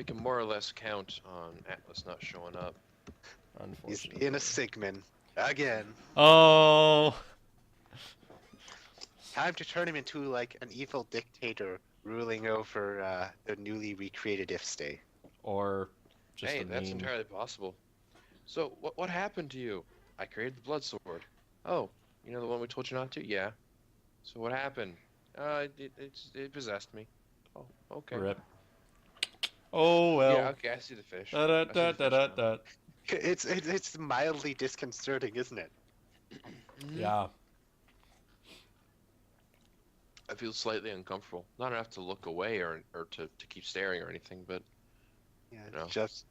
we can more or less count on Atlas not showing up. He's Unfortunately. being a Sigmund. Again. Oh! Time to turn him into, like, an evil dictator ruling over the newly recreated If Stay. Or just Hey, a that's meme. entirely possible. So, what happened to you? I created the blood sword. Oh, you know the one we told you not to? Yeah. So what happened? It possessed me. Oh, okay. Rip. Oh well. Yeah, okay, I see the fish. Da, da, I see da, the da, fish da, now. da. It's mildly disconcerting, isn't it? Mhm. Yeah. I feel slightly uncomfortable. Not enough to look away or to keep staring or anything, but Yeah, No. it's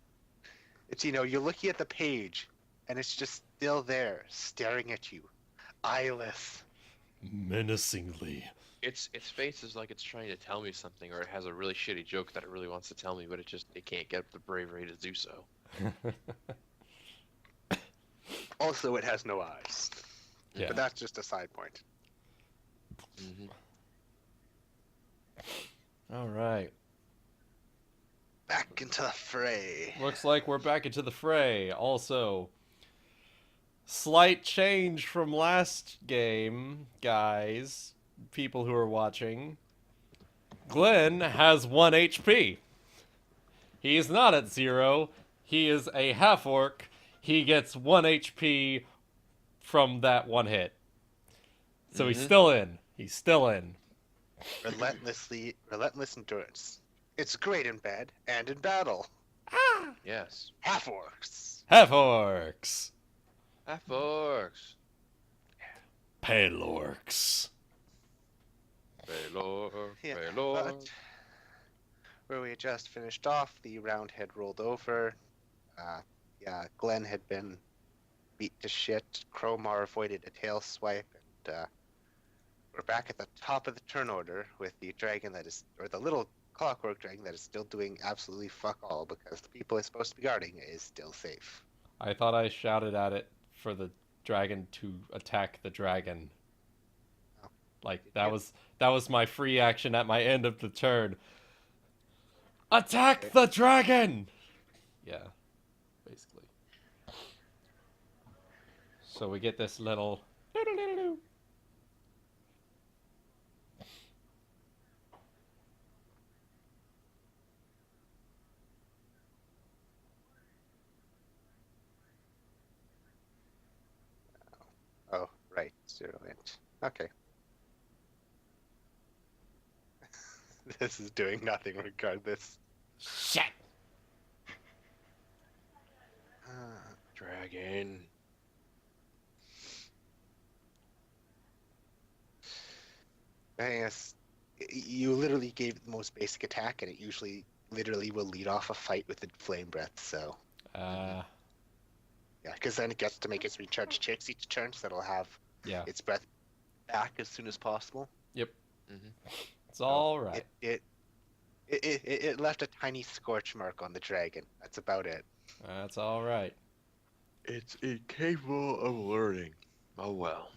you're looking at the page, and it's just still there, staring at you, eyeless. Menacingly. its face is like it's trying to tell me something, or it has a really shitty joke that it really wants to tell me, but it can't get up the bravery to do so. Also, it has no eyes. Yeah. But that's just a side point. Mm-hmm. All right. Back into the fray. Looks like we're back into the fray. Also, slight change from last game, guys. People who are watching. Glenn has 1 HP. He is not at 0. He is a half orc. He gets 1 HP from that one hit. So he's still in. He's still in. Relentless endurance. It's great in bed and in battle. Yes. Half orcs. Half orcs. Half orcs. Pelorcs. Pelorc. Yeah, Pelorc. but where we had just finished off, the round had rolled over. Glenn had been beat to shit. Cromar avoided a tail swipe, and we're back at the top of the turn order with the dragon the little clockwork dragon that is still doing absolutely fuck all because the people it's supposed to be guarding is still safe. I thought I shouted at it for the dragon to attack the dragon. Oh. Like that was my free action at my end of the turn. Attack the dragon. Yeah, basically. So we get this little Oh, right, 0 int. Okay. This is doing nothing regardless. shit. Dragon. I guess you literally gave the most basic attack, and it usually literally will lead off a fight with the flame breath. So yeah, because then it gets to make its recharge chicks each turn, so it'll have its breath back as soon as possible. Yep. Mm-hmm. It's all right. It left a tiny scorch mark on the dragon. That's about it. That's all right. It's incapable of learning. Oh well.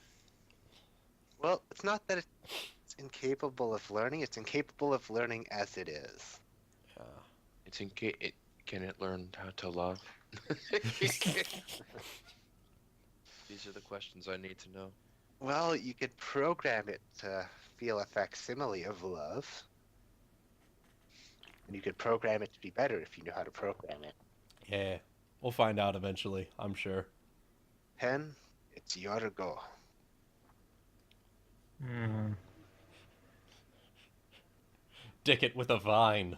Well, it's not that it's incapable of learning. It's incapable of learning as it is. Can it learn how to love? These are the questions I need to know. Well, you could program it to feel a facsimile of love. And you could program it to be better if you know how to program it. Yeah. We'll find out eventually, I'm sure. Pen, it's your go. Dick it with a vine.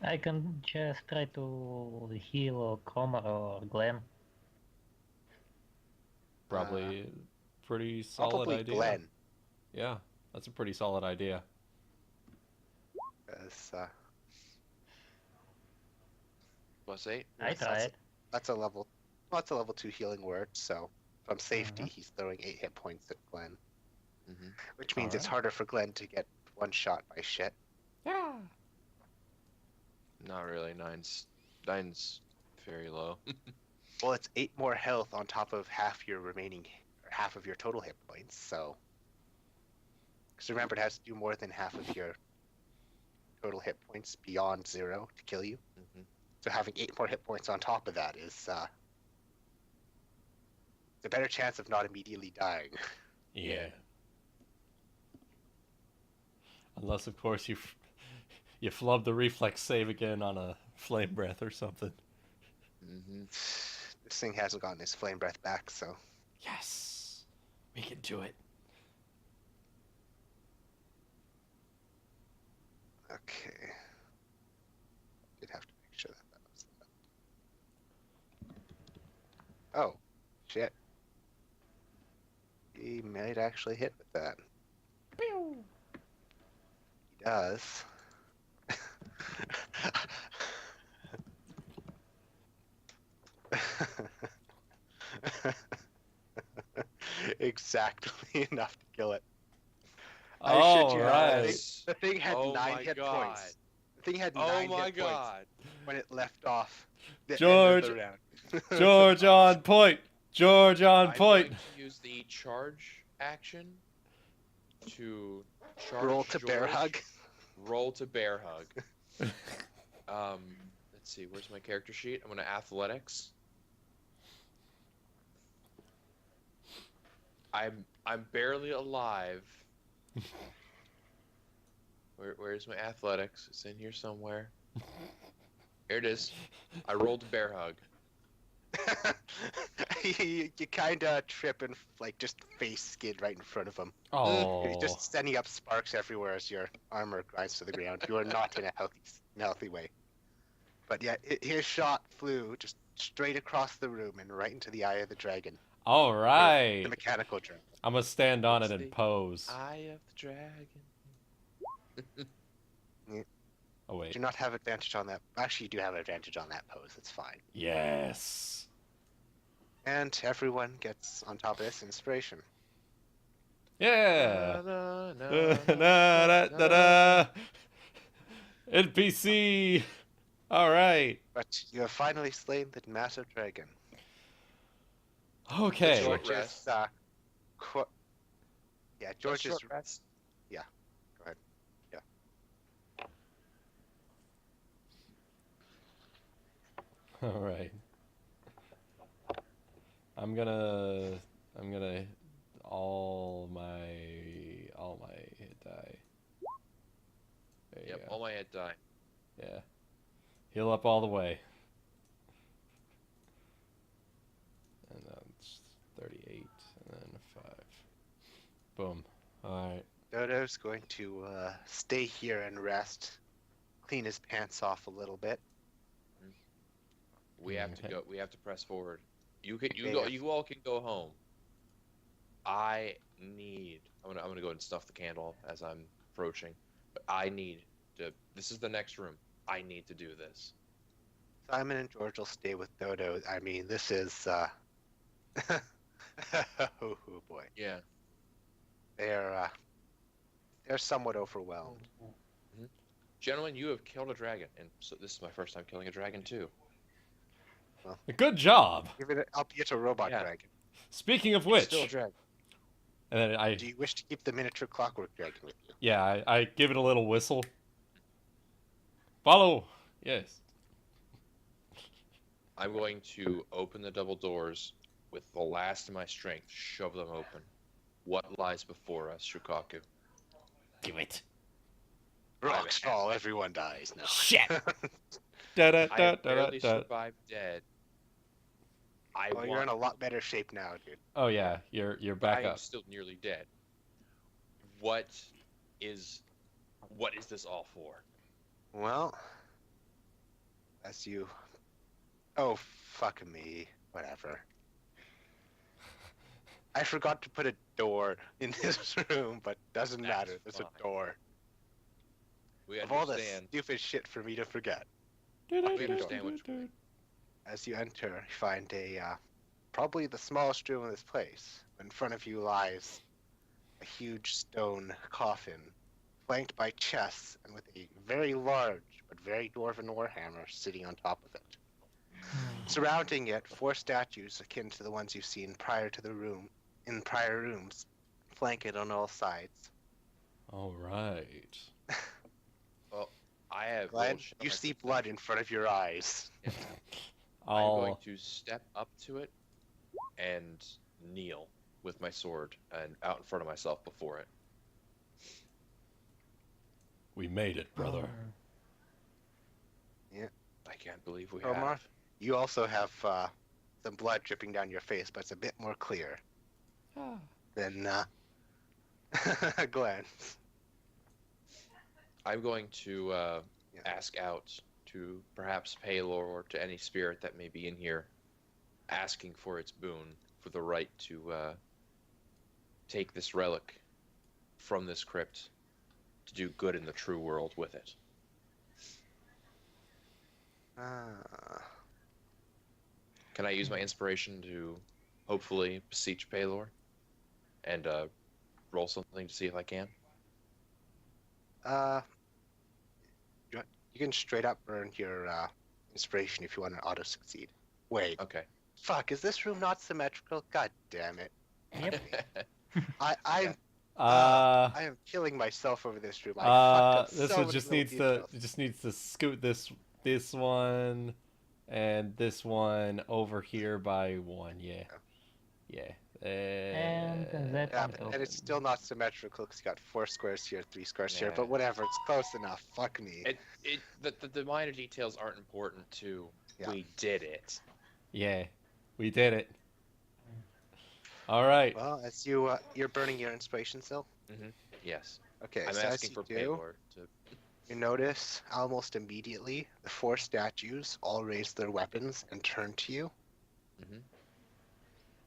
I can just try to heal Cromer or Glenn. Probably pretty solid Probably idea. Glenn. Yeah, that's a pretty solid idea. +8. I tried. That's a level 2 healing word, so from safety he's throwing 8 hit points at Glenn. Mm-hmm. Which means it's harder for Glenn to get one shot by shit. Yeah. Not really. Nine's very low. Well, it's 8 more health on top of half of your total hit points, so. Because remember, it has to do more than half of your total total hit points beyond 0 to kill you. Mhm. So having 8 more hit points on top of that is a better chance of not immediately dying. Yeah. Unless, of course, you flub the reflex save again on a flame breath or something. Mhm. This thing hasn't gotten his flame breath back, so Yes, we can do it. okay. Did have to make sure that was. Oh, shit. He might actually hit with that. Pew. He does. Exactly enough to kill it. I shit you not. Alright. The thing had Oh 9 my hit God. points. The thing had Oh 9 my hit points God. when it left off the George. end of the round. George on point. George on I'm point. going to use the charge action to charge Roll to bear George. hug. Roll to bear hug. Let's see. Where's my character sheet? I'm gonna athletics. I'm barely alive. Where's my athletics? It's in here somewhere. Here it is. I rolled a bear hug. you kind of trip and like just face skid right in front of him. Oh. You're just sending up sparks everywhere as your armor grinds to the ground. You are not in a healthy way. But yeah, his shot flew just straight across the room and right into the eye of the dragon. All right. The mechanical dragon. I'm gonna stand on It's it and the pose. Eye of the dragon. Oh wait. Do not have advantage on that. Actually, you do have advantage on that pose. It's fine. Yes. And everyone gets on top of this inspiration. Yeah. Na, na, Da, na, da, na, da, na. da. NPC. All right. But you have finally slain the massive dragon. Okay. Short George's, rest. yeah, Let's George's. short rest. Go ahead. Yeah. All right. I'm gonna all my hit die. There you Yep, go. all my head die. Yeah. Heal up all the way. And that's 38 and then 5. Boom. All right. Dodo's going to stay here and rest, clean his pants off a little bit. We have to Okay. go. We have to press forward. You can. You Okay, go. yeah. You all can go home. I need. I'm gonna go ahead and snuff the candle as I'm approaching. But I need to. This is the next room. I need to do this. Simon and George will stay with Dodo. I mean, this is oh boy. Yeah. They're somewhat overwhelmed. Gentlemen, you have killed a dragon, and so this is my first time killing a dragon too. Good job. Even albeit a robot Yeah. dragon. Speaking of It's which, still a dragon. and then I Do you wish to keep the miniature clockwork dragon with you? yeah, I give it a little whistle. Follow. Yes. I'm going to open the double doors with the last of my strength. Shove them open. What lies before us, Shukaku? Do it. Rocks fall, everyone dies. No. Shit. Da da I da have da barely da. survived dead. Well, you're in a lot better shape now, dude. Oh yeah, you're back I am up. still nearly dead. What is this all for? Well, as you... Oh, fuck me. Whatever. I forgot to put a door in this room, but doesn't That's matter. There's fine. a door. We Of all this understand. stupid shit for me to forget. We understand what you mean. As you enter, you find a probably the smallest room in this place. In front of you lies a huge stone coffin, flanked by chests, and with a very large but very dwarven warhammer sitting on top of it. Surrounding it, 4 statues akin to the ones you've seen prior to the room, in prior rooms, flank it on all sides. All right. have Glenn, little you shards see of blood in front of your eyes. Yeah. I'm going Oh, to step up to it and kneel with my sword and out in front of myself before it. we made it, brother. I can't believe we Omar? have. You also have some blood dripping down your face, but it's a bit more clear than Glenn's. I'm going to Yeah. ask out to perhaps Pelor or to any spirit that may be in here, asking for its boon, for the right to take this relic from this crypt to do good in the true world with it. Can I use my inspiration to hopefully beseech Pelor and roll something to see if I can? You can straight up burn your inspiration if you want to auto succeed. Wait, Okay. fuck, is this room not symmetrical? God damn it. Yep. I am killing myself over this room. I fucked up this so one many just little needs details. to scoot this one and this one over here by one. Yeah. And that Yeah, one but, too. and it's still not symmetrical because you got 4 squares here, 3 squares here, Yeah. but whatever, it's close enough. Fuck me. The minor details aren't important to Yeah. we did it. Yeah, we did it. All right. Well, as you're burning your inspiration still? Yes. Okay, I'm so as asking you for do, Pelor to. you notice almost immediately the 4 statues all raise their weapons and turn to you. Mhm.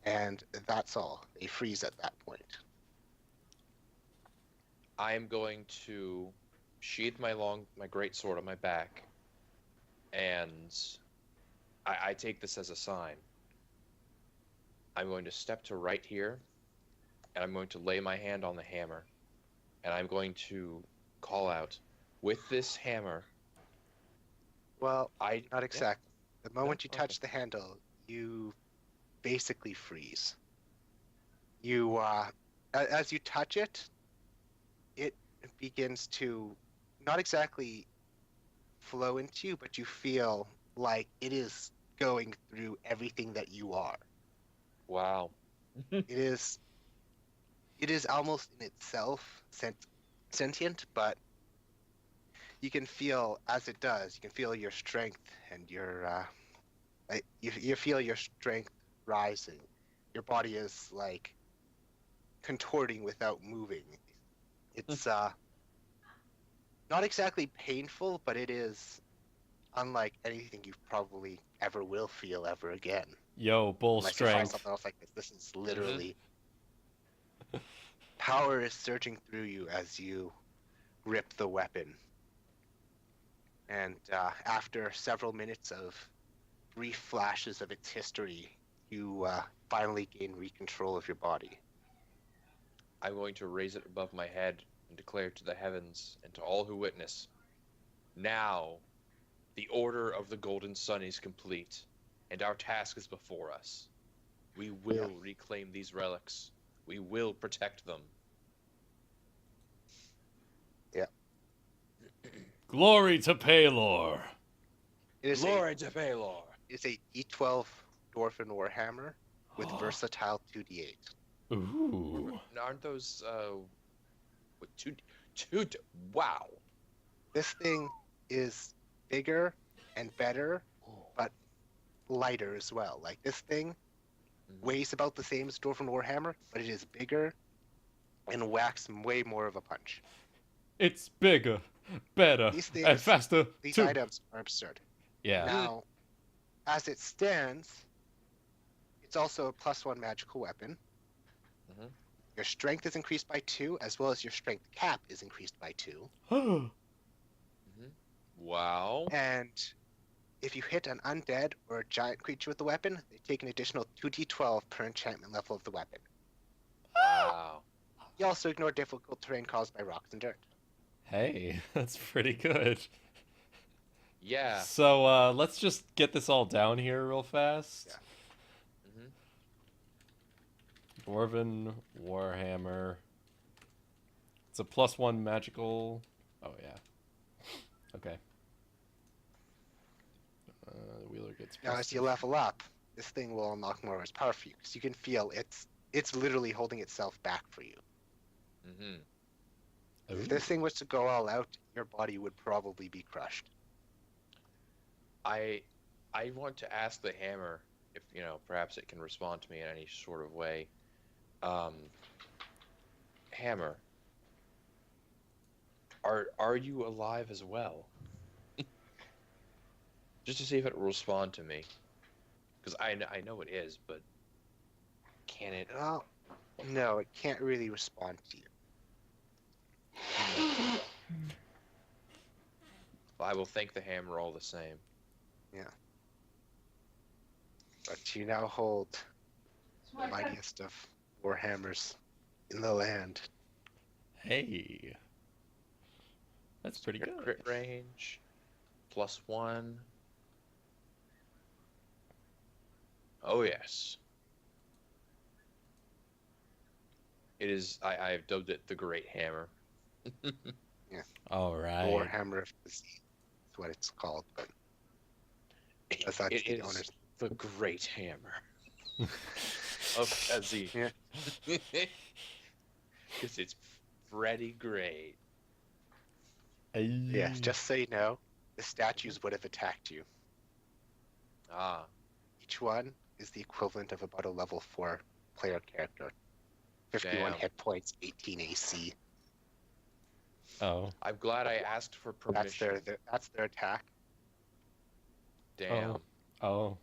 And that's all. They freeze at that point. I am going to sheathe my great sword on my back, and I take this as a sign. I'm going to step to right here, and I'm going to lay my hand on the hammer, and I'm going to call out, with this hammer. Well, I not exactly. The moment you Okay. touch the handle, you basically freeze. You, as you touch it, it begins to not exactly flow into you, but you feel like it is going through everything that you are. Wow. It is almost in itself sentient, but you can feel as it does. You can feel your strength and your you feel your strength rising. Your body is like contorting without moving. It's not exactly painful, but it is unlike anything you probably ever will feel ever again. Yo, bull Unless you find strength. something else like this. This is literally power is surging through you as you grip the weapon. And after several minutes of brief flashes of its history, you finally gain control of your body. I'm going to raise it above my head and declare to the heavens and to all who witness, now the order of the Golden Sun is complete, and our task is before us. We will reclaim these relics. We will protect them. Yeah. Glory to Pelor. It is Glory to Pelor. It's a D12 Dwarven Warhammer with versatile 2d8. Ooh. Aren't those with two? Wow. This thing is bigger and better, but lighter as well. Like this thing weighs about the same as Dwarven Warhammer, but it is bigger and whacks way more of a punch. It's bigger, better, These and things- faster. These too. items are absurd. Yeah. Now, as it stands, it's also a +1 magical weapon. Mhm. Your strength is increased by 2, as well as your strength cap is increased by 2. Wow. And if you hit an undead or a giant creature with the weapon, they take an additional 2d12 per enchantment level of the weapon. Wow. You also ignore difficult terrain caused by rocks and dirt. Hey, that's pretty good. Yeah. So let's just get this all down here real fast. Yeah. Dwarven Warhammer. It's a +1 magical. Oh yeah. Okay. It's Now, as you level up, this thing will unlock more of its power for you, because you can feel it's literally holding itself back for you. Mm-hmm. If this thing was to go all out, your body would probably be crushed. I want to ask the hammer if, you know, perhaps it can respond to me in any sort of way. Hammer, are you alive as well? Just to see if it will respond to me. Because I know it is, but can it? Well, no, it can't really respond to you. I will thank the hammer all the same. But you now hold the mightiest of warhammers in the land. Hey. That's pretty Your good. crit range, +1. Oh yes. It is. I've dubbed it the Great Hammer. All right. Warhammer of the Sea is what it's called, but that's It actually the is owner's. the Great Hammer of Kazim. Yeah. Because it's pretty great. Yeah, just so you know, the statues would have attacked you. Ah, Each one is the equivalent of about a level 4 player character. 51 Damn. hit points, 18 AC. Oh. I'm glad I asked for That's permission. that's their attack. Damn. Oh.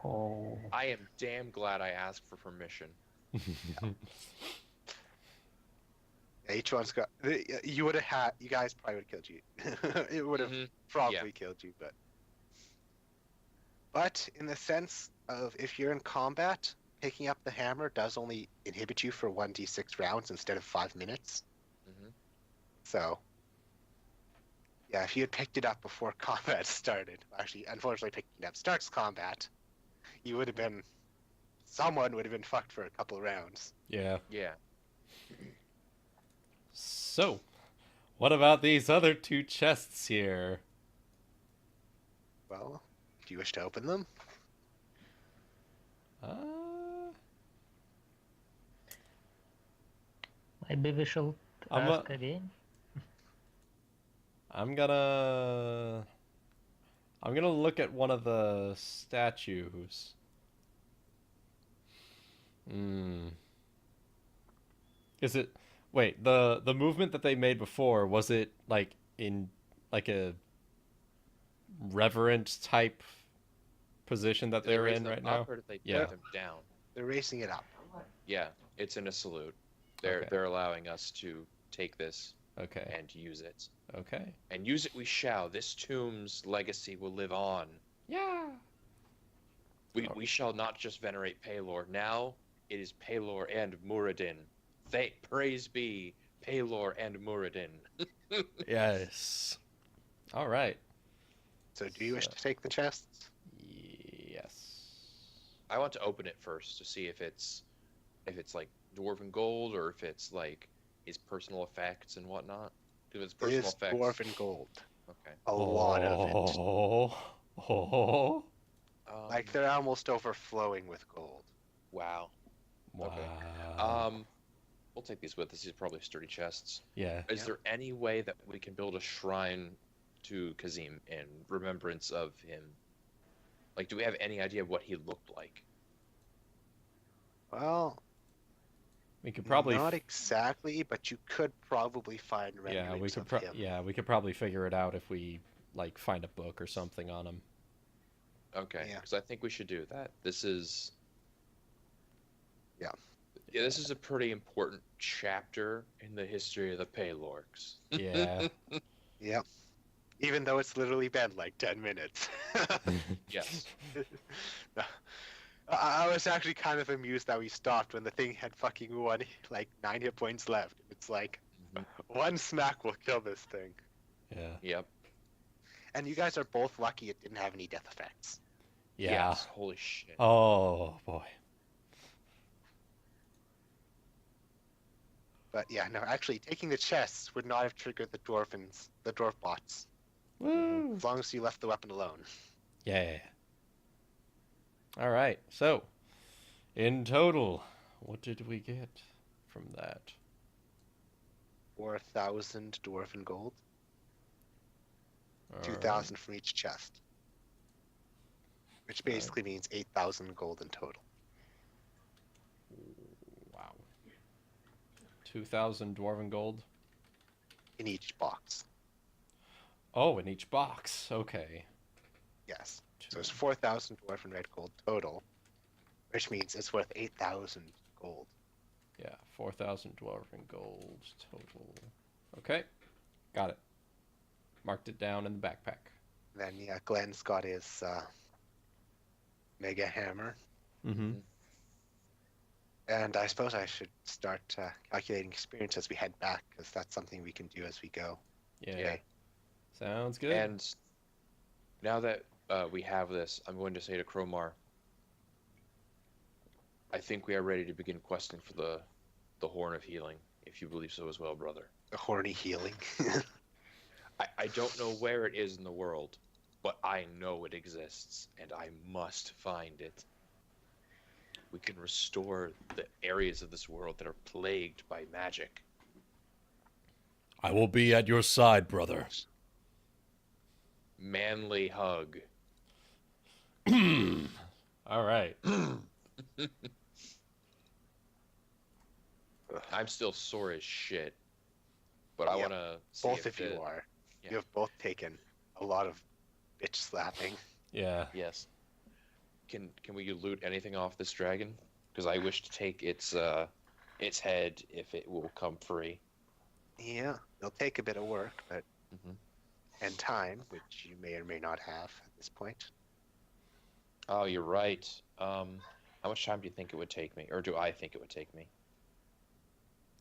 Oh, I am damn glad I asked for permission. Yeah, each one's got. You would have had. You guys probably would have killed you. It would have Mhm. probably killed you, but. But in the sense of if you're in combat, picking up the hammer does only inhibit you for 1d6 rounds instead of 5 minutes. Mhm. So. Yeah, if you had picked it up before combat started, actually, unfortunately, picking it up starts combat, you would have been. Someone would have been fucked for a couple rounds. Yeah. Yeah. So, what about these other two chests here? Well, do you wish to open them? maybe we should I'm ask again. I'm gonna look at one of the statues. Is it wait, the movement that they made before, was it like in like a reverent type position that Did they they're raise in them right up now? or did they Yeah. put them down? They're racing it up. Yeah, it's in a salute. Okay. They're allowing us to take this Okay. and use it. Okay. And use it we shall. This tomb's legacy will live on. Yeah. We shall not just venerate Pelor. Now it is Pelor and Muradin. Praise be Pelor and Muradin. Yes. All right. So do you wish to take the chests? Yes. I want to open it first to see if it's like dwarven gold or if it's like his personal effects and whatnot. If it's It personal is effects. dwarven gold. Okay. A lot of it. Oh. Like they're almost overflowing with gold. Wow. Wow. Okay. We'll take these with us. These are probably sturdy chests. Yeah. Is Yeah. there any way that we can build a shrine to Kazim in remembrance of him? Like, do we have any idea of what he looked like? Well, We could probably not exactly, but you could probably find renderings yeah, we could of him. yeah, we could probably figure it out if we like find a book or something on him. Okay, Yeah. because I think we should do that. This is... Yeah. Yeah, this is a pretty important chapter in the history of the Pelorcs. Yeah. Yep. Even though it's literally been like 10 minutes. Yes. I was actually kind of amused that we stopped when the thing had fucking 9 hit points left. It's like, Mhm. one smack will kill this thing. Yeah. Yep. And you guys are both lucky it didn't have any death effects. Yeah. Yes. Holy shit. Oh boy. But yeah, no, actually, taking the chests would not have triggered the dwarf bots. Woo. As long as you left the weapon alone. Yeah. All right. So, in total, what did we get from that? 4,000 dwarven gold. All 2,000 from each chest. Which basically means 8,000 gold in total. Wow. 2,000 dwarven gold. In each box. Oh, in each box. Okay. Yes. So it's 4,000 dwarven red gold total, which means it's worth 8,000 gold. Yeah, 4,000 dwarven gold total. Okay, got it. Marked it down in the backpack. Then, yeah, Glenn's got his mega hammer. Mm-hmm. And I suppose I should start calculating experience as we head back, because that's something we can do as we go. Yeah. Yeah. Sounds good. And now that we have this, I'm going to say to Cromar, I think we are ready to begin questing for the Horn of Healing, if you believe so as well, brother. The horny healing. I don't know where it is in the world, but I know it exists, and I must find it. We can restore the areas of this world that are plagued by magic. I will be at your side, brother. Manly hug. All right. I'm still sore as shit, but I Yep. want to see Both if of you the- are. Yeah. You have both taken a lot of bitch slapping. Yeah. Yes. Can we loot anything off this dragon? Because I wish to take its head if it will come free. Yeah, it'll take a bit of work, but Mhm. and time, which you may or may not have at this point. Oh, you're right. How much time do you think it would take me, or do I think it would take me?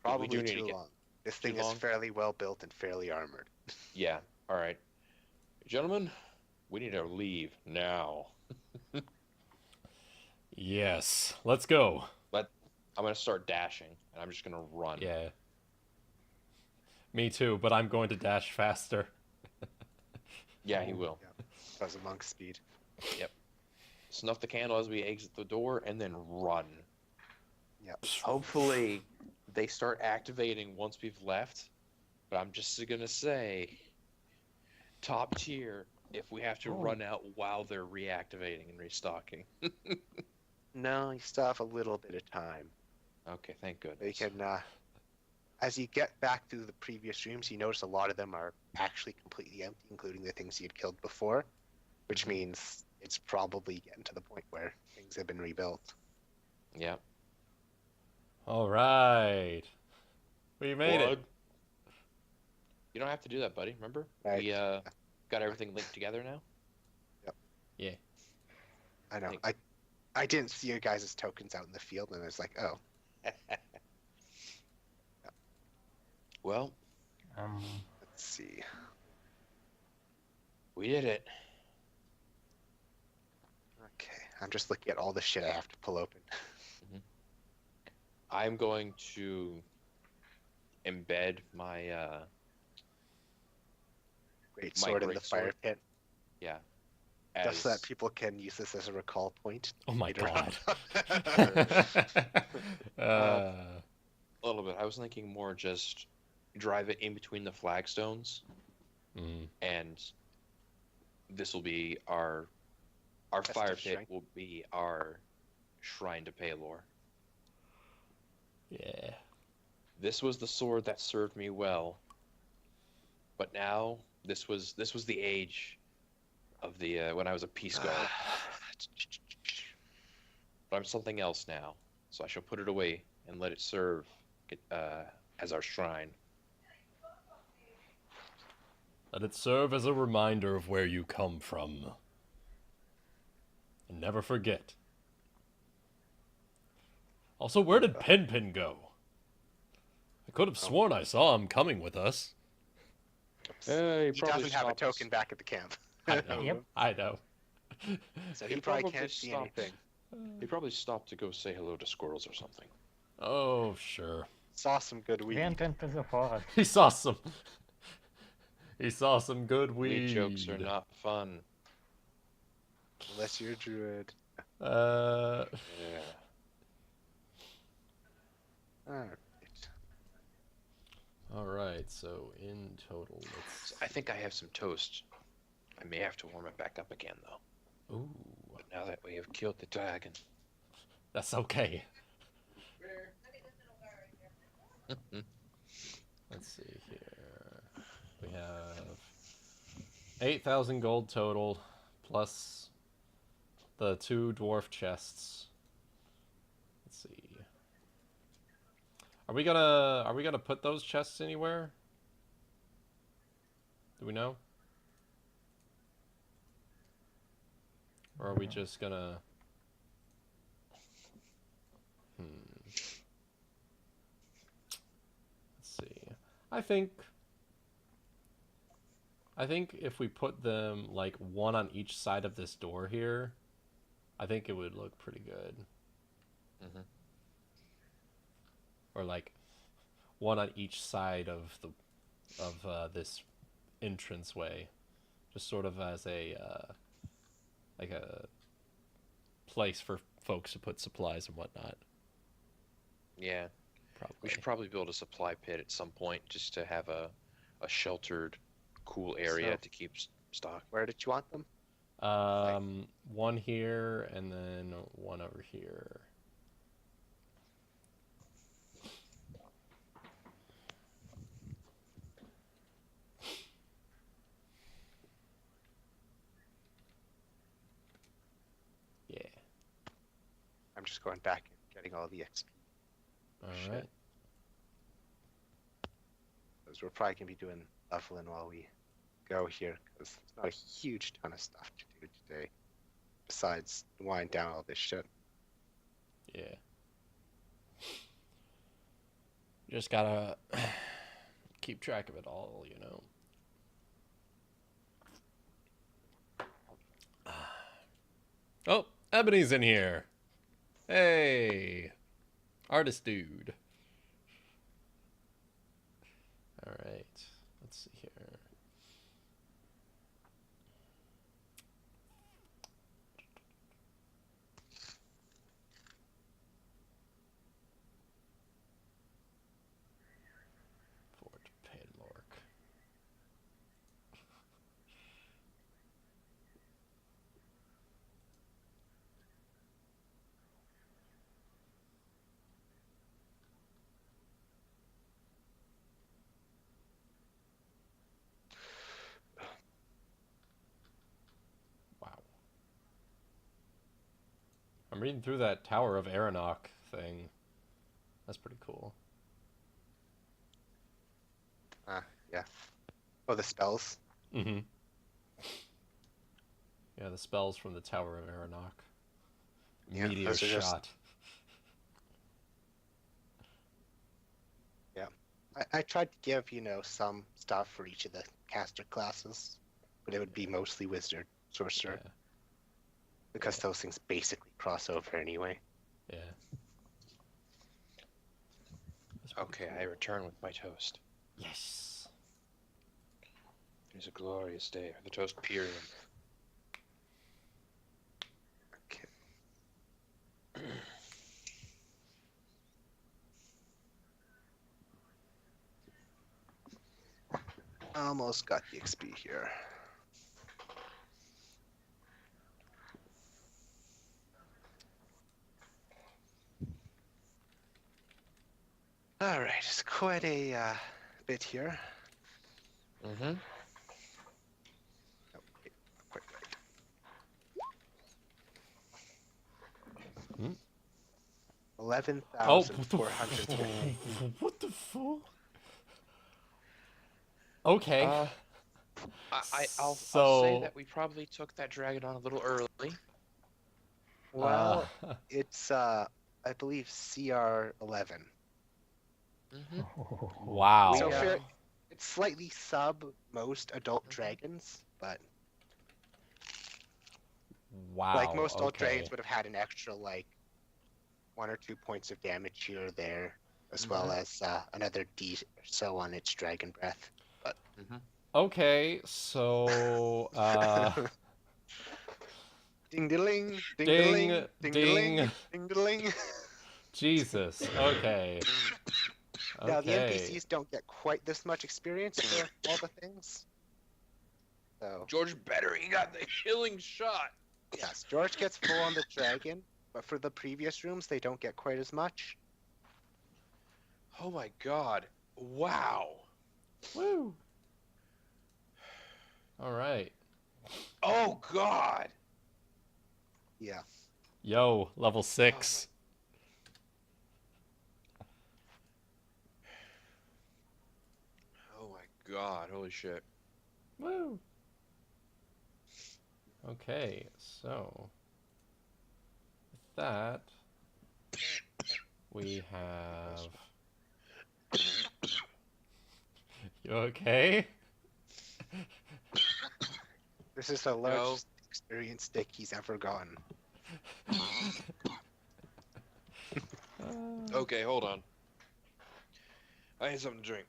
Probably do need to too get- long. This too thing is long? fairly well built and fairly armored. Yeah. All right, gentlemen, we need to leave now. Yes. Let's go. I'm gonna start dashing, and I'm just gonna run. Yeah. Me too, but I'm going to dash faster. Yeah, he will. Yeah, because of monk speed. Snuff the candle as we exit the door, and then run. Yep. Hopefully, they start activating once we've left. But I'm just gonna say, top tier if we have to run out while they're reactivating and restocking. No, you still have a little bit of time. Okay, thank You goodness. can, as you get back through the previous rooms, you notice a lot of them are actually completely empty, including the things you'd killed before, which means it's probably getting to the point where things have been rebuilt. Yeah. All right. We made it. Blood. You don't have to do that, buddy. Remember? Right. We got everything linked together now. I know. Thank- I didn't see your guys' tokens out in the field, and I was like, oh, Well, let's see. we did it. Okay, I'm just looking at all the shit I have to pull open. I'm going to embed my Great My sword in great the fire sword. pit, yeah. just so as- that people can use this as a recall point. Oh my later god. on. A little bit. I was thinking more just drive it in between the flagstones, Mm. and this will be our Festive fire pit shrine. will be our shrine to Pelorc. Yeah. This was the sword that served me well, but now this was the age of the when I was a peace guard. But I'm something else now, so I shall put it away and let it serve as our shrine. Let it serve as a reminder of where you come from. And never forget. Also, where did Pin go? I could have sworn I saw him coming with us. He He doesn't have a token back at the camp. I know. Yep. I know. So He he probably probably can't see stopped. anything. He probably stopped to go say hello to squirrels or something. Oh, sure. Saw some good We weed. went into the forest. He saw some. He saw some good Weed weed. jokes are not fun. Unless you're a druid. Uh, Yeah. Alright. all right. So in total, let's. So I think I have some toast. I may have to warm it back up again, though. Ooh, But now that we have killed the dragon. that's okay. Let's see here. We have 8,000 gold total, plus the 2 dwarf chests. Let's see. Are we gonna put those chests anywhere? Do we know? Or are we just gonna? Let's see. I think if we put them like one on each side of this door here, I think it would look pretty good. Mm-hmm. Or like one on each side of this entranceway, just sort of as a like a place for folks to put supplies and whatnot. Yeah. Probably. We should probably build a supply pit at some point just to have a sheltered, cool area So- to keep stock. Where did you want them? One here and then one over here. Yeah. I'm just going back and getting all the XP. All Shit. right. Because we're probably going to be doing leveling while we go here. Because there's not a huge ton of stuff to do today. Besides wind down all this shit. Yeah. Just gotta keep track of it all, you know. Oh, Ebony's in here. Hey, artist dude. All right, let's see here. Fort Pelorc. Wow. I'm reading through that Tower of Aeronach thing. That's pretty cool. Yeah. Oh, the spells. Mm-hmm. Yeah, the spells from the Tower of Aeronach. Yeah, Meteor those are just- shot. I tried to give, some stuff for each of the caster classes. But it would be mostly wizard, sorcerer. Yeah. Because those things basically cross over anyway. Yeah. That's pretty Okay, cool. I return with my toast. Yes. It is a glorious day for the toast period. Okay. Almost got the XP here. All right, it's quite a bit here. Mm-hmm. Oh, wait, not quite right. Hmm? 11,400. What the fuck? Okay. I'll So- say that we probably took that dragon on a little early. Well, it's I believe CR 11. Mm-hmm. wow. So Yeah. fair, it's slightly sub most adult dragons, but Wow. like most adult okay. dragons would have had an extra like 1 or 2 points of damage here or there, as well as another D or so on its dragon breath. But Okay, so Ding-de-ling, Ding, ding-de-ling, ding-de-ling, ding. ding-de-ling. Jesus. Okay. Now, the Okay. NPCs don't get quite this much experience for all the things. So, George better. He got the killing shot. yes, George gets full on the dragon, but for the previous rooms, they don't get quite as much. Oh my god. Wow. Woo. All right. Oh god. Yeah. Yo, level 6. Oh my god. Holy shit. Woo. Okay, so with that, we have. You okay? This is the largest experience stick he's ever gotten. Okay, hold on. I need something to drink.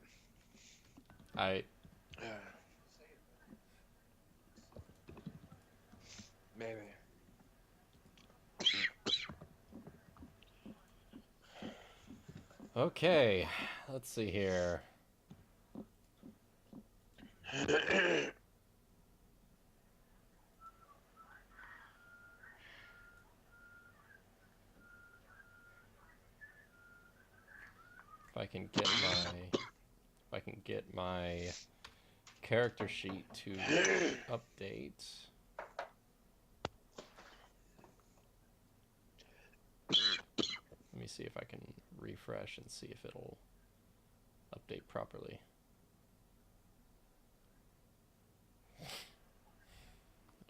Maybe. Okay, let's see here. If I can get my character sheet to update. Let me see if I can refresh and see if it'll update properly.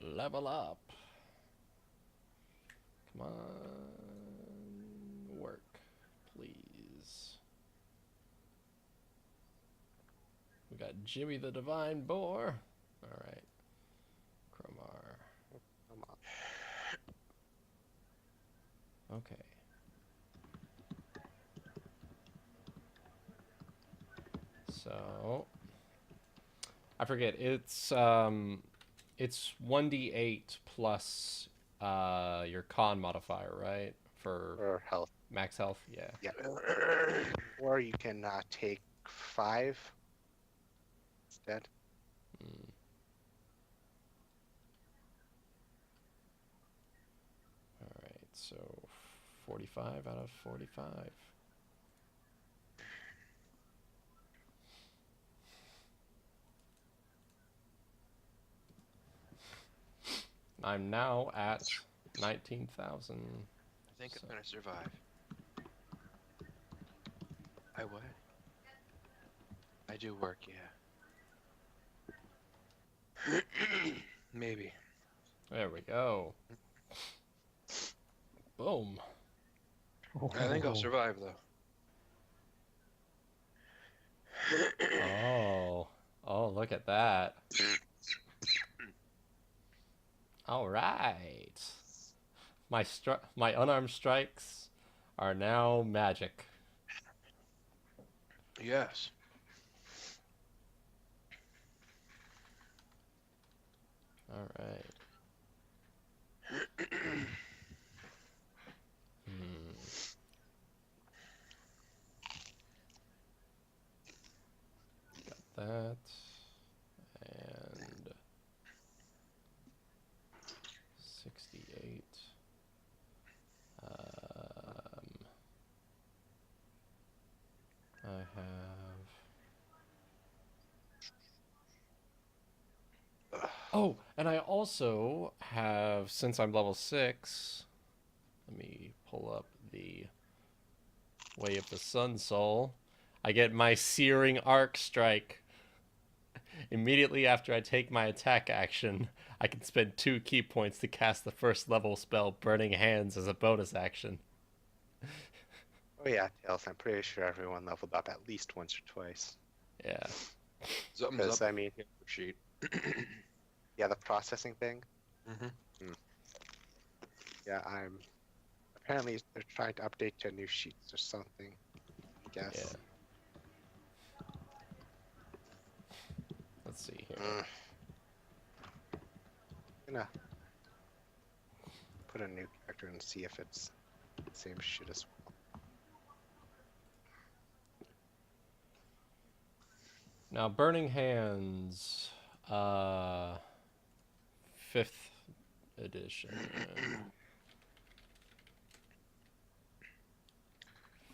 Level up. Come on. Work, please. We got Jimmy the Divine Boar. Alright. Cromar. Come on. Okay. So I forget, it's 1d8 plus your con modifier, right? For Or health. max health, yeah. Yeah. Or you can take 5 instead. Mm. Alright, so 45 out of 45. I'm now at 19,000. I think I'm gonna survive. I what? I do work, yeah. Maybe. There we go. Boom. I think I'll survive though. Oh, look at that. All right. My unarmed strikes are now magic. Yes. All right. Got that. And 68. I have. Oh, and I also have, since I'm level 6, let me pull up the Way of the Sun Soul. I get my Searing Arc Strike. Immediately after I take my attack action, I can spend 2 key points to cast the first level spell Burning Hands as a bonus action. Oh yeah, Tails, I'm pretty sure everyone leveled up at least once or twice. Yeah. Something's Because, up I mean, with the sheet. yeah, the processing thing. Mm-hmm. Yeah, apparently they're trying to update to new sheets or something, I guess. Yeah. Let's see here. Gonna put a new character and see if it's the same shit as well. Now, Burning Hands, 5th edition.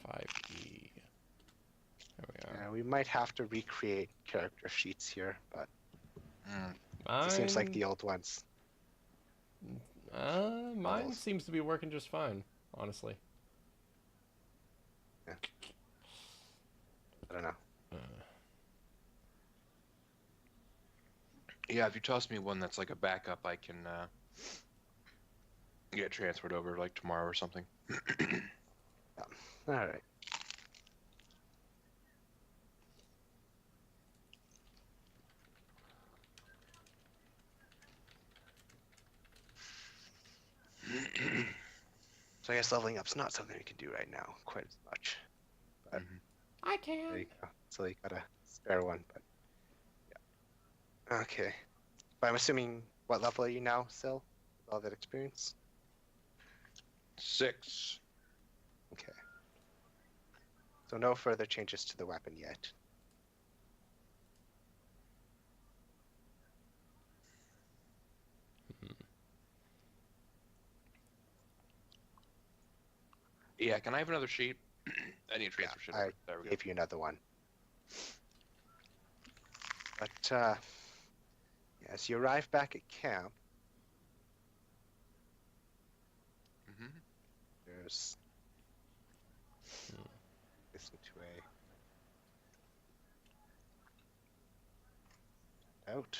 5e. There we are. Yeah, we might have to recreate character sheets here, but it seems like Mine, the old ones. mine models. seems to be working just fine, honestly. I don't know. Yeah, if you toss me one that's like a backup, I can get transferred over like tomorrow or something. All right. So I guess leveling up's not something we can do right now quite as much. But I there can. you go. So you got a spare one, but yeah. Okay. But I'm assuming, what level are you now, Sil? With all that experience? 6. Okay. So no further changes to the weapon yet. Yeah, can I have another sheet? I need a transfer sheet. I There we go. gave you another one. But as you arrive back at camp, there's listen to a out.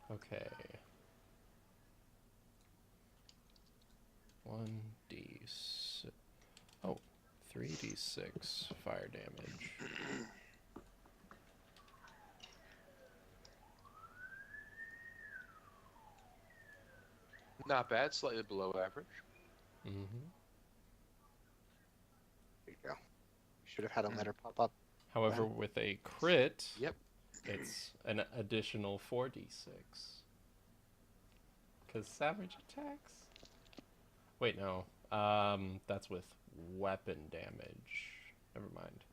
Okay. 1d6. Oh, 3d6 fire damage. Not bad, slightly below average. Mm-hmm. There you go. You should have had a letter pop up. However, Wow. with a crit, Yep. it's an additional 4d6. Because savage attacks? Wait, no. That's with weapon damage. Never mind.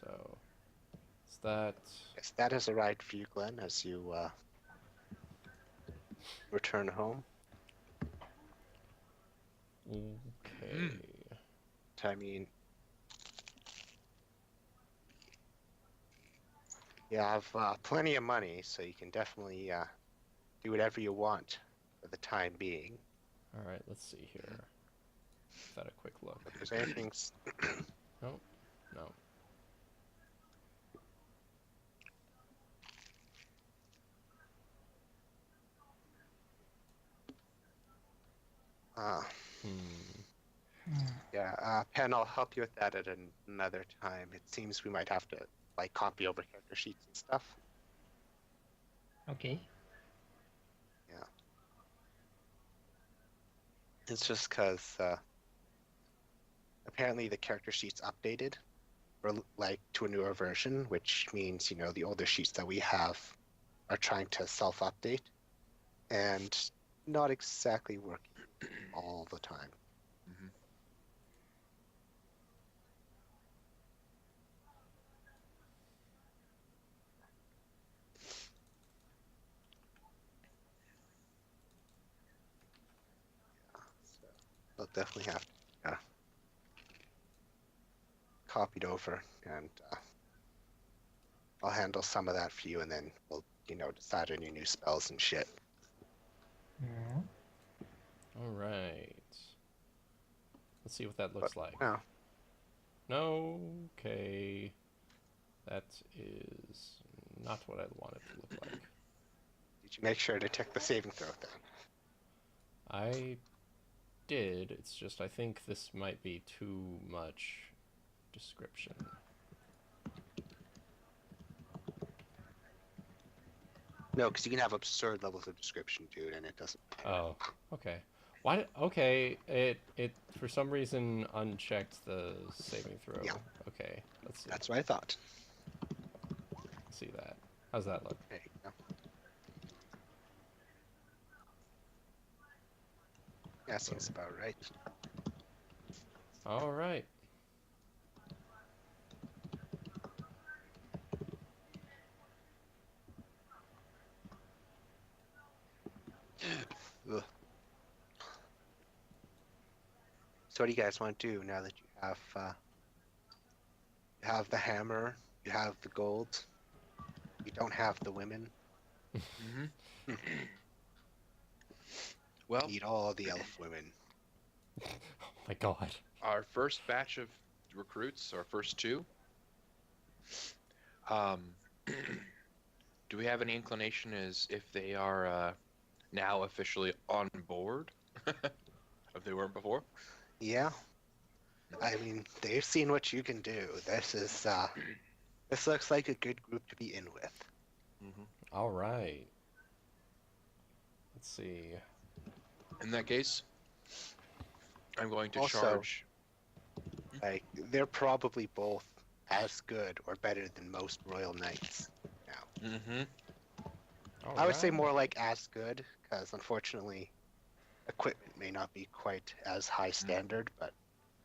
So, is that... Yes, that has arrived for you, Glenn, as you return home. Okay. I mean, you have plenty of money, so you can definitely do whatever you want for the time being. Alright, let's see here. Give that a quick look. If there's anything... No. No. Yeah, Pen, I'll help you with that at another time. It seems we might have to, like, copy over character sheets and stuff. Okay. Yeah. It's just because apparently the character sheet's updated, or like to a newer version, which means, you know, the older sheets that we have are trying to self-update and not exactly working all the time. So they'll definitely have to copied over, and I'll handle some of that for you, and then we'll, you know, decide on your new spells and shit. Mm-hmm. Alright. Let's see what that looks like. Now, No, okay. That is not what I want it to look like. did you make sure to check the saving throw then? I did. It's just I think this might be too much description. No, because you can have absurd levels of description, dude, and it doesn't matter. Oh, okay. Why? Okay, it for some reason unchecked the saving throw. Yeah. Okay, let's see. That's what I thought. Let's see that. How's that look? There you go. Yeah, seems about right. All right. Ugh. So what do you guys want to do now that you have the hammer, you have the gold, you don't have the women, Mm-hmm. Well, you need all the elf women. Oh my god. our first batch of recruits, our first two, do we have any inclination as if they are now officially on board? If they weren't before? Yeah. I mean, they've seen what you can do. This looks like a good group to be in with. Mm-hmm. All right. Let's see. In that case, I'm going to Also- charge. Like, they're probably both as good or better than most Royal Knights now. Mm-hmm. All I would say right. more like as good, because unfortunately, equipment may not be quite as high standard, but,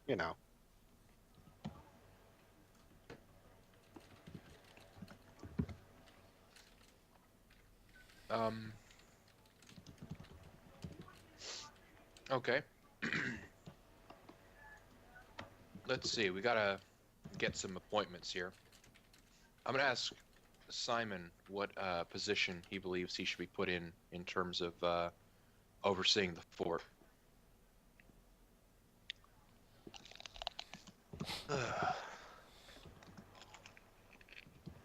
you know. Okay. Let's see. We gotta get some appointments here. I'm gonna ask Simon what position he believes he should be put in terms of overseeing the fort.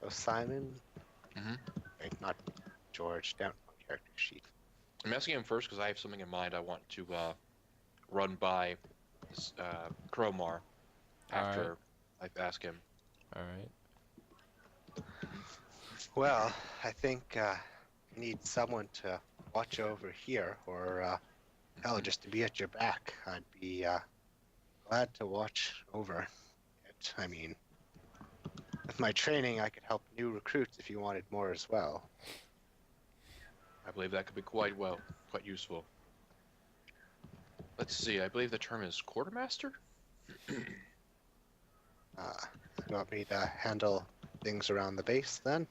So Simon, Mhm. wait, not George, down on character sheet. I'm asking him first because I have something in mind I want to run by this, Cromar after I ask him. All right. Well, I think you need someone to watch over here, or hell, just to be at your back. I'd be glad to watch over it. I mean, with my training, I could help new recruits if you wanted more as well. I believe that could be quite useful. Let's see. I believe the term is quartermaster. You want me to handle things around the base then?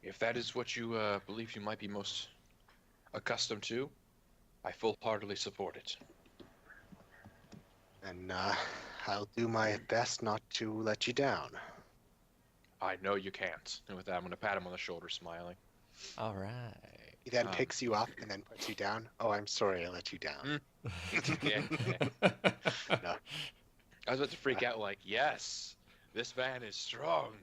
If that is what you believe you might be most accustomed to, I full-heartedly support it. And I'll do my best not to let you down. I know you can't. And with that, I'm going to pat him on the shoulder, smiling. All right. He then Um, picks you up and then puts you down. Oh, I'm sorry I let you down. Yeah. No. I was about to freak out, like, yes, this man is strong.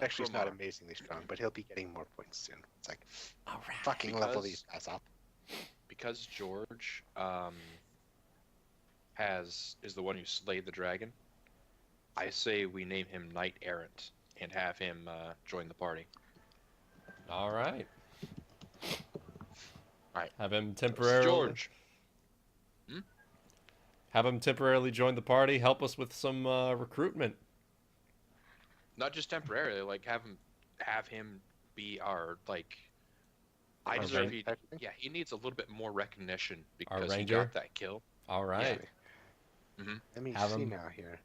Actually, he's not Cromar. amazingly strong, but he'll be getting more points soon. It's like, All right. fucking level Because- these guys up. Because George is the one who slayed the dragon. I say we name him Knight Errant and have him join the party. All right. Right. Have him It's temporarily. George. Have him temporarily join the party. Help us with some recruitment. Not just temporarily, like have him be our like. I Our deserve rank- he. Yeah, he needs a little bit more recognition because he ranger? got that kill. All right. Let me Have see 'em. now here.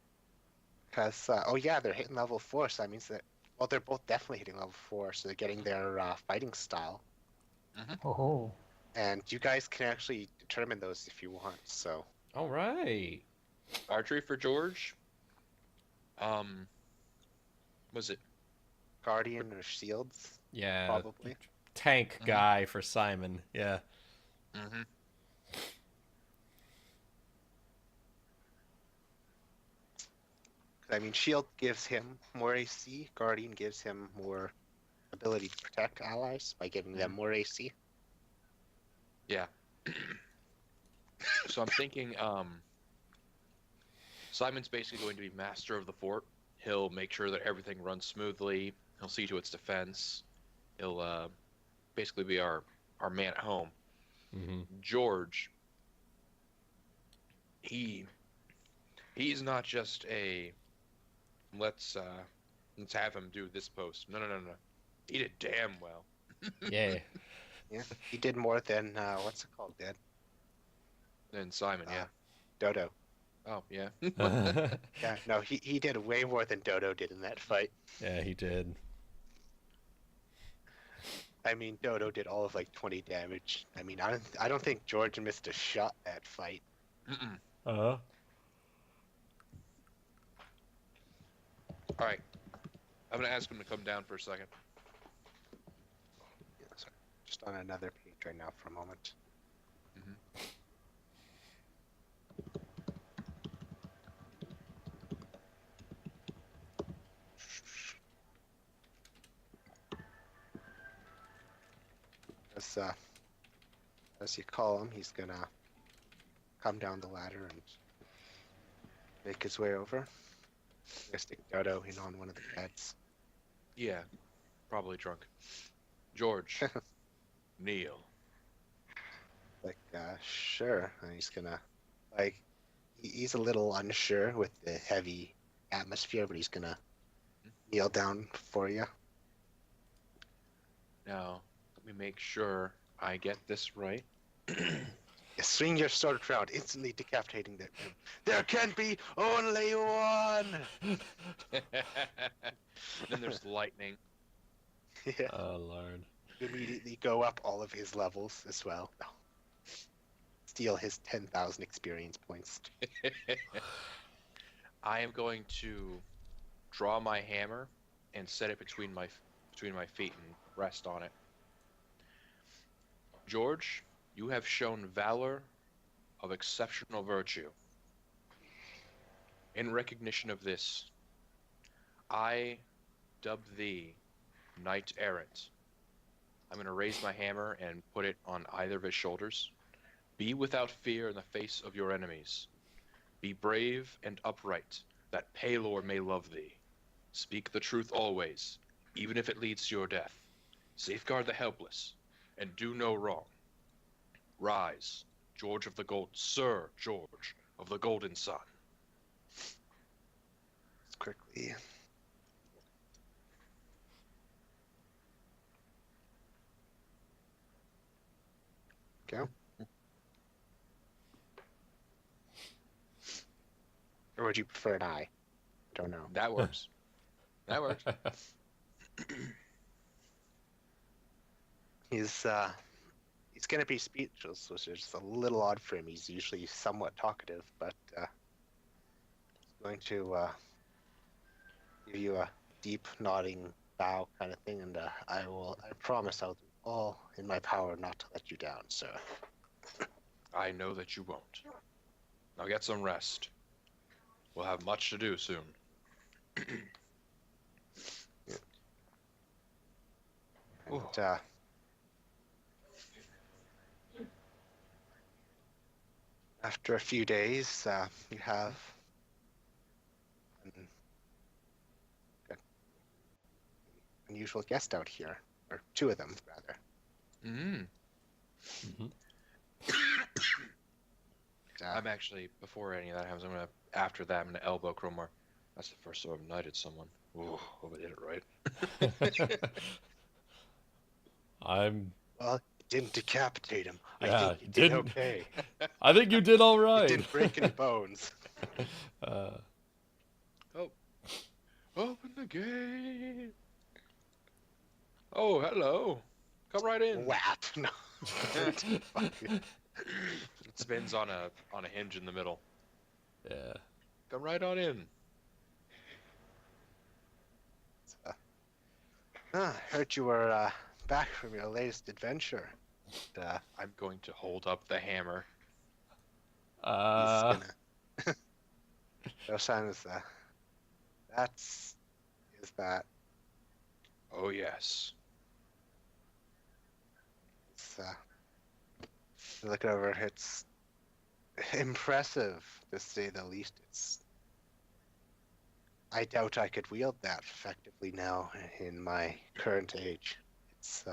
Because, oh yeah, they're hitting level 4, so that means that, well, they're both definitely hitting level 4, so they're getting their fighting style. Oh, And you guys can actually determine those if you want, so. All right. Archery for George. Was it? Guardian or Shields, Yeah. probably. Tank guy for Simon. Yeah. Mm-hmm. I mean, Shield gives him more AC, Guardian gives him more ability to protect allies by giving them more AC. Yeah. So I'm thinking, Simon's basically going to be master of the fort. He'll make sure that everything runs smoothly. He'll see to its defense. He'll basically be our man at home. Mm-hmm. George, he's not just a let's have him do this post. No, no, no, no. He did damn well. Yeah. Yeah, he did more than what's it called, Dad? And Simon, yeah. Dodo. Oh, yeah. Yeah, no, he did way more than Dodo did in that fight. Yeah, he did. I mean, Dodo did all of like 20 damage. I mean, I don't think George missed a shot that fight. Mm-mm. Uh-huh. All right. I'm gonna ask him to come down for a second. Yeah, sorry. Just on another page right now for a moment. Mhm. As you call him, he's gonna come down the ladder and make his way over. I'm gonna stick Dodo in on one of the beds. Yeah, probably drunk. George, kneel. Like, sure. And he's gonna, like, he's a little unsure with the heavy atmosphere, but he's gonna kneel down for you. Now, let me make sure I get this right. You swing your sword around, instantly decapitating them. There can be only one! Then there's lightning. Yeah. Oh, Lord. You immediately go up all of his levels as well. No. Steal his 10,000 experience points. I am going to draw my hammer and set it between my feet and rest on it. George, you have shown valor of exceptional virtue. In recognition of this, I dub thee Knight Errant. I'm going to raise my hammer and put it on either of his shoulders. Be without fear in the face of your enemies. Be brave and upright, that Pelorc may love thee. Speak the truth always, even if it leads to your death. Safeguard the helpless, and do no wrong. Rise, Sir George of the Golden Sun. Let's quickly. Go. Or would you prefer an eye? Don't know. That works. That works. He's gonna be speechless, which is a little odd for him. He's usually somewhat talkative, but he's going to give you a deep nodding bow kind of thing, and I promise I'll do all in my power not to let you down, sir. I know that you won't. Now get some rest. We'll have much to do soon. And, after a few days, you have an unusual guest out here, or two of them, rather. Mm-hmm. Mm-hmm. I'm actually, before any of that happens, after that, I'm gonna elbow Cromar. That's the first time I've knighted someone. Ooh, hope I did it right. Well, you didn't decapitate him. Yeah, I think you you did didn't. okay. I think you did all You right. didn't break any bones. Oh, open the gate. Oh, hello. Come right in. Whap! No. It spins on a hinge in the middle. Yeah. Come right on in. Heard you were back from your latest adventure. I'm going to hold up the hammer. He's gonna. No sign is that. Oh yes. It's, look over. It's impressive, to say the least. I doubt I could wield that effectively now in my current age. It's,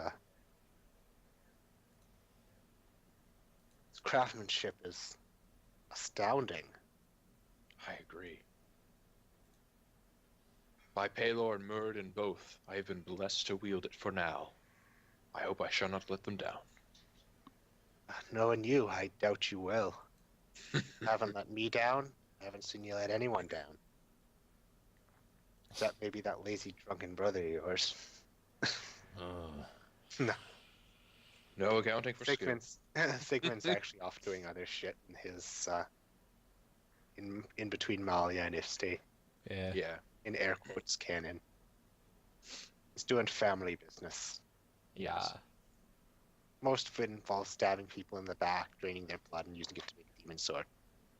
its craftsmanship is astounding. I agree. By Pelor and Muradin both, I have been blessed to wield it for now. I hope I shall not let them down. Knowing you, I doubt you will. Haven't let me down. I haven't seen you let anyone down. Except maybe that lazy drunken brother of yours. No. No accounting for skill. Sigmund's actually off doing other shit in his in between Malia and Ifste, Yeah. Yeah. in air quotes canon. He's doing family business. Yeah. Most of it involves stabbing people in the back, draining their blood, and using it to make a demon sword.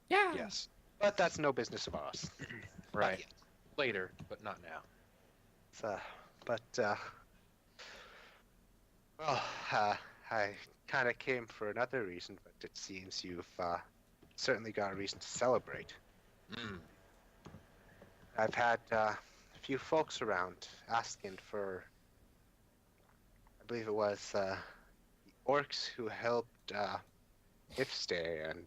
Yeah. Yes. But that's no business of ours. Right. yet. Later, but not now. Well, I kind of came for another reason, but it seems you've certainly got a reason to celebrate. Mm. I've had a few folks around asking for, I believe it was the orcs who helped Ifste and,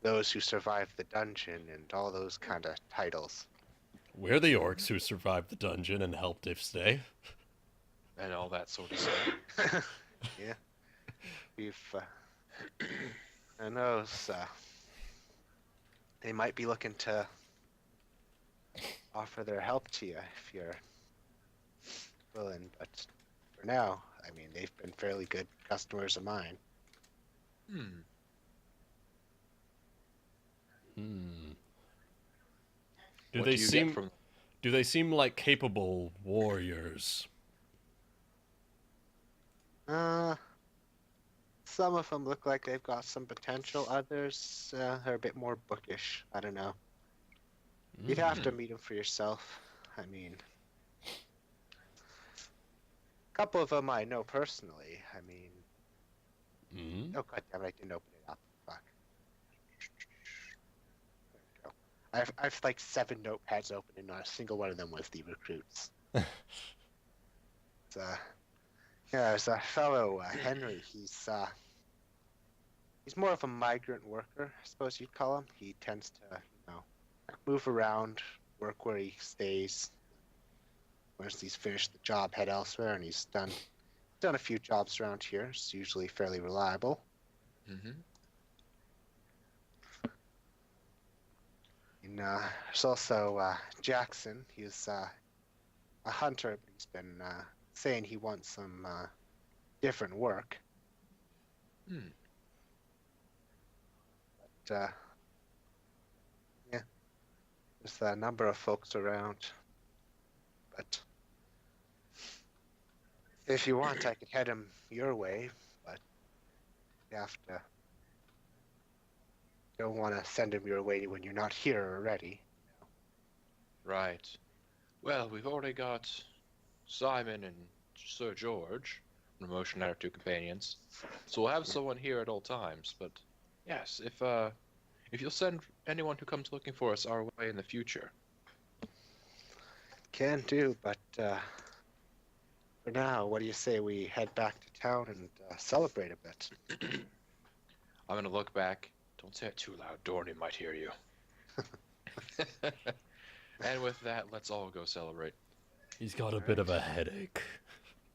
those who survived the dungeon and all those kind of titles. We're the orcs who survived the dungeon and helped Ifste. And all that sort of stuff. Yeah. We've, I know, they might be looking to offer their help to you if you're willing, but for now, I mean, they've been fairly good customers of mine. Hmm. Do What they do you seem get from do they seem like capable warriors? Some of them look like they've got some potential. Others are a bit more bookish. I don't know. You'd have to meet them for yourself. I mean, a couple of them I know personally. I mean, oh god damn it, I didn't open it up. Fuck. There we go. I've like 7 notepads open, and not a single one of them was the recruits. There's a fellow Henry. He's more of a migrant worker, I suppose you'd call him. He tends to, move around, work where he stays. Once he's finished the job, head elsewhere, and he's done a few jobs around here. It's usually fairly reliable. Mm-hmm. And there's also Jackson. He's a hunter, but he's been saying he wants some different work. Hmm. But yeah, there's a number of folks around. But if you want, I could head him your way. But you have to. Don't want to send him your way when you're not here already. Right. Well, we've already got Simon and Sir George, promotion our 2 companions. So we'll have someone here at all times. But yes, if you'll send anyone who comes looking for us our way in the future. Can do, but for now, what do you say we head back to town and celebrate a bit? I'm gonna look back. Don't say it too loud. Dorney might hear you. And with that, let's all go celebrate. He's got a bit of a headache.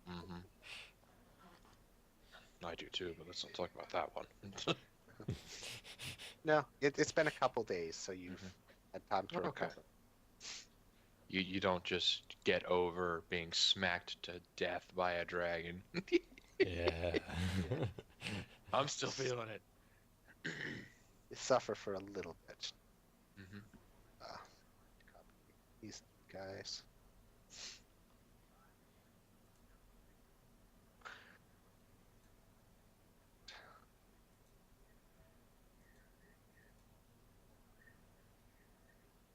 Mm-hmm. I do too, but let's not talk about that one. No, it's been a couple days, so you've had time to Okay. recover. You don't just get over being smacked to death by a dragon. Yeah. I'm still feeling it. You suffer for a little bit. Mm-hmm. These guys.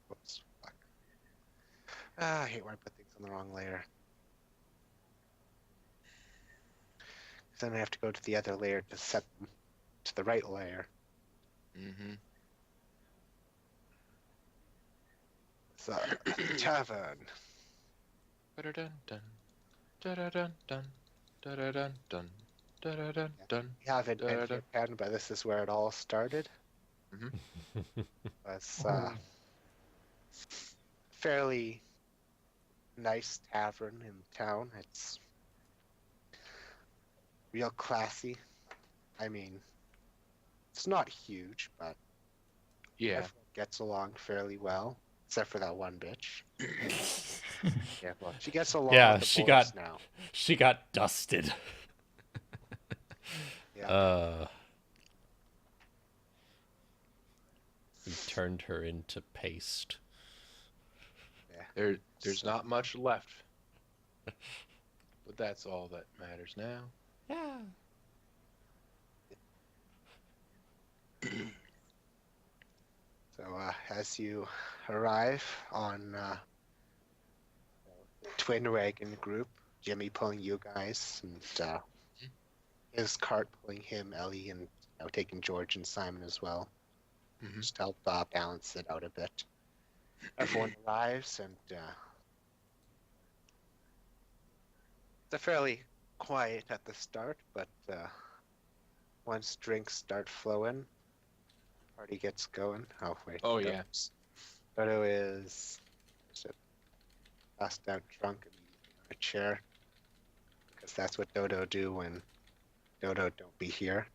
Whoops. Fuck. I hate when I put things on the wrong layer. Then I have to go to the other layer to set them to the right layer. Mm-hmm. So, tavern. Dun, dun. Da-da-dun, dun. Da-da-dun, dun. Da-da-dun, dun. We haven't been Da-da-dun. here, Pen, but this is where it all started. It's fairly nice tavern in town. It's real classy. I mean, it's not huge, but Yeah. everyone gets along fairly well, except for that one bitch. Yeah, well, she gets along Yeah, with the she boys got- now. She got dusted. Yeah. We turned her into paste. There's So- not much left. But that's all that matters now. Yeah. So as you arrive on the twin wagon group, Jimmy pulling you guys, and his cart pulling him, Ellie, and taking George and Simon as well, Mhm. just to help balance it out a bit. Everyone arrives, and it's fairly quiet at the start, but once drinks start flowing, party gets going. Oh wait. Oh, yeah. Dodo is passed out drunk and on a chair, because that's what Dodo do when Dodo don't be here.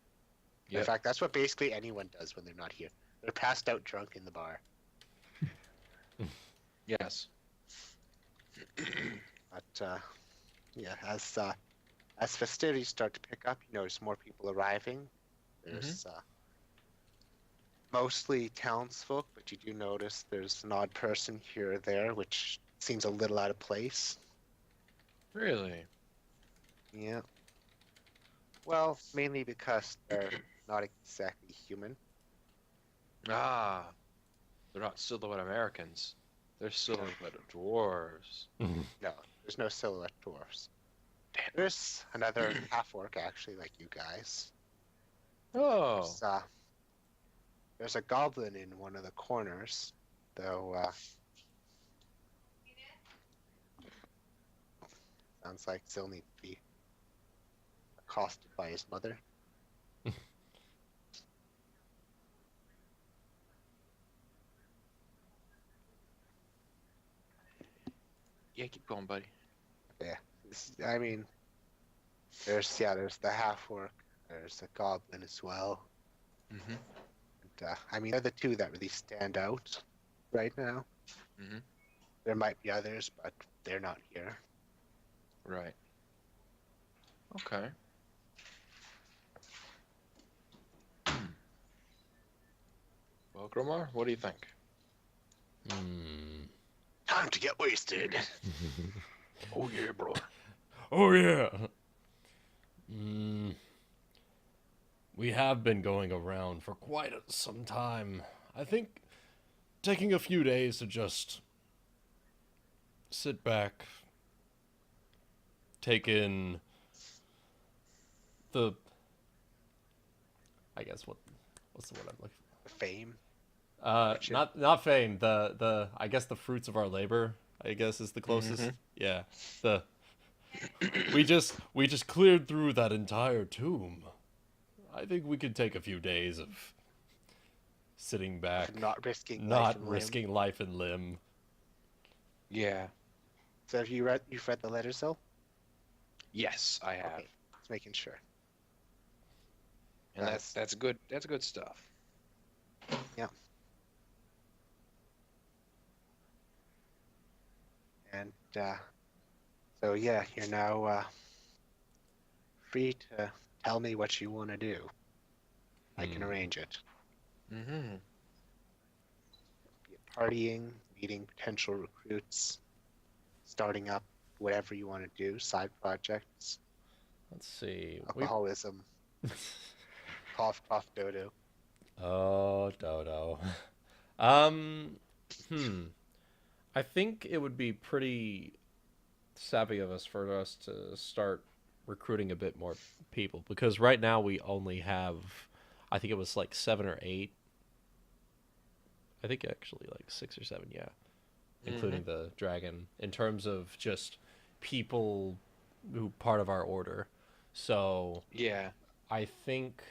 In Yep. fact, that's what basically anyone does when they're not here. They're passed out drunk in the bar. Yes. But yeah, as festivities start to pick up, you notice more people arriving. There's mostly townsfolk, but you do notice there's an odd person here or there, which seems a little out of place. Really? Yeah. Well, mainly because they're not exactly human. Ah. They're not silhouette Americans. They're silhouette dwarves. No, there's no silhouette dwarfs. Damn. There's another half-orc, actually, like you guys. Oh. There's a goblin in one of the corners, though. Sounds like still need to be accosted by his mother. Yeah, keep going, buddy. Yeah, I mean, there's the half-orc. There's a goblin as well. Mm-hmm. And, I mean, they're the two that really stand out right now. Mm-hmm. There might be others, but they're not here. Right. Okay. Well, Gromar, what do you think? Time to get wasted. Oh yeah, bro. Oh yeah. We have been going around for quite some time. I think taking a few days to just sit back, take in the, I guess what's the word I'm looking Fame. for? Not fame. The I guess the fruits of our labor, I guess, is the closest. Mhm. Yeah. We just cleared through that entire tomb. I think we could take a few days of sitting back, Not risking. not life and limb. risking life and limb. Yeah. So have you've read the letters though? Yes, I have. Okay, just making sure. And that's good. That's good stuff. And so yeah, you're now free to tell me what you want to do. I can arrange it. Mm-hmm. Be it partying, meeting potential recruits, starting up whatever you want to do, side projects, Let's see. alcoholism, cough, dodo. Oh, Dodo. I think it would be pretty savvy of us for us to start recruiting a bit more people, because right now we only have, I think it was like 7 or 8. I think actually like 6 or 7, yeah, including the dragon. In terms of just people part of our order. So Yeah. I think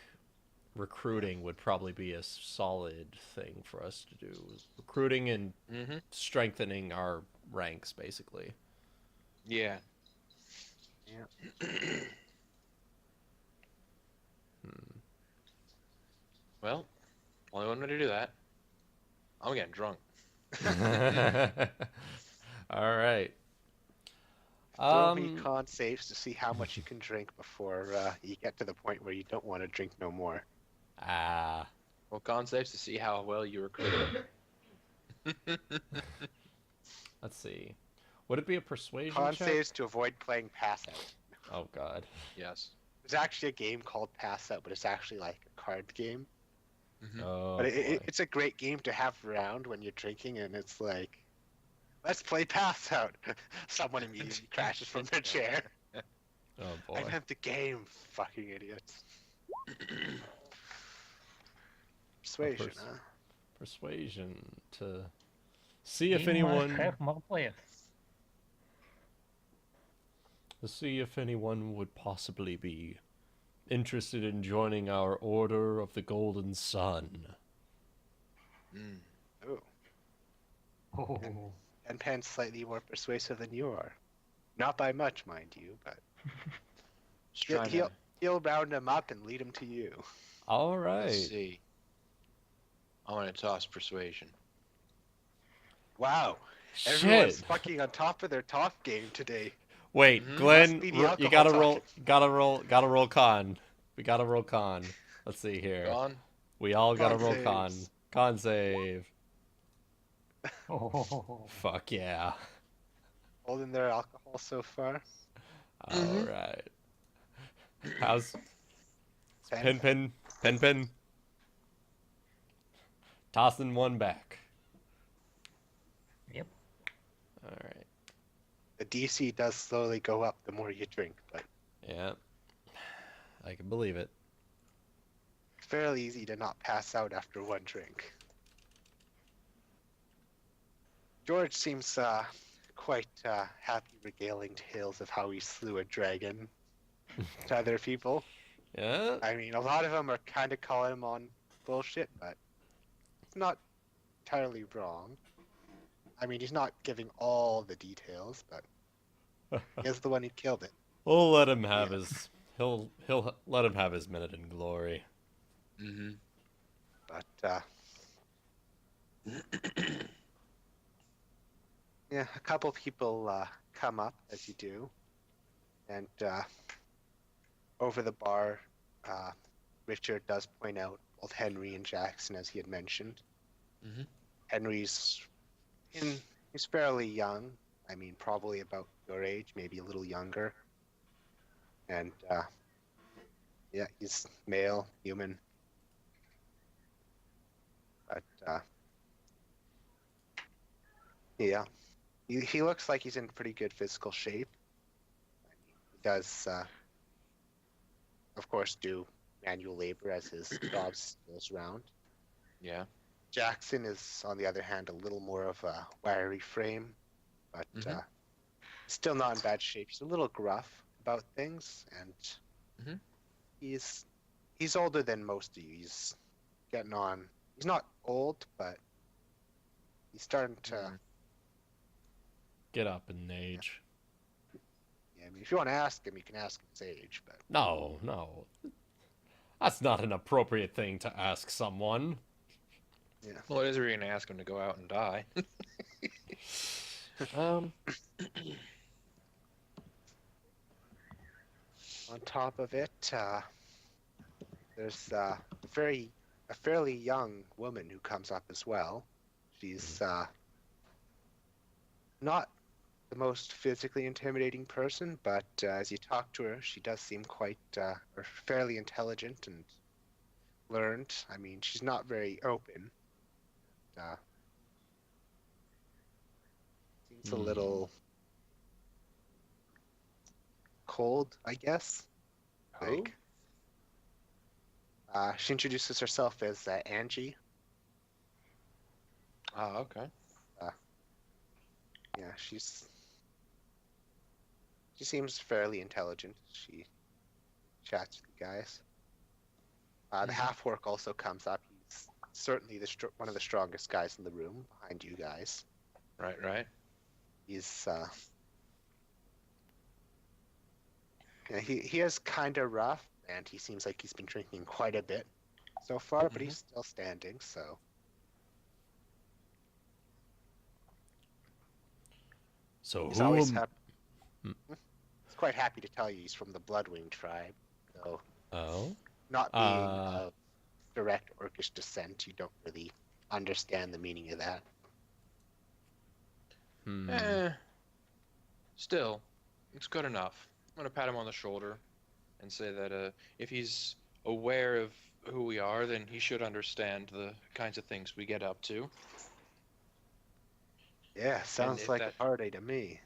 recruiting would probably be a solid thing for us to do. Recruiting and Mm-hmm. strengthening our ranks, basically. Yeah. Yeah. Well, only one way to do that. I'm getting drunk. All right. Throw me con saves to see how much you can drink before you get to the point where you don't want to drink no more. Well, con saves to see how well you recruit. Let's see. Would it be a persuasion Con check? saves to avoid playing Pass Out. Oh God. Yes. There's actually a game called Pass Out, but it's actually like a card game. Mm-hmm. Oh But boy. it's a great game to have around when you're drinking, and it's like, let's play Pass Out. Someone immediately crashes from their chair. Oh I boy. meant the game, fucking idiots. Persuasion, pers- huh? Persuasion to see if We must anyone have more players. would possibly be interested in joining our Order of the Golden Sun. Mm. Oh, Oh. and Pen's slightly more persuasive than you are. Not by much, mind you, but Just trying to. he'll round him up and lead him to you. All right. Let's see. I want to toss persuasion. Wow, Shit. everyone's fucking on top of their top game today. Wait, Mhm. Glenn, Must be the you alcohol gotta talking. roll con. We gotta roll con. Let's see here. Gone? We all gotta Con roll con. saves. Con save. Oh. Fuck yeah. Holding their alcohol so far. All Mhm. right. How's Pen. pin? Tossing one back. Yep. All right. The DC does slowly go up the more you drink, but Yeah. I can believe it. it's fairly easy to not pass out after one drink. George seems quite happy regaling tales of how he slew a dragon to other people. Yeah. I mean, a lot of them are kind of calling him on bullshit, but it's not entirely wrong. I mean, he's not giving all the details, but he is the one who killed it. We'll let him have Yeah. his. He'll let him have his minute in glory. Mm-hmm. But yeah, a couple people come up as you do, and over the bar, Richard does point out both Henry and Jackson, as he had mentioned. Mhm. Henry's he's fairly young. I mean, probably about your age, maybe a little younger. And yeah, he's male, human. But yeah, he looks like he's in pretty good physical shape. He does, of course, do manual labor as his job goes around. Yeah. Jackson is, on the other hand, a little more of a wiry frame, but Mhm. still not in bad shape. He's a little gruff about things, and Mhm. he's older than most of you. He's getting on. He's not old, but he's starting to. Mhm. Get up in age. Yeah, I mean, if you want to ask him, you can ask him his age, but No. That's not an appropriate thing to ask someone. yeah. Well, it is where you're gonna ask him to go out and die. um. On top of it, there's a fairly young woman who comes up as well. She's not the most physically intimidating person, but as you talk to her, she does seem quite or fairly intelligent and learned. I mean, she's not very open. Seems a little cold, I guess. Who? Like, she introduces herself as Angie. Oh, okay. Yeah, she's She seems fairly intelligent. She chats with the guys. The half-orc also comes up. He's certainly one of the strongest guys in the room, behind you guys. Right. He's yeah, he is kind of rough, and he seems like he's been drinking quite a bit so far, but he's still standing. So he's always happy. He's quite happy to tell you he's from the Bloodwing tribe. So not being of direct orcish descent, you don't really understand the meaning of that. Still, it's good enough. I'm gonna pat him on the shoulder and say that if he's aware of who we are, then he should understand the kinds of things we get up to. Yeah, sounds like a party to me.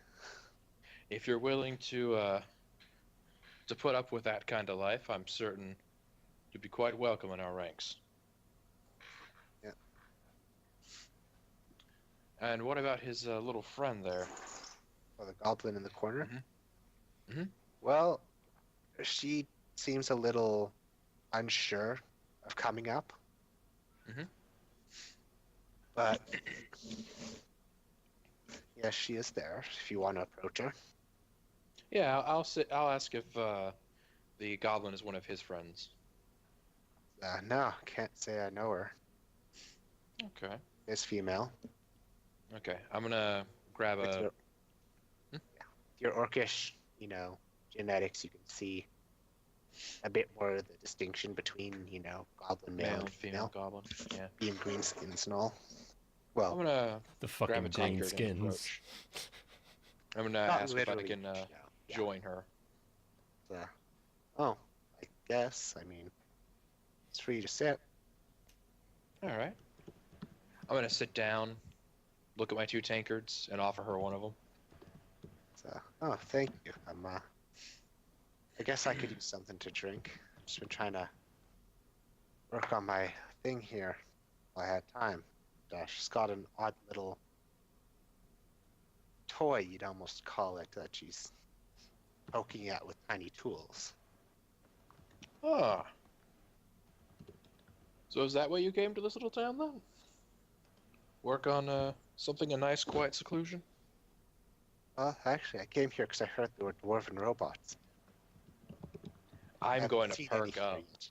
If you're willing to put up with that kind of life, I'm certain you'd be quite welcome in our ranks. Yeah. And what about his little friend there? Oh, the goblin in the corner? Mm-hmm. Well, she seems a little unsure of coming up. But yes, she is there if you want to approach her. Yeah, I'll ask if the goblin is one of his friends. No, can't say I know her. Okay. Is female. Okay, I'm gonna grab a... Your orcish, genetics, you can see a bit more of the distinction between, goblin male and female goblin. Yeah. Being greenskins and all. Well, I'm gonna the fucking grab a tankard and greenskins. approach. I'm gonna ask if I can join her. I guess. I mean, it's free to sit. All right. I'm gonna sit down, look at my two tankards, and offer her one of them. Oh, thank you. I guess I could use something to drink. I've just been trying to work on my thing here while I had time. She's got an odd little toy, you'd almost call it, that she's poking at with tiny tools. Ah. So is that why you came to this little town then? Work on something in nice, quiet seclusion? Actually, I came here because I heard there were dwarven robots. I'm going to perk any up. yet.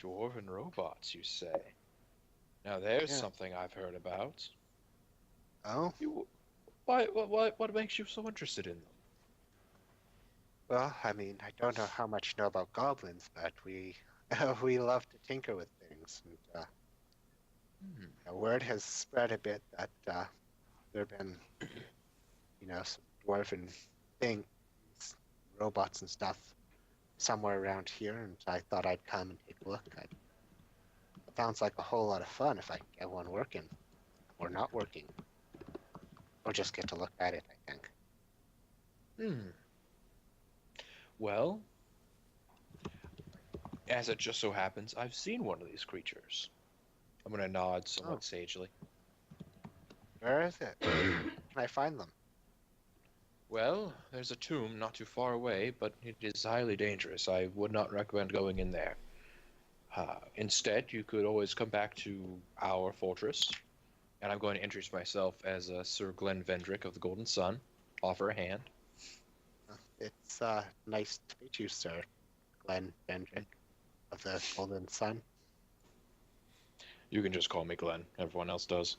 Dwarven robots, you say? Now there's something I've heard about. Oh? What makes you so interested in them? Well, I mean, I don't know how much you know about goblins, but we we love to tinker with things. And word has spread a bit that there have been, some dwarven things, robots and stuff somewhere around here, and I thought I'd come and take a look. It sounds like a whole lot of fun if I can get one working, or not working, or just get to look at it, I think. Well, as it just so happens, I've seen one of these creatures. I'm gonna nod somewhat sagely. Where is it? Can I find them? Well, there's a tomb not too far away, but it is highly dangerous. I would not recommend going in there. Instead, you could always come back to our fortress, and I'm going to introduce myself as Sir Glenn Vendrick of the Golden Sun. Offer a hand. It's nice to meet you, Sir Glenn Vendrick of the Golden Sun. You can just call me Glenn. Everyone else does.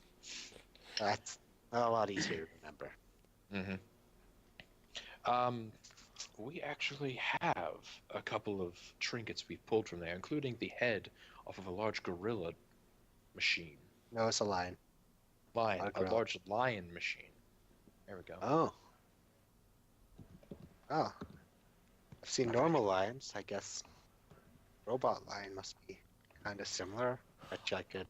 That's a lot easier to remember. We actually have a couple of trinkets we've pulled from there, including the head off of a large gorilla machine. No, it's a lion. A large lion machine. There we go. Oh. I've seen normal lions. I guess robot lion must be kind of similar. Bet you I could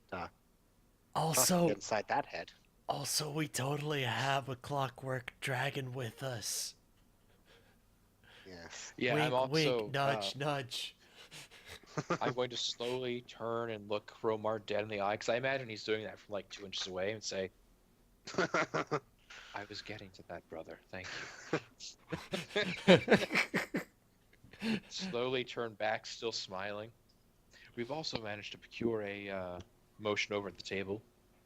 Also, get inside that head. Also, we totally have a clockwork dragon with us. Yes. Yeah, wink, I'm also wink, nudge, nudge. I'm going to slowly turn and look Romar dead in the eye, because I imagine he's doing that from like 2 inches away, and say, I was getting to that, brother. Thank you. Slowly turn back, still smiling. We've also managed to procure a motion over at the table.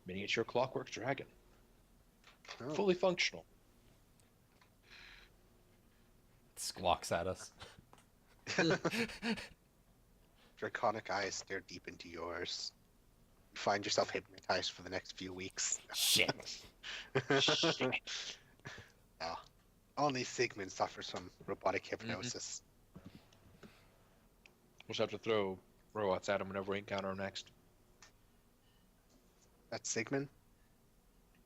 Miniature clockwork dragon. Oh. Fully functional. Squawks at us. Draconic eyes stare deep into yours. You find yourself hypnotized for the next few weeks. Shit. Oh, only Sigmund suffers from robotic hypnosis. We'll just have to throw robots at him whenever we encounter him next. That's Sigmund?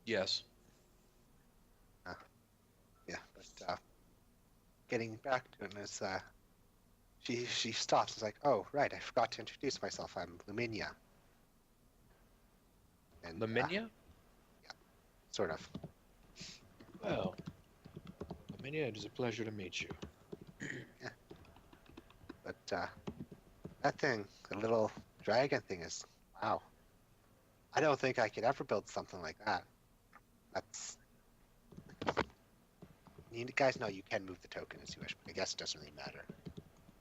Yes. Yeah, but getting back to him is she stops. It's like, oh right, I forgot to introduce myself. I'm Luminia. And Laminia? sort of. Well, Laminia, it is a pleasure to meet you. But that thing, the little dragon thing, is wow. I don't think I could ever build something like that. That's. You guys know you can move the token as you wish, but I guess it doesn't really matter.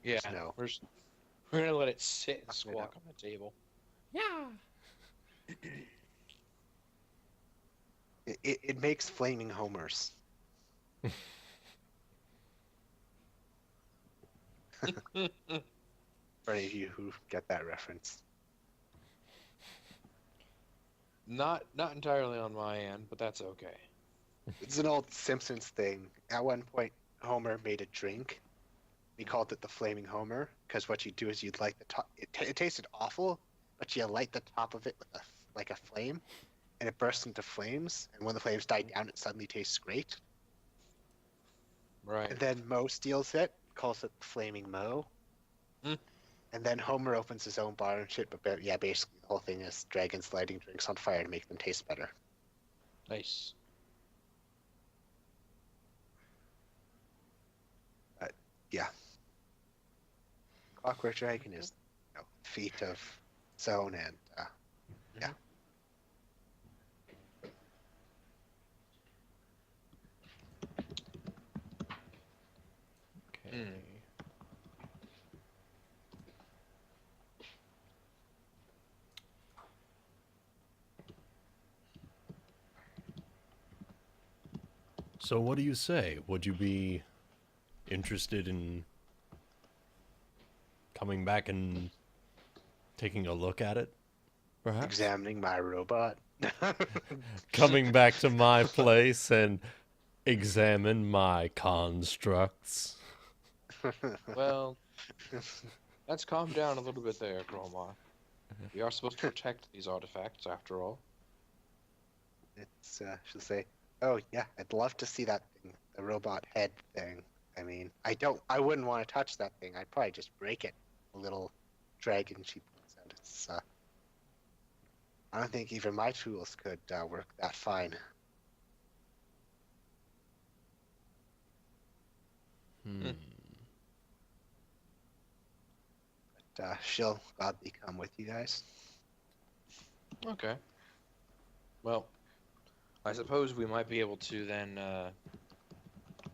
Yeah, No. we're gonna let it sit and Fuck it squawk up. on the table. Yeah. It makes flaming homers. For any of you who get that reference. Not entirely on my end, but that's okay. It's an old Simpsons thing. At one point, Homer made a drink. He called it the Flaming Homer, because what you do is you'd light the top. It tasted awful, but you light the top of it with like a flame, and it bursts into flames. And when the flames die down, it suddenly tastes great. Right. And then Mo steals it, calls it Flaming Mo. Hmm. And then Homer opens his own bar and shit. But yeah, basically the whole thing is dragons lighting drinks on fire to make them taste better. Nice. Yeah. Clockwork Dragon is, feat of its own, and yeah. Okay. Hmm. So what do you say? Would you be interested in coming back and taking a look at it? Perhaps? Examining my robot. Coming back to my place and examine my constructs. Well, let's calm down a little bit there, Gromar. We are supposed to protect these artifacts, after all. It's she'll say, "Oh yeah, I'd love to see that thing, the robot head thing. I mean, I wouldn't want to touch that thing. I'd probably just break it." A little dragon she points out. It's I don't think even my tools could work that fine. Hmm. But she'll gladly come with you guys. Okay. Well, I suppose we might be able to then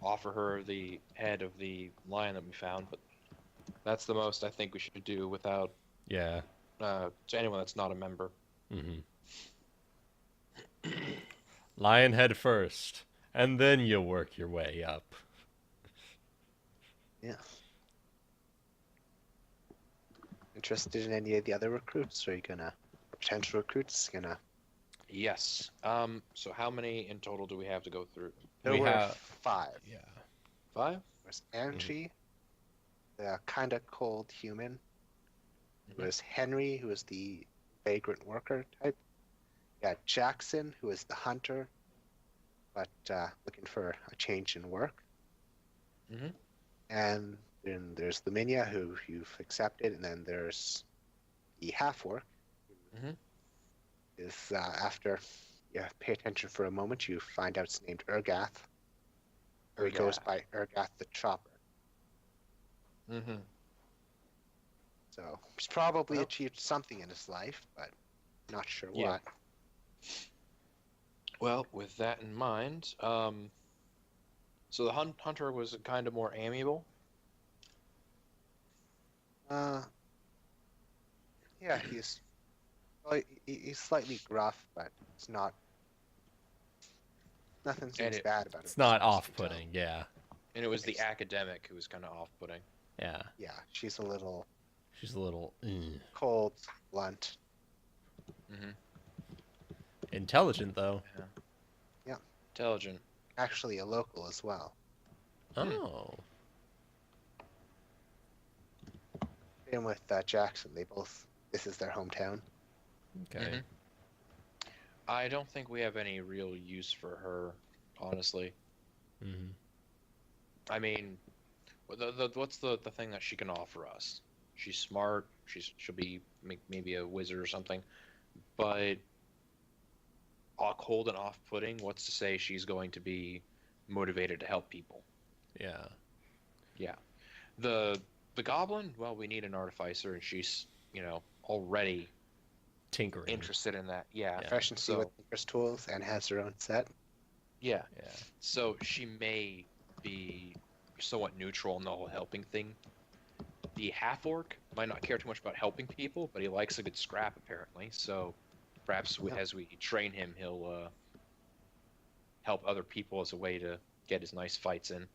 offer her the head of the lion that we found, but that's the most I think we should do without Yeah. to anyone that's not a member. Mm-hmm. Lion head first, and then you work your way up. Yeah. Interested in any of the other recruits? Or are you gonna potential recruits? Gonna Yes. So how many in total do we have to go through? there We were have- 5. Yeah. 5? There's Angie, the kind of cold human. There was Henry, who was the vagrant worker type. You got Jackson, who is the hunter, but looking for a change in work. Mhm. And then there's Laminia, who you've accepted, and then there's the half-orc. Mhm. Is after you pay attention for a moment, you find out it's named Urgath. Or he goes Urgath. by Urgath the Chopper. Mm-hmm. So he's probably Well- achieved something in his life, but not sure Yeah. what. Well, with that in mind, so the hunter was kind of more amiable. Uh, yeah, he's slightly gruff, but it's not. Nothing And seems it bad about it. It's not as far as you can tell. off-putting, yeah. and it was the Nice. academic who was kind of off-putting. Yeah. Yeah, she's a little She's a little cold, blunt. Mm-hmm. intelligent, though. Yeah. Intelligent. Actually, a local as well. Oh. Same with Jackson. This is their hometown. Okay. Mhm. I don't think we have any real use for her, honestly. Mm-hmm. I mean, what's the thing that she can offer us? She's smart. She'll be maybe a wizard or something, but cold and off-putting. What's to say she's going to be motivated to help people? Yeah. Yeah. The goblin. Well, we need an artificer, and she's already Tinkering. interested in that. Yeah. Yeah. Proficiency So with Tinker's tools and has her own set. yeah. Yeah. So she may be somewhat neutral in the whole helping thing. The half-orc might not care too much about helping people, but he likes a good scrap, apparently. So perhaps Yeah. as we train him, he'll help other people as a way to get his nice fights in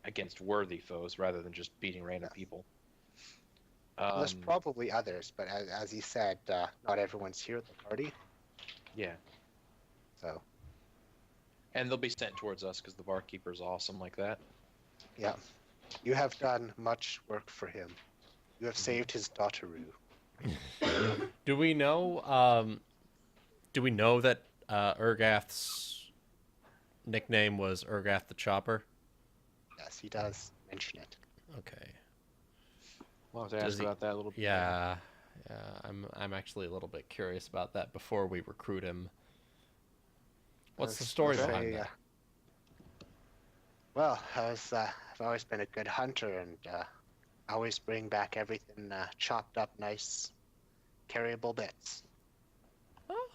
against worthy foes rather than just beating random people. Well, there's probably others, but as you said, not everyone's here at the party. Yeah. So, And they'll be sent towards us because the barkeeper's awesome like that. yeah. You have done much work for him. You have saved his daughteroo. Do we know? Do we know that Urgath's nickname was Urgath the Chopper? Yes, he does mention it. Okay. We'll have to Does ask he- about that a little bit. Yeah. Yeah. I'm actually a little bit curious about that before we recruit him. What's the story Let's behind say, that? Well, I've always been a good hunter, and I always bring back everything chopped up nice, carryable bits.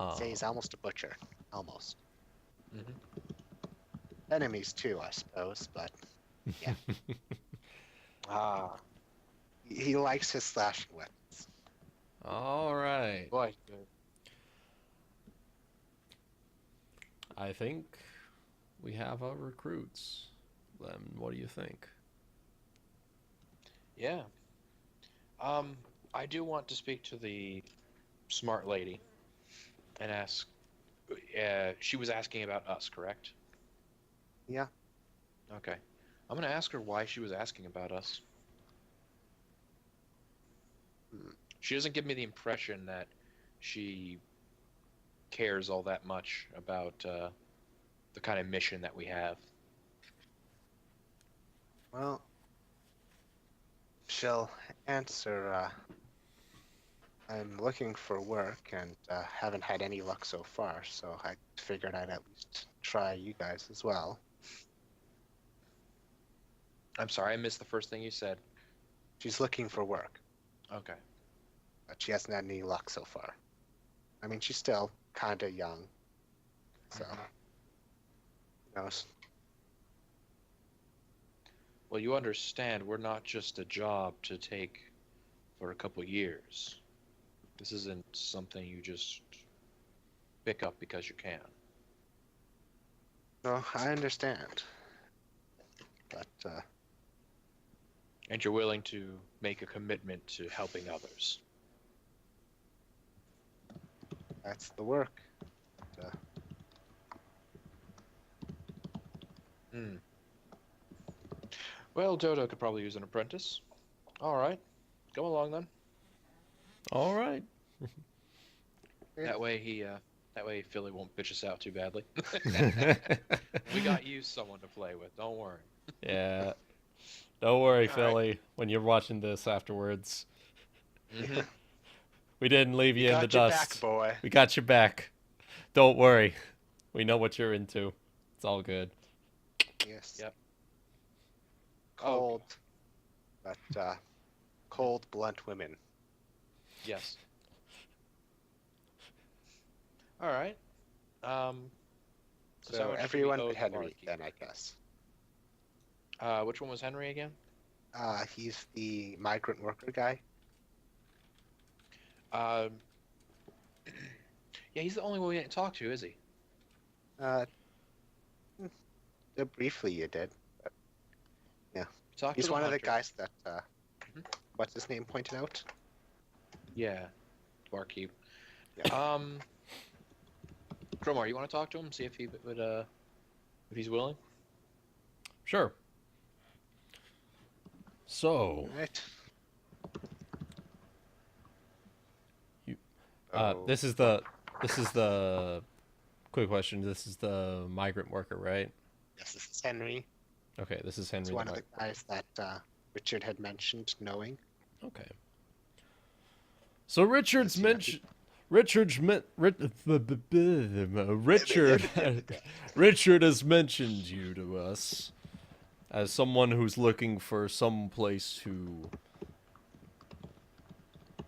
Oh. Say he's almost a butcher. Almost. Mhm. Enemies too, I suppose, but yeah. Ah, He likes his slashing weapons. All right. boy. I think we have our recruits. What do you think? Yeah. I do want to speak to the smart lady and ask. She was asking about us, correct? Yeah. Okay. I'm gonna ask her why she was asking about us. She doesn't give me the impression that she cares all that much about the kind of mission that we have. Well, she'll answer, I'm looking for work and haven't had any luck so far, so I figured I'd at least try you guys as well. I'm sorry, I missed the first thing you said. She's looking for work, Okay. but she hasn't had any luck so far. I mean, she's still kind of young, so who knows? Well, you understand, we're not just a job to take for a couple years. This isn't something you just pick up because you can. No, I understand, but And you're willing to make a commitment to helping others. that's the work. Hmm. Well, Dodo could probably use an apprentice. All right. Go along then. All right. Yeah. That way Philly won't bitch us out too badly. We got you someone to play with. Don't worry. Yeah. Don't worry, All right. Philly, when you're watching this afterwards. Mhm. We didn't leave you in the Got your dust. back, boy. We got your back. Don't worry. We know what you're into. It's all good. Yes. Yep. Cold, but cold, blunt women. Yes. All right. So So how much do we everyone owe but the Henry, barkeep? then, I guess. Which one was Henry again? He's the migrant worker guy. Um, yeah, he's the only one we didn't talk to, is he? Uh, briefly you did. We talked He's to the one of the hunter. guys that, Mhm. what's his name, pointed out. Yeah, barkeep. Yeah. Cromar, you want to talk to him? See if he would, if he's willing? Sure. So, Right. this is the quick question. This is the migrant worker, right? Yes, this is Henry. Okay, this is Henry. He's one of the guys that Richard had mentioned knowing. Okay. So Richard Richard has mentioned you to us as someone who's looking for some place to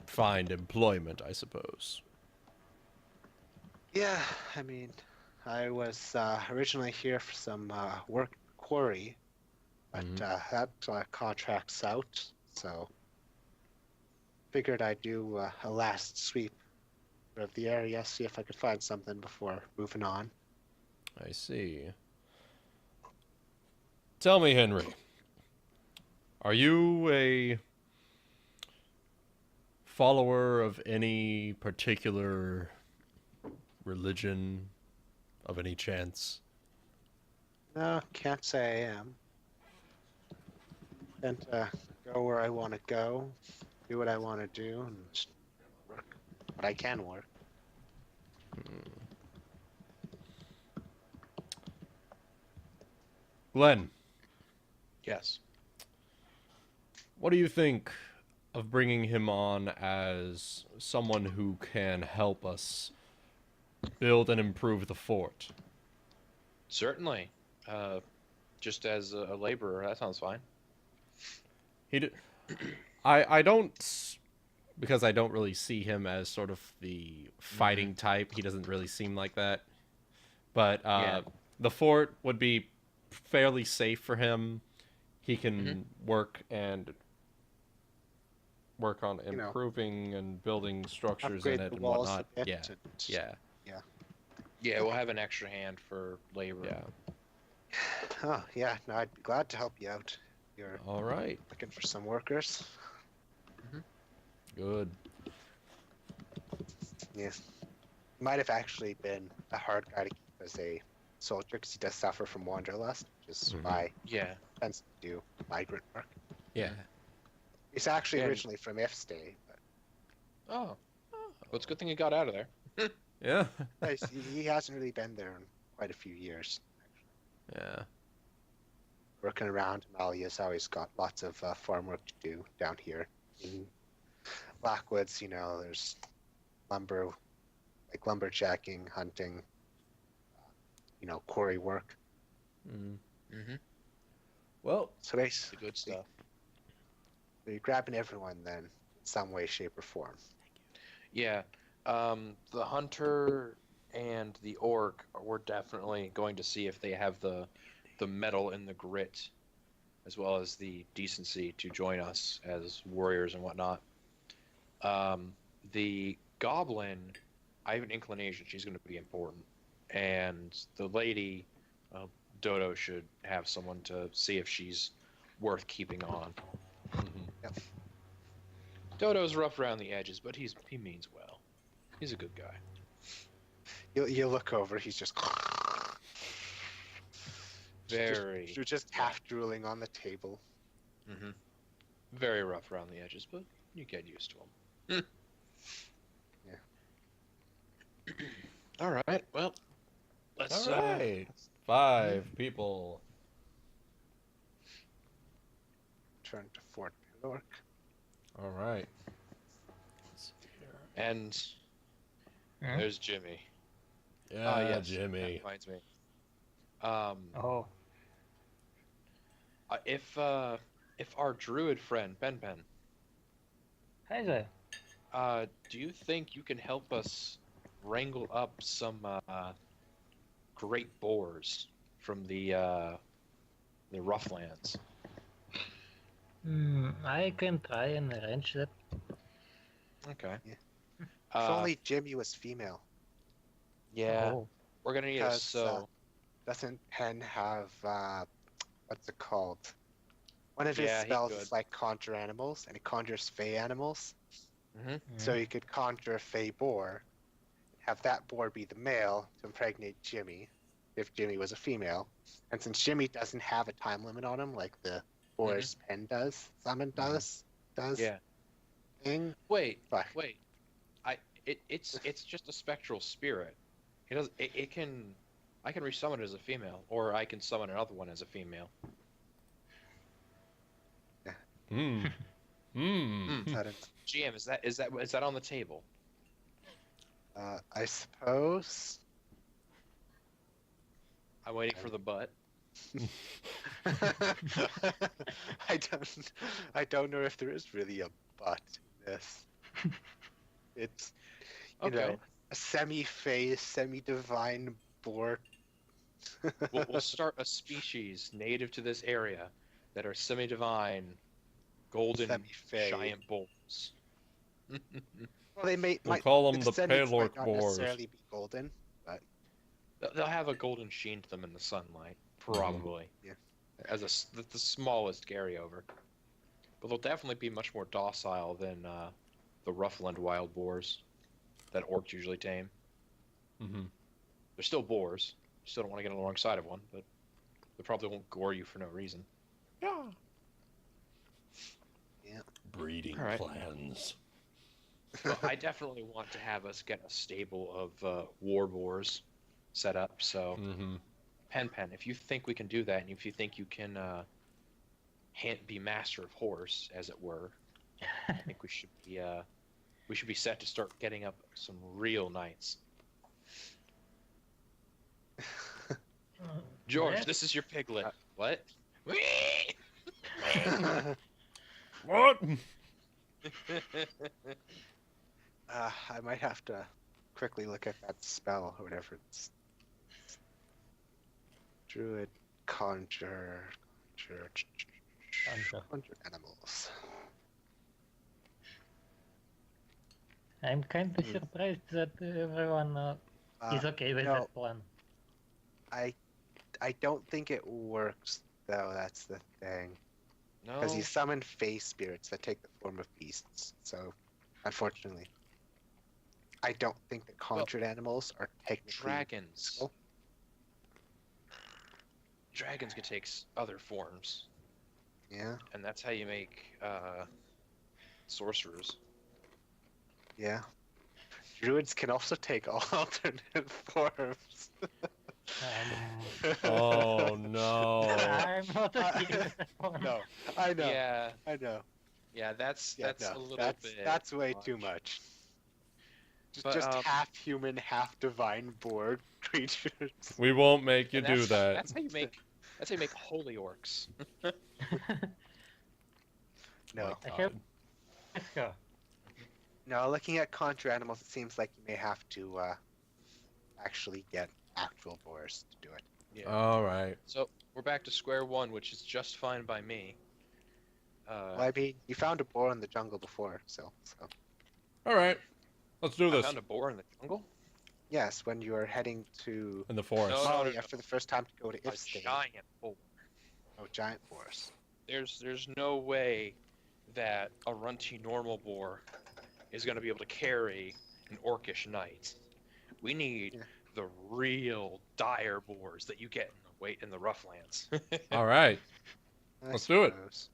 find employment, I suppose. Yeah, I mean, I was originally here for some work quarry, but that contract's out, so figured I'd do a last sweep of the area, see if I could find something before moving on. I see. Tell me, Henry, are you a follower of any particular religion of any chance? No, can't say I am. Tend to go where I want to go, do what I want to do, and just work what I can work. Glenn, Yes. what do you think of bringing him on as someone who can help us build and improve the fort? Certainly. Just as a laborer, that sounds fine. I don't, because I don't really see him as sort of the fighting type. He doesn't really seem like that. But the fort would be fairly safe for him. He can work on improving and building structures in Upgrade it the and walls whatnot. a bit. Yeah, and- yeah, Yeah, we'll have an extra hand for labor. yeah. Oh, yeah, no, I'd be glad to help you out. You're All right, looking for some workers. good. Yes. He might have actually been a hard guy to keep as a soldier because he does suffer from wanderlust, which is why Yeah. he tends to do migrant work. Yeah. He's actually And- originally from Ifstay, but Oh. Well, it's a good thing he got out of there. Yeah. he hasn't really been there in quite a few years. Yeah. Working around Amalia's always got lots of farm work to do down here. In Blackwoods, you know, there's lumber, like lumberjacking, hunting, you know, quarry work. Mm-hmm. Well, So The basically, good stuff. you're grabbing everyone then, in some way, shape, or form. Yeah. The hunter and the orc, we're definitely going to see if they have the metal and the grit, as well as the decency to join us as warriors and whatnot. The goblin, I have an inclination she's going to be important, and the lady, Dodo, should have someone to see if she's worth keeping on. Yep. Dodo's rough around the edges, but he means well. He's a good guy. You look over, he's just Very, you're just half drooling on the table. very rough around the edges, but you get used to him. Yeah. All right. Well, let's. all right. 5 people. Turn to Fort Pelorc. All right. And Hmm? there's Jimmy. Yeah, Yes, that Jimmy. reminds me. Oh, If our druid friend Ben, hi there. do you think you can help us wrangle up some great boars from the Roughlands. I can try and arrange that. Okay. Yeah. If only Jimmy was female. Yeah, Oh, we're gonna need a Because sew. doesn't Pen have what's it called? One of his Yeah, he spells could. is like conjure animals, and it conjures fey animals. Mm-hmm. So you could conjure a fey boar, have that boar be the male to impregnate Jimmy, if Jimmy was a female. And since Jimmy doesn't have a time limit on him, like the boar's pen does, summon does Yeah. thing. Wait. Fuck. Wait. It's just a spectral spirit. It can. I can resummon it as a female, or I can summon another one as a female. Hmm. Hmm. GM, is that on the table? I suppose. I'm waiting for the butt. I don't know if there is really a butt in this. It's you Okay. know, a semi-phase, semi-divine boar. We'll start a species native to this area that are semi-divine, golden Semi-fey. giant bulls. Well, they We'll might call them the descendants might Pelorc not boars. necessarily be golden. They'll have a golden sheen to them in the sunlight, probably. Yeah. As the smallest carryover. But they'll definitely be much more docile than the Roughland wild boars that orcs usually tame. Mm-hmm. They're still boars. You still don't want to get on the wrong side of one, but they probably won't gore you for no reason. Yeah. Breeding All right. plans. Well, I definitely want to have us get a stable of war boars set up. So, Mm-hmm. Pen, if you think we can do that, and if you think you can be master of horse, as it were, I think we should be set to start getting up some real knights. George, yeah. this is your piglet. What? What? I might have to quickly look at that spell or whatever it's. Druid conjure animals. I'm kind of surprised that everyone is okay with no. that plan. I don't think it works though. That's the thing. No. Because you summon face spirits that take the form of beasts. So, unfortunately, I don't think that conjured animals are technically Dragons. useful. Dragons can take other forms, Yeah, and that's how you make sorcerers. yeah. Druids can also take alternate forms. Oh no. I'm not okay with that plan. No, I know. Yeah, I know. yeah, that's Yeah, a little bit. That's way too much. But, Just half human, half divine board creatures. We won't make you And do that. That's how you make. That's how you make holy orcs. No, I have Let's go. no. Looking at conjure animals, it seems like you may have to actually get actual boars to do it. Yeah. All right. So we're back to square one, which is just fine by me. Well, I mean, you found a boar in the jungle before, so. All right. Let's do I this. found a boar in the jungle. Yes, when you were heading to In the forest. No, Somalia for the first time to go to A Ifstate. giant boar. Oh, giant boars. There's no way that a runty normal boar is going to be able to carry an orcish knight. We need Yeah. the real dire boars that you get in the Roughlands. All right. I Let's do it. suppose.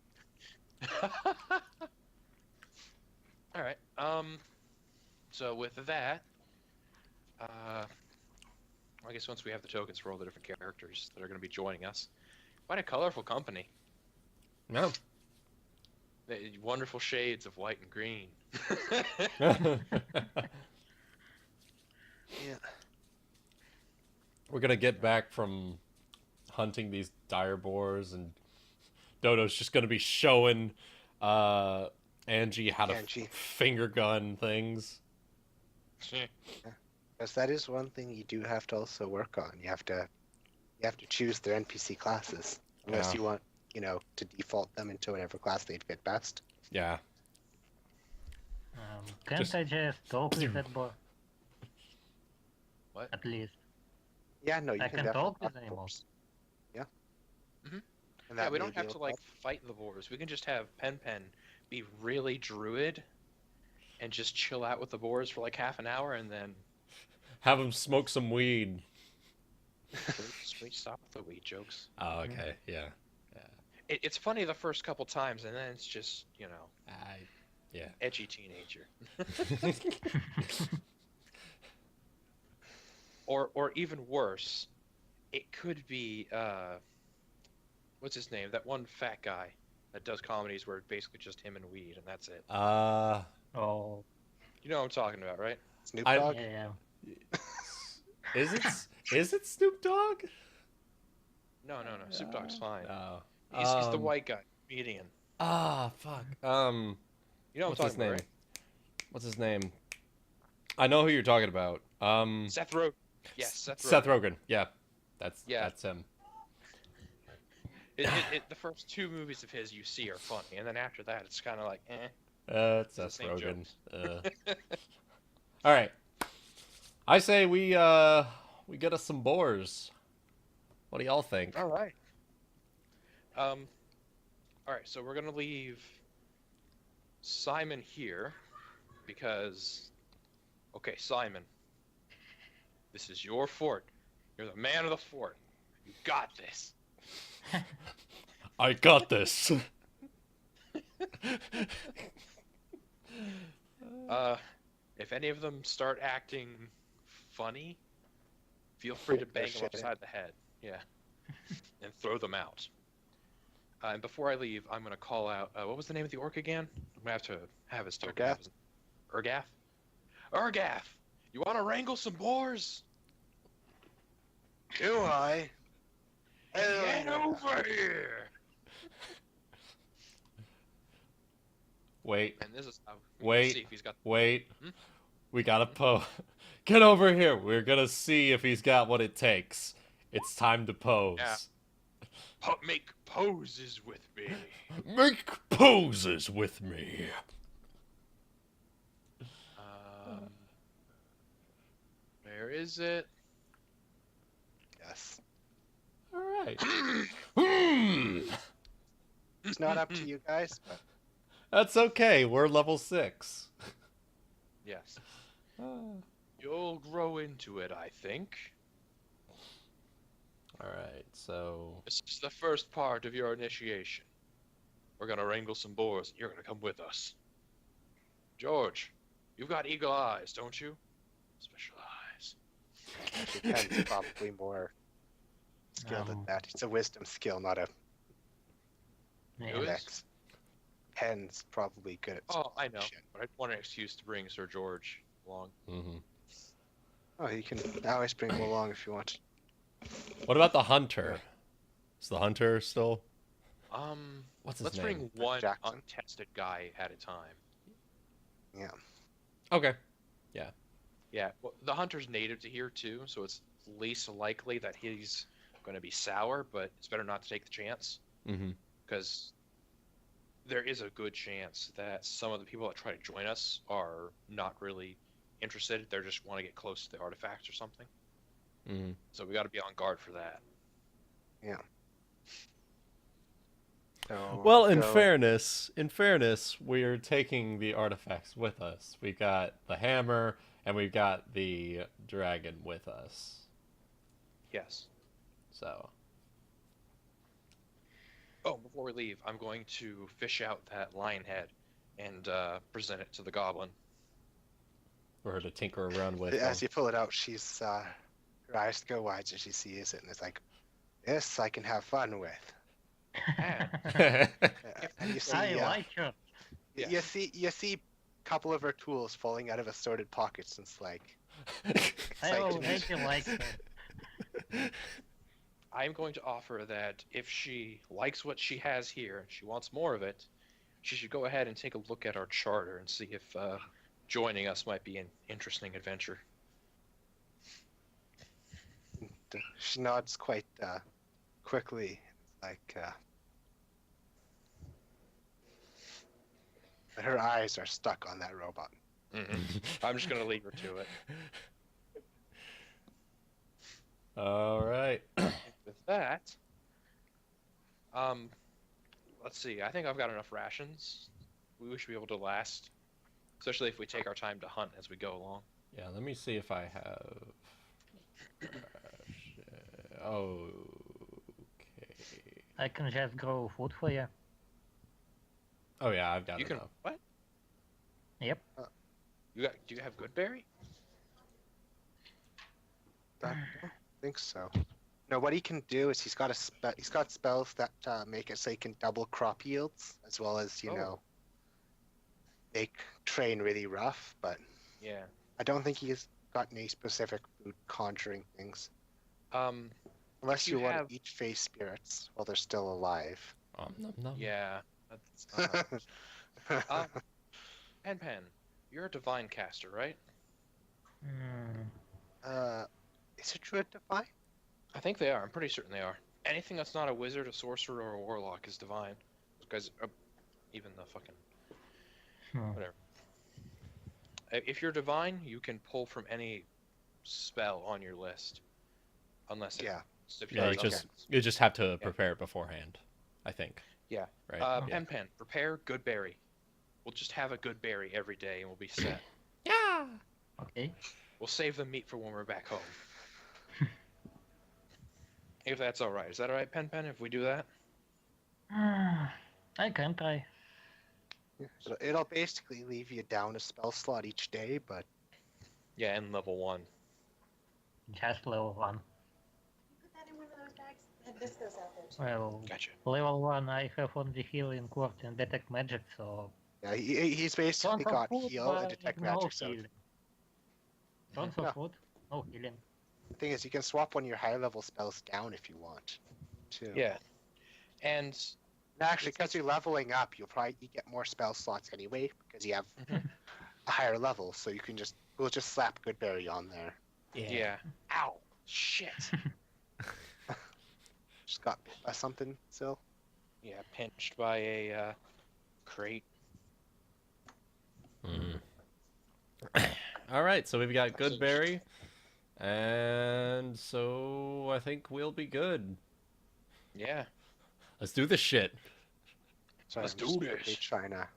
All right. So with that, I guess once we have the tokens for all the different characters that are going to be joining us, quite a colorful company. No. Wonderful shades of white and green. Yeah. We're gonna get back from hunting these dire boars, and Dodo's just gonna be showing Angie how to Angie. finger gun things. Because that is one thing you do have to also work on. You have to choose their NPC classes, unless Yeah. you want, to default them into whatever class they'd fit best. Yeah. Can't Just- I just talk with that boy? What? At least. Yeah, no, you I can can definitely talk with to animals. boars. Yeah. Mhm. And Yeah, that we may don't be have to able like fight the boars. We can just have Pen be really druid and just chill out with the boars for like half an hour and then Have him smoke some weed. sweet stop with the weed jokes. Oh, okay. Yeah. It's funny the first couple times and then it's just, Yeah. edgy teenager. Or even worse, it could be what's his name? That one fat guy that does comedies where it's basically just him and weed and that's it. Oh, You know what I'm talking about, right? Snoop I- Dogg. yeah. Is it Snoop Dogg? No. Snoop Dogg's fine. No. He's the white guy, comedian. Fuck. You know what What's I'm his talking name? about, What's his name? I know who you're talking about. right? Seth Rogen. Yes, Seth Rogen. Seth Rogen. Yeah. That's Yeah. him. The first two movies of his you see are funny, and then after that it's kind of like, eh. It's the Seth same Rogen. jokes. All right. I say we get us some boars. What do y'all think? All right. All right. So we're gonna leave Simon here because, okay, Simon, this is your fort. You're the man of the fort. You got this. I got this. If any of them start acting funny, feel free to bang them upside the head. Yeah. And throw them out. And before I leave, I'm going to call out, what was the name of the orc again? I'm going to have his token. Urgath? Urgath? Urgath! You want to wrangle some boars? Do I? Get over here! Wait, And this is how Wait. see if he's got. wait. Hmm? We gotta Get over here. We're gonna see if he's got what it takes. It's time to pose. Yeah. Make poses with me. Make poses with me. Where is it? Yes. All right. Hmm. It's not up to you guys, but That's okay. We're level 6. Yes. You'll grow into it, I think. All right. So This is the first part of your initiation. We're gonna wrangle some boars. You're gonna come with us. George, you've got eagle eyes, don't you? Special eyes. actually Ken's probably more skilled at that. It's a wisdom skill, not a Who Yeah. is? dex. Ken's probably good at Oh, I know. shit. But I want an excuse to bring Sir George along. Oh, you can always bring him along if you want. what about the hunter? Is the hunter still? What's his Let's name? bring one Jackson? untested guy at a time. Yeah. Okay. Yeah, well, the hunter's native to here too, so it's least likely that he's going to be sour, but it's better not to take the chance Mm-hmm. because there is a good chance that some of the people that try to join us are not really interested. They just want to get close to the artifacts or something. Mm-hmm. So we got to be on guard for that. So Well, in go- fairness, we're taking the artifacts with us. We got the hammer and we've got the dragon with us. Yes. So, Oh, before we leave, I'm going to fish out that lion head and present it to the goblin. for her to tinker around with. as you pull it out, she's her eyes go wide as she sees it, and it's like, "This I can have fun with." And And you see, I like her. you see, a couple of her tools falling out of assorted pockets, and it's like, I like- already like her. I'm going to offer that if she likes what she has here and she wants more of it, she should go ahead and take a look at our charter and see if joining us might be an interesting adventure. she nods quite quickly, like her eyes are stuck on that robot. I'm just gonna leave her to it. All right. With that, let's see. I think I've got enough rations. We should be able to last, especially if we take our time to hunt as we go along. Yeah, let me see if I have. Okay. I can just grow food for you. Oh yeah, I've got You can enough. what? Yep. Do you have good berry? I don't think so. No, what he can do is he's got spells that make it so he can double crop yields, as well as make terrain really rough. But Yeah. I don't think he's got any specific food conjuring things, Um. unless you you want have- to eat face spirits while they're still alive. Nom, nom. Yeah. That's. Pen, you're a divine caster, right? Is it Druid Divine? I think they are. I'm pretty certain they are. Anything that's not a wizard, a sorcerer, or a warlock is divine. Because even the fucking whatever. If you're divine, you can pull from any spell on your list, unless it Yeah. Yeah, stipulates you just have to prepare it beforehand, I think. Yeah. Right. Yeah. Pen, prepare good berry. We'll just have a good berry every day, and we'll be set. Yeah. Okay. We'll save the meat for when we're back home. If that's all right. Is that all right, Pen? If we do that? I can try. It'll basically leave you down a spell slot each day, but Yeah, and level 1. Just level 1. Put that in one of those bags. This goes out there too. Well, Gotcha. level 1 I have only healing word and detect magic, so... yeah, he's basically Tons of got food, heal and but detect no magic. So healing. Tons Yeah. of food, no healing. the thing is, you can swap one of your high level spells down if you want, too. Yeah. And And actually, because you're leveling up, you get more spell slots anyway because you have a higher level. So you can we'll just slap Goodberry on there. yeah. Ow. Shit. Just got something still. Yeah, pinched by a crate. All right, so we've got Goodberry, and so I think we'll be good. Yeah. Let's do this shit. So Let's I'm do just this. quickly trying to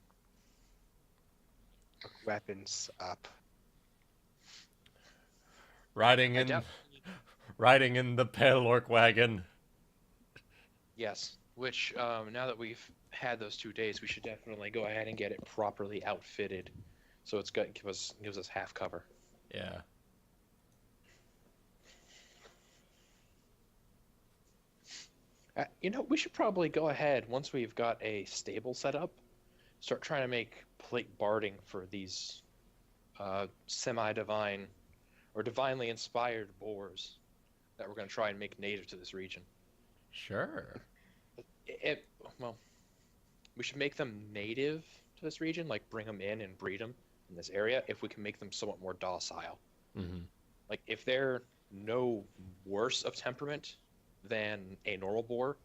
look weapons up. Riding in the Pelorc wagon. Yes. Which, now that we've had those 2 days, we should definitely go ahead and get it properly outfitted, so it's got gives us half cover. Yeah. We should probably go ahead once we've got a stable set up, start trying to make plate barding for these semi-divine or divinely inspired boars that we're going to try and make native to this region. Sure. Well, we should make them native to this region, like bring them in and breed them in this area. If we can make them somewhat more docile, like if they're no worse of temperament than a normal boar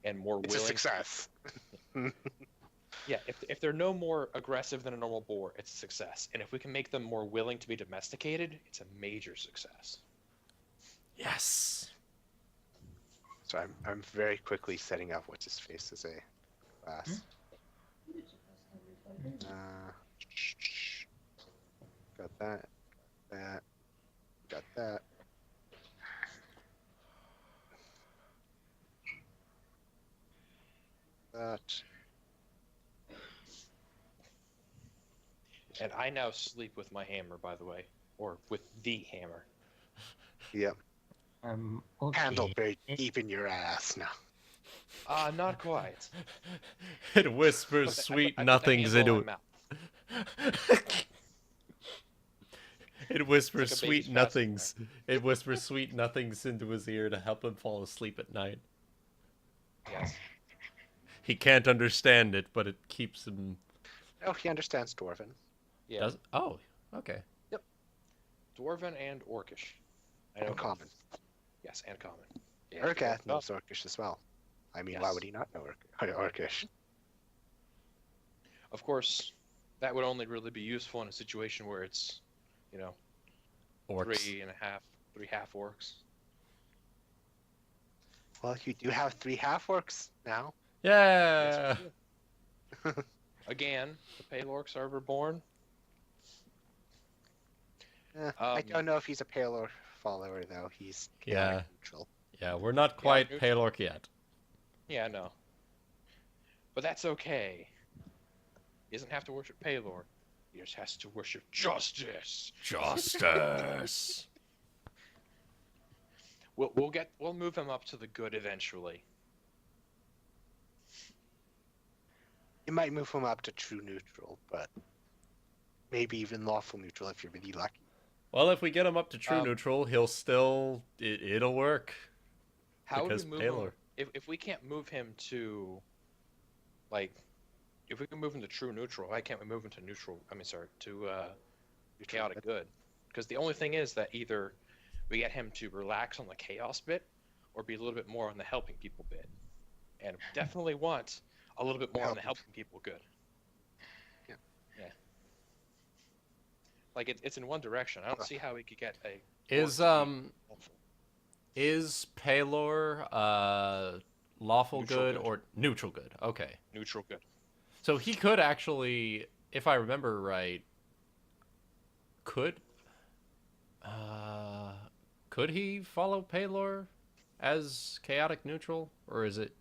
and more It's willing. a success. Yeah, if they're no more aggressive than a normal boar, it's a success. And if we can make them more willing to be domesticated, it's a major success. Yes. So I'm very quickly setting up what's his face as a class. Got that. Got that. That. And I now sleep with my hammer, by the way, or with the hammer. Yep. Okay. Handle buried deep in your ass now. Not quite. It whispers sweet I put the nothings handle into on it. my mouth. It whispers It's like a baby's sweet nothings. It whispers sweet nothings into his ear to help him fall asleep at night. Yes. He can't understand it, but it keeps him. Oh, he understands Dwarven. Yeah. Does? Oh, okay. Dwarven and Orcish. I know And common. Yes, and common. Yeah, Urkath well, knows Orcish as well. I mean, why Yes. would he not know Orcish? of course, that would only really be useful in a situation where it's, you know, Orcs. three half orcs. Well, you do have 3 half-orcs now. Yeah. Yes, we do. Again, the Pelorcs are reborn. I don't know if he's a Pelor follower, though. He's Yeah. chaotic neutral. Yeah, we're not quite neutral. Pelorc yet. Yeah, I know. But that's okay. He doesn't have to worship Pelor. He just has to worship justice. Justice. We'll move him up to the good eventually. You might move him up to true neutral, but maybe even lawful neutral if you're really lucky. Well, if we get him up to true Um, neutral, he'll still... It'll work. How Because would we move Pelor. him? If we can't move him to, like, if we can move him to true neutral, why can't we move him to neutral? I mean, sorry, to chaotic good? Because the only thing is that either we get him to relax on the chaos bit, or be a little bit more on the helping people bit, and we definitely want a little bit more on the helping people good. Yeah. Yeah. Like it's in one direction. I don't see how we could get a. Is orc to be helpful. Is Pelor lawful Neutral good good. or neutral good? Okay. Neutral good? So he could actually, if I remember right, could he follow Pelor as chaotic neutral, or is it?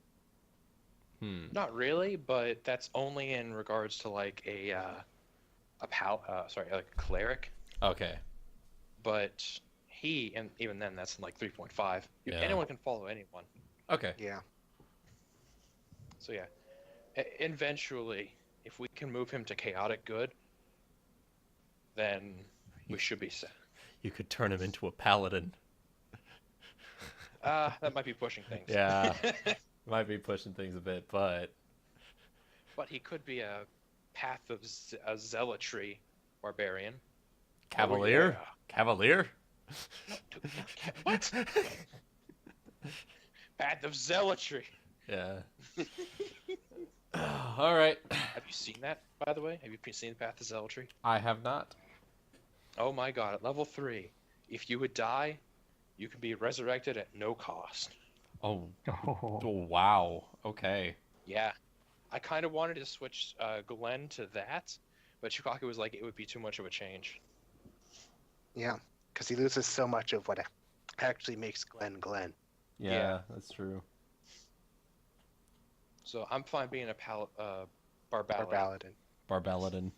Not really, but that's only in regards to like a cleric. Okay. But he, and even then, that's in like 3.5. Yeah. Anyone can follow anyone. Okay. Yeah. So yeah, eventually, if we can move him to chaotic good, then we should be set. You could turn him into a paladin. That might be pushing things. Yeah. Might be pushing things a bit, but But he could be a path of a zealotry barbarian. Cavalier? Oh, Cavalier? What? Path of zealotry. Yeah. All right. Have you seen that, by the way? Have you seen Path of Zealotry? I have not. Oh my god, at level 3, if you would die, you can be resurrected at no cost. Oh, Oh, wow. Okay. Yeah. I kind of wanted to switch Glenn to that, but Chukaki was like, it would be too much of a change. Yeah. Because he loses so much of what actually makes Glenn Glenn. Yeah, that's true. So I'm fine being a Barbaladin. Baladin. Barbaladin.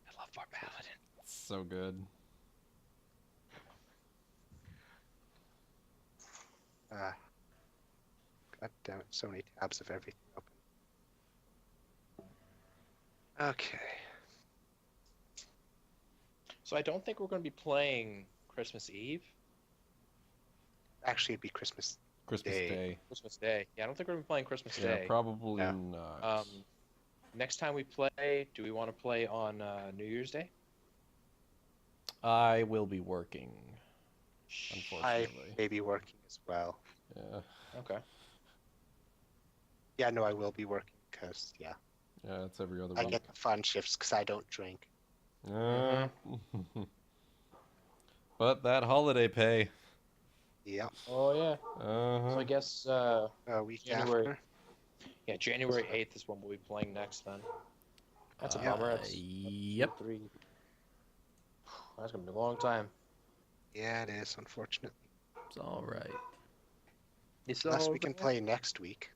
I love Barbaladin. So good. God damn it, so many tabs of everything open. Okay. So I don't think we're going to be playing Christmas Eve. Actually, it'd be Christmas. Christmas Day. Day. Christmas Day. Yeah, I don't think we're going to be playing Christmas Yeah, Day. probably Yeah. not. Next time we play, do we want to play on New Year's Day? I will be working, I unfortunately. may be working as well. Yeah. Okay. Yeah, no, I will be working because, yeah, Yeah, it's every other I one. get the fun shifts because I don't drink. But that holiday pay. Yeah. Oh yeah. Uh-huh. So I guess A week January. after. Yeah, January 8th is when we'll be playing next then. That's a bummer. That's Yep. 3. That's gonna be a long time. Yeah, it is, unfortunately. It's all right. Unless we can play next week.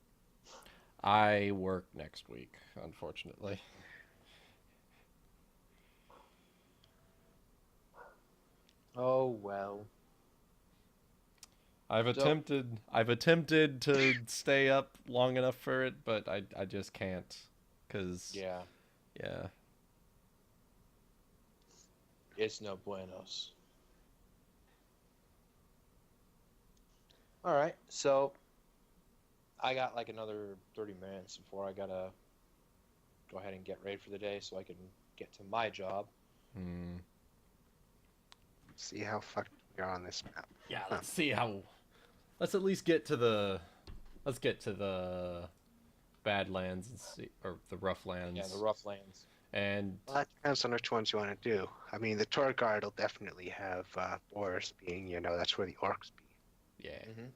I work next week, unfortunately. Oh well. I've attempted to stay up long enough for it, but I just can't, cause Yeah. yeah. It's no buenos. All right, so I got like another 30 minutes before I gotta go ahead and get ready for the day so I can get to my job. Hmm. See how fucked here on this map. Yeah, let's see how. Let's at least get to the. Let's get to the Badlands and see, or the Rough Lands. Yeah, the rough lands. And Well, that depends on which ones you want to do. I mean, the tour guide will definitely have boars being, that's where the orcs be. yeah. Mm-hmm.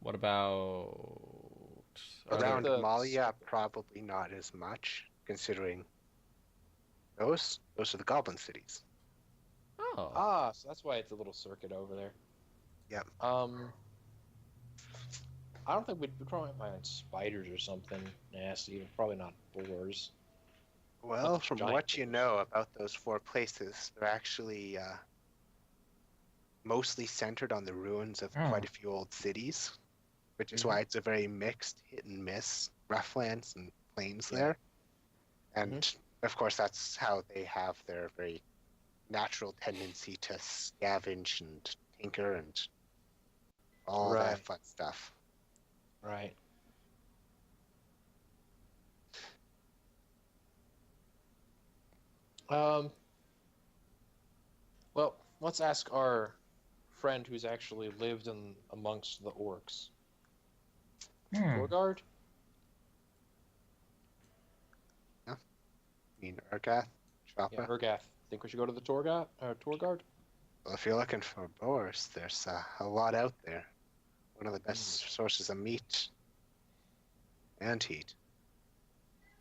What about? Are Around there- the- Malia, probably not as much, considering those are the goblin cities. Oh. Ah, so that's why it's a little circuit over there. Yep. I don't think we'd probably find spiders or something nasty. Probably not boars. Well, But from giant what you boars. know about those 4 places, they're actually mostly centered on the ruins of quite a few old cities, which is why it's a very mixed hit and miss roughlands and plains Yeah. there. And of course, that's how they have their very natural tendency to scavenge and tinker and all that Right. fun stuff. Right. Well, let's ask our friend who's actually lived in amongst the orcs. Tour guard? I mean, Urgath, Yeah, Choppa. Urgath. Think we should go to the tour guard? Well, if you're looking for boars, there's a lot out there. One of the best sources of meat and heat.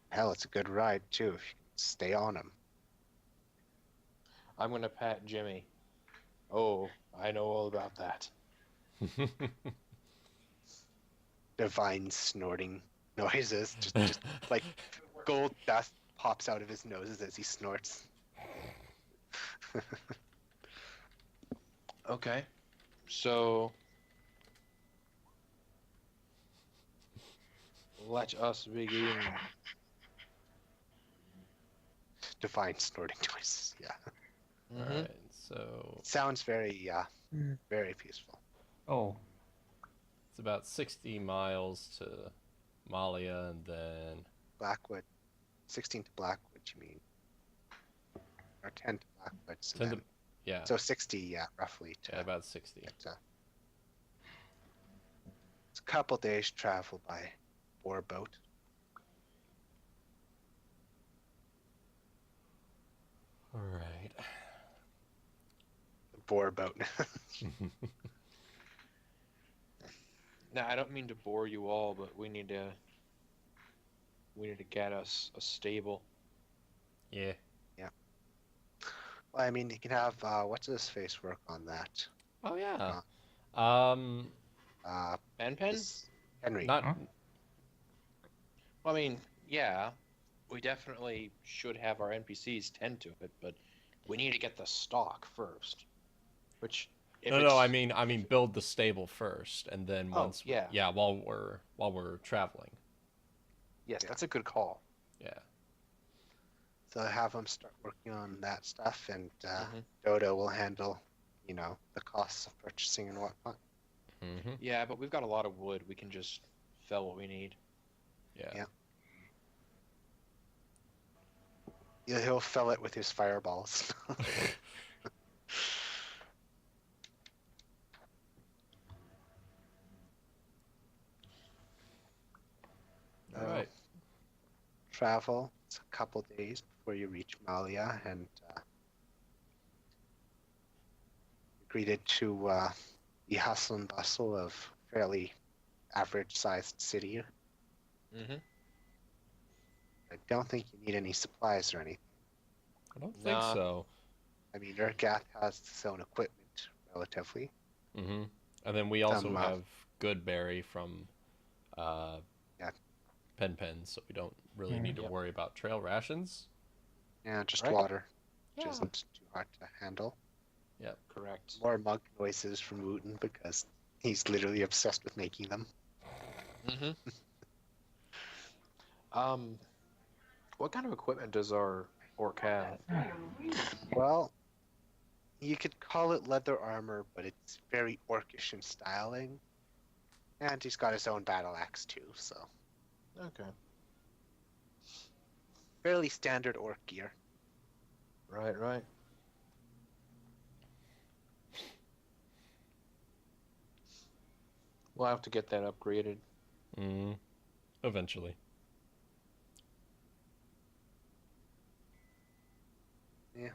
Hell, it's a good ride too if you can stay on them. I'm gonna pat Jimmy. Oh, I know all about that. Divine snorting noises, just like gold dust pops out of his noses as he snorts. Okay. So let us begin. Divine snorting noises, yeah. Mhm. Alright, so Sounds very, very peaceful. Oh, it's about 60 miles to Malia, and then Blackwood, 16 to Blackwood, you mean? Or 10 to Blackwood. So, 10 to, then- yeah, so 60, yeah, roughly. To, yeah, about 60. it's a couple days travel by boar boat. Alright. Boar boat. Now, I don't mean to bore you all, but we need to get us a stable. Yeah. Well, I mean, you can have what's his face work on that. Oh, yeah. Pen? This Henry. Not. Huh? Well, I mean, yeah, we definitely should have our NPCs tend to it, but we need to get the stock first. Which, if No, it's- I mean, build the stable first, and then Oh, once. yeah. While we're traveling. Yes, Yeah. that's a good call. Yeah. So have them start working on that stuff, and Mhm. Dodo will handle, the costs of purchasing and whatnot. Mm-hmm. Yeah, but we've got a lot of wood. We can just fell what we need. Yeah. Yeah. Yeah, he'll fill it with his fireballs. All right. Travel. It's a couple days before you reach Malia, and greeted to the hustle and bustle of fairly average-sized city. Mm-hmm. I don't think you need any supplies or anything. I don't think Nah. so. I mean, Urgath has its own equipment, relatively. Mm-hmm. And then we also Some, have Goodberry from Yeah. Pen, so we don't really need to Yep. worry about trail rations. Yeah, just Right. water, which Yeah. isn't too hard to handle. Correct. More mug noises from Wuten because he's literally obsessed with making them. Mm-hmm. What kind of equipment does our orc have? Well, you could call it leather armor, but it's very orcish in styling. And he's got his own battle axe too, so Okay. fairly standard orc gear. Right. We'll have to get that upgraded. Eventually. Yeah.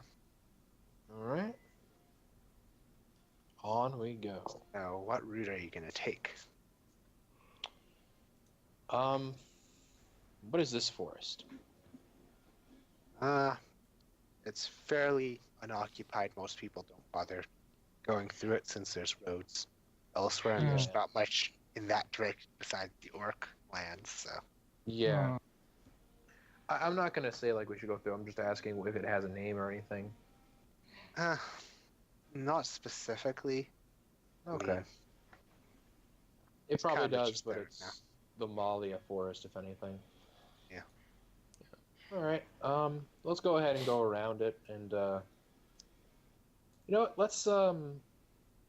All right. On we go. Now, what route are you gonna take? What is this forest? It's fairly unoccupied. Most people don't bother going through it since there's roads elsewhere, and there's not much in that direction besides the orc lands. So Yeah. I'm not gonna say like we should go through. I'm just asking if it has a name or anything. not specifically. Okay. mean, It probably kinda does, just but there it's now. the Malia forest, if anything. Yeah. All right. Let's go ahead and go around it, and you know what? Let's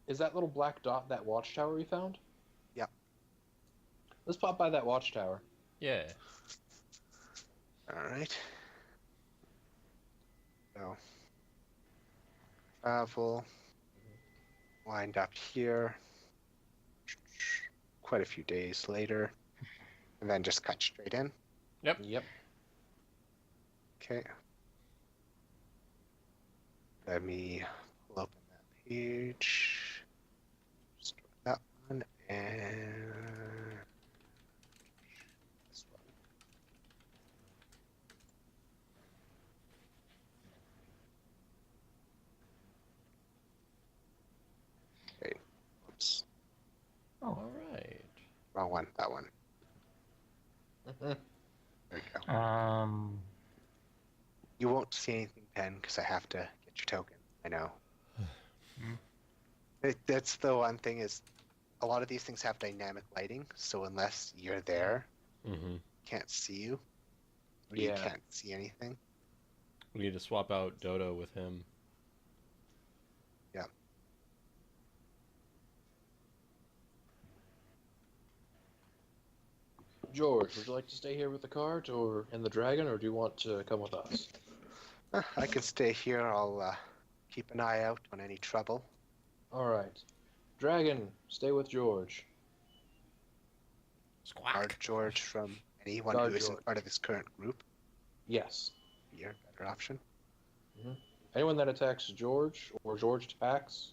is that little black dot that watchtower we found? Yep. Let's pop by that watchtower. Yeah. All right. So travel. Wind up here. Quite a few days later, and then just cut straight in. Yep. Okay. Let me pull open that page. Start that one and this one. Okay. Whoops. All right. Wrong one. That one. Mhm. There you go. You won't see anything, Pen, because I have to get your token. I know. That's the one thing is, a lot of these things have dynamic lighting, so unless you're there, can't see you. Or you Yeah. can't see anything. We need to swap out Dodo with him. Yeah. George, would you like to stay here with the cart or in the dragon, or do you want to come with us? I can stay here. I'll keep an eye out on any trouble. All right. Dragon, stay with George. Guard George from anyone Guard who isn't George. part of this current group. Yes. Be a better option. Anyone that attacks George or George attacks,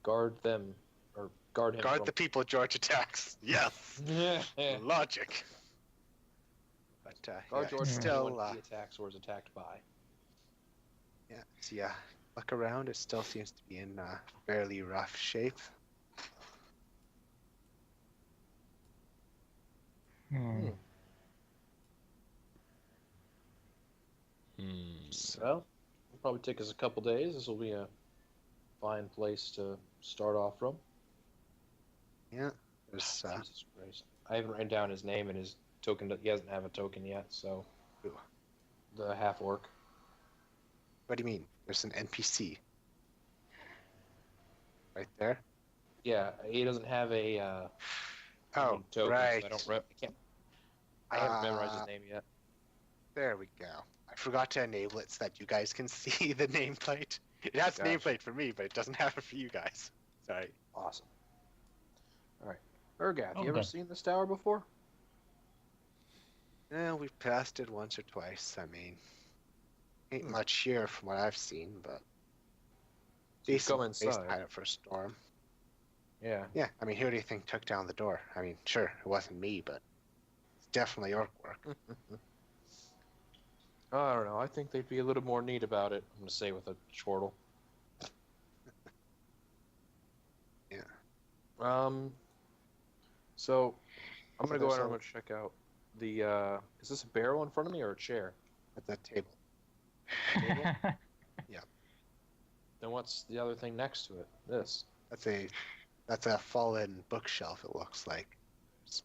guard them or guard him. Guard the people George attacks. Yes. from... Logic. But Guard yeah, George from still, anyone he attacks or is attacked by. yeah. See, look around. It still seems to be in fairly rough shape. Well, it'll probably take us a couple days. This will be a fine place to start off from. Yeah. There's Jesus Christ. I haven't written down his name and his token. He doesn't have a token yet, so. Who? The half orc. What do you mean? There's an NPC. Right there? Yeah, he doesn't have a Oh, token, right. so I haven't memorized his name yet. There we go. I forgot to enable it so that you guys can see the nameplate. It has Gotcha. nameplate for me, but it doesn't have it for you guys. Sorry. Awesome. Alright. Urgath, you Okay. ever seen this tower before? Yeah, we've passed it once or twice. I mean, ain't much here from what I've seen, but So you decent go place inside. to hide it for a storm. Yeah. Yeah, I mean, who do you think took down the door? I mean, sure, it wasn't me, but it's definitely orc work. I don't know. I think they'd be a little more neat about it. I'm going to say with a chortle. Yeah. So, I'm So going to go there's ahead and I'm a- going to check out the, is this a barrel in front of me or a chair? At that table. Then what's the other thing next to it? This. That's a fallen bookshelf, it looks like. Some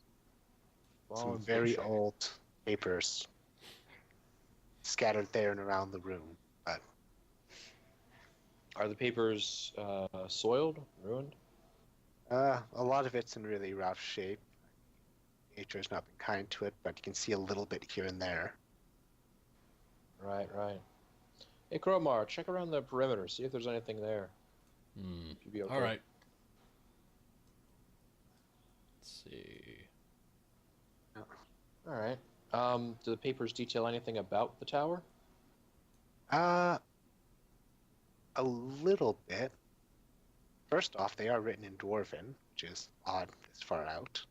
Fallen very bookshelf. old papers scattered there and around the room. But Are the papers soiled, ruined? a lot of it's in really rough shape. Nature has not been kind to it, but you can see a little bit here and there. Right, right. Hey, Crowmar, check around the perimeter. See if there's anything there. You'd be okay. All right. Let's see. All right. Do the papers detail anything about the tower? A little bit. First off, they are written in Dwarven, which is odd this far out.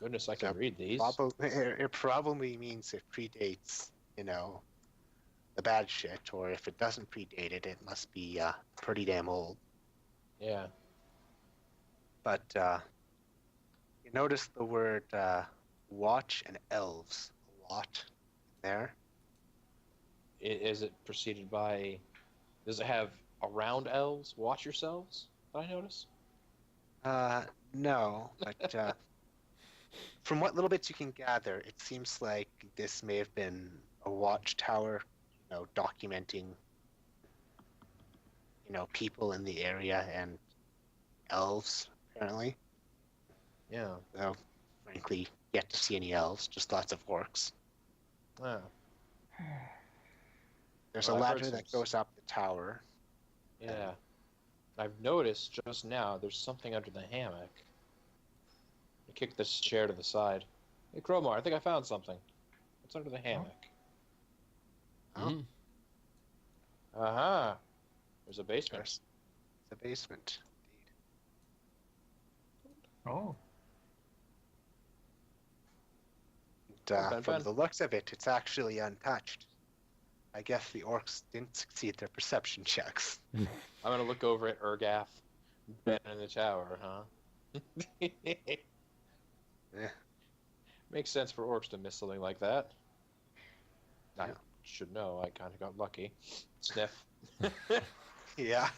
Goodness, I can So read these. It probably means it predates, the bad shit, or if it doesn't predate it, it must be pretty damn old. Yeah. But you notice the word watch and elves a lot there. Is it preceded by? Does it have around elves? Watch yourselves. Did I notice? No, but from what little bits you can gather, it seems like this may have been a watchtower, documenting, people in the area and elves, apparently. Yeah. So, frankly, yet to see any elves, just lots of orcs. Yeah. There's Well, a I've heard ladder that some- goes up the tower. Yeah. I've noticed just now there's something under the hammock. I kicked this chair to the side. Hey, Crowmar, I think I found something. What's under the hammock? Oh. Mm. Aha! There's a basement. There's the basement. Oh, And, Ben, from Ben. the looks of it, it's actually untouched. I guess the orcs didn't succeed their perception checks. I'm gonna look over at Urgath, Ben in the tower, huh? Yeah. Makes sense for orcs to miss something like that. I Yeah. should know. I kind of got lucky. Sniff. Yeah.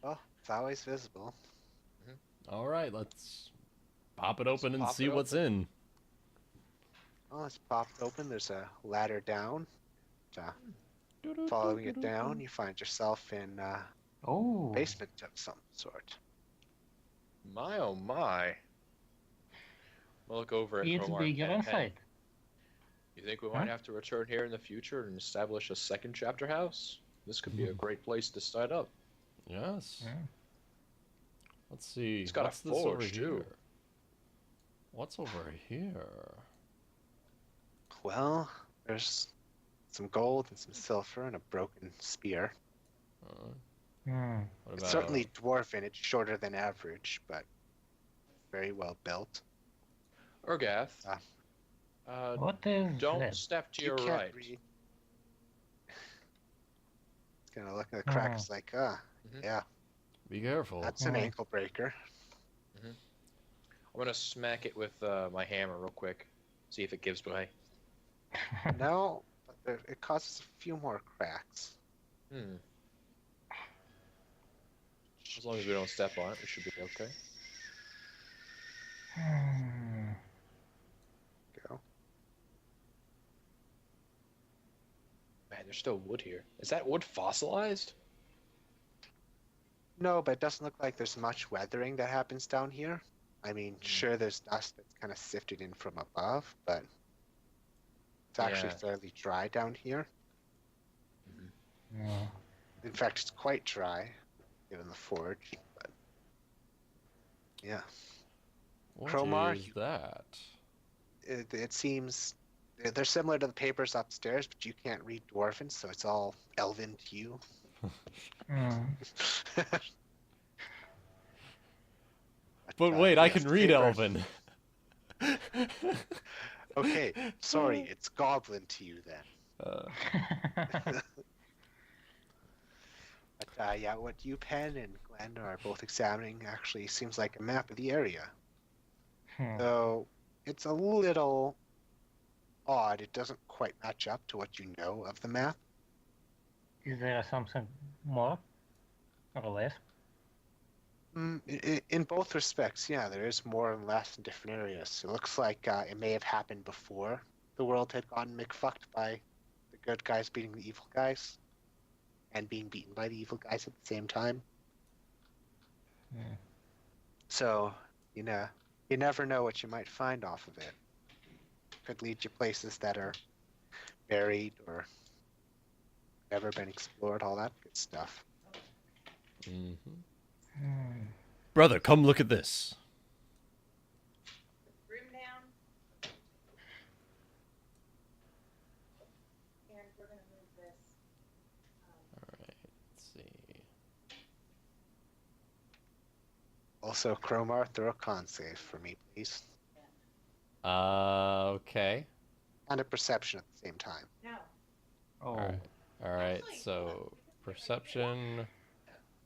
Well, it's always visible. All right, let's pop it open and pop see it what's in. Well, it's popped open. There's a ladder down. Following it down, you find yourself in a oh, basement of some sort. My oh my. We'll look over at it's Crowmar. bigger Hey, inside. you think we might have to return here in the future and establish a second chapter house? This could be a great place to start up. Yes. Yeah. Let's see. It's got a What's this over forge, too. here? What's over here? Well, there's some gold and some silver and a broken spear. What It's about certainly dwarven. It's shorter than average, but very well built. Urgath, What is don't that? step to You your can't right. read. It's gonna look at the cracks like, yeah, Be careful. that's an ankle breaker. I'm gonna smack it with my hammer real quick. See if it gives way. No, but it causes a few more cracks. Hmm. As long as we don't step on it, we should be okay. Go. Man, there's still wood here. Is that wood fossilized? No, but it doesn't look like there's much weathering that happens down here. I mean, sure, there's dust that's kind of sifted in from above, but it's actually Yeah. fairly dry down here. Yeah. In fact, it's quite dry, given the forge. But yeah, What Crowmar, is that? it seems they're similar to the papers upstairs, but you can't read Dwarven, so it's all Elven to you. But wait, I yes, can the read papers- Elven. Okay, sorry, it's Goblin to you then. But yeah, what you, Pen, and Glenn are both examining actually seems like a map of the area. So it's a little odd. It doesn't quite match up to what you know of the map. Is there something more or less? In both respects, yeah, there is more and less in different areas. It looks like it may have happened before the world had gotten McFucked by the good guys beating the evil guys, and being beaten by the evil guys at the same time. Hmm. So, you never know what you might find off of it. Could lead you places that are buried or never been explored, all that good stuff. Brother, come look at this. we're gonna move this. Alright, let's see. Also, Cromar, throw a con save for me, please. Okay. And a perception at the same time. No. Oh. Alright, Actually, so you can put it right perception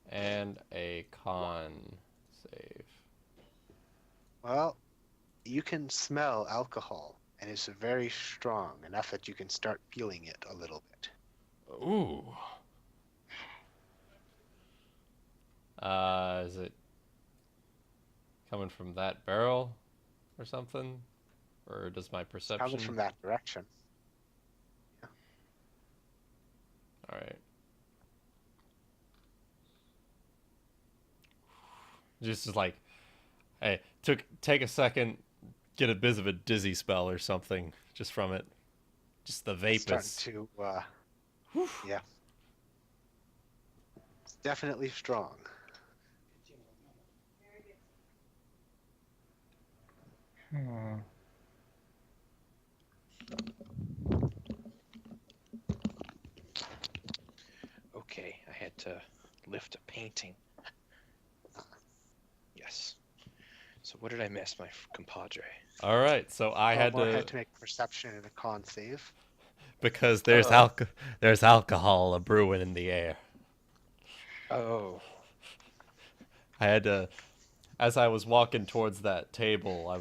and a con save. Well, you can smell alcohol, and it's very strong, enough that you can start feeling it a little bit. Ooh. Is it coming from that barrel or something? Or does my perception... Coming from that direction. Alright. Just like, hey, take a second, get a bit of a dizzy spell or something just from it. Just the It's vapors. starting to, yeah. It's definitely strong. Hmm. Okay, I had to lift a painting. Yes. So what did I miss, my compadre? Alright, so I had Cromar to... had to make a perception and a con save. Because there's Oh. there's alcohol a brewing in the air. Oh. I had to... As I was walking towards that table,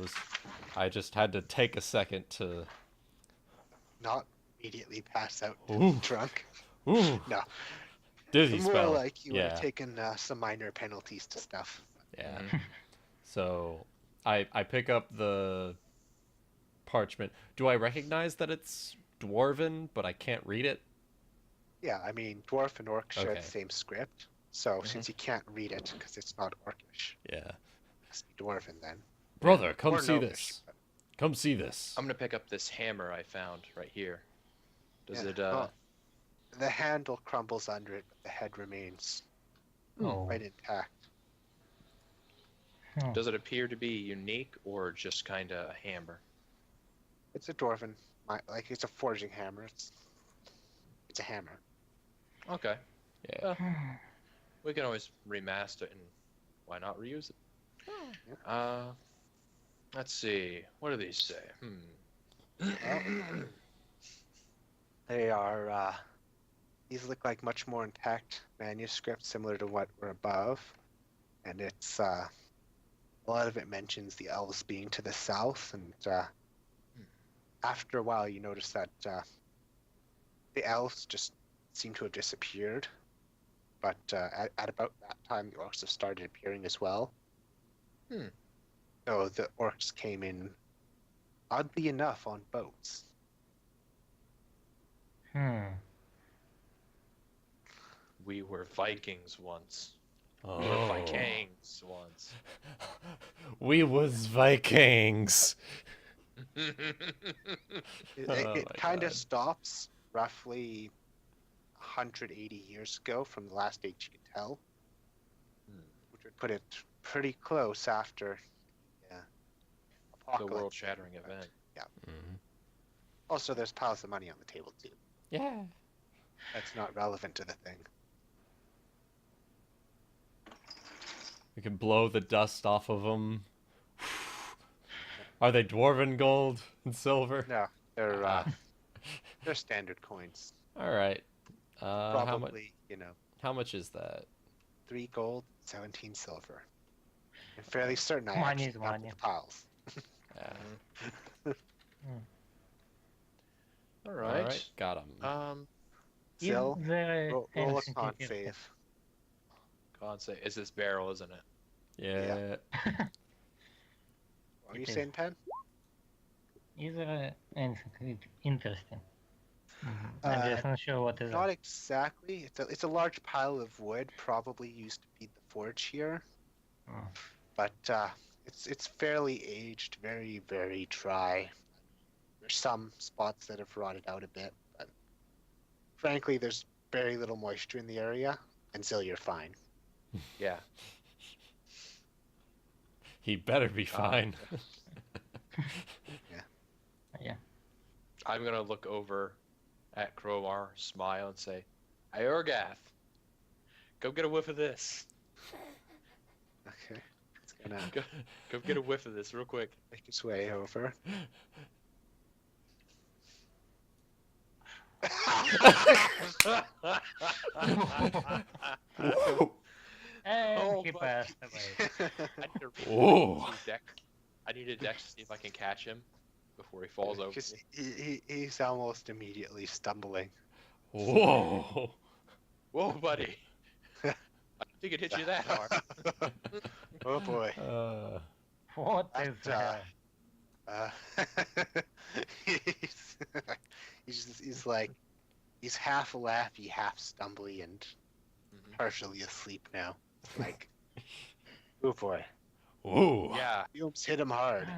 I just had to take a second to... Not immediately pass out Ooh. drunk. Ooh, No, dizzy more spell. like you would Yeah. have taken some minor penalties to stuff. Yeah. Mhm. So I pick up the parchment. Do I recognize that it's dwarven, but I can't read it? Yeah, I mean, dwarf and orc share Okay. the same script, so Mhm. since you can't read it because it's not orcish, Yeah. it has to be dwarven then. Brother, come Or see gnomish, this. but- Come see this. I'm gonna pick up this hammer I found right here. Does Yeah, it well, the handle crumbles under it, but the head remains Oh. quite intact. Hmm. does it appear to be unique or just kinda a hammer? It's a dwarven, like it's a forging hammer. It's a hammer. Okay. Yeah. We can always remaster it and why not reuse it? Yeah. Let's see. What do these say? They are. These look like much more intact manuscripts, similar to what were above, and it's a lot of it mentions the elves being to the south, and after a while, you notice that the elves just seem to have disappeared. But at about that time, the orcs have started appearing as well. Hmm. So the orcs came in, oddly enough, on boats. Hmm. We were Vikings once. Oh. We were Vikings once. We was Vikings. It, Oh it my kind of God. stops roughly 180 years ago from the last date you can tell, which would put it pretty close after The apocalypse. world-shattering event. Mhm. Also, there's piles of money on the table too. Yeah. That's not relevant to the thing. We can blow the dust off of them. Are they dwarven gold and silver? No, they're Ah. they're standard coins. All right. How much? Probably, How much is that? 3 gold, 17 silver. I'm fairly certain I Money actually is have money. those piles. Yeah. All All right. right. Got him. Still, Is there roll a anything con here? save. God say, it's this barrel, isn't it? Yeah. What are you It is. saying, Pen? Is there anything interesting? Uh, I'm just not sure what is Not it. exactly. It's a large pile of wood, probably used to feed the forge here. Hmm. But it's fairly aged, very, very dry. There's some spots that have rotted out a bit, but frankly, there's very little moisture in the area, and still you're fine. Yeah. He better be fine. Yeah. I'm gonna look over at Crowbar, smile, and say, "Hey, Urgath, go get a whiff of this. Okay. It's gonna Go get a whiff of this real quick." make its way over. Whoa. And Oh, he but- passed away. I need to Whoa. I need a dex to see if I can catch him before he falls over. 'Cause he's almost immediately stumbling. Whoa. Whoa, buddy. I don't think it hit you that hard. Oh boy. What is That, that? he's, he's like, he's half laughy, half stumbly, and Mhm. partially asleep now. Like, oh boy. Ooh. Yeah. Fumes hit him hard.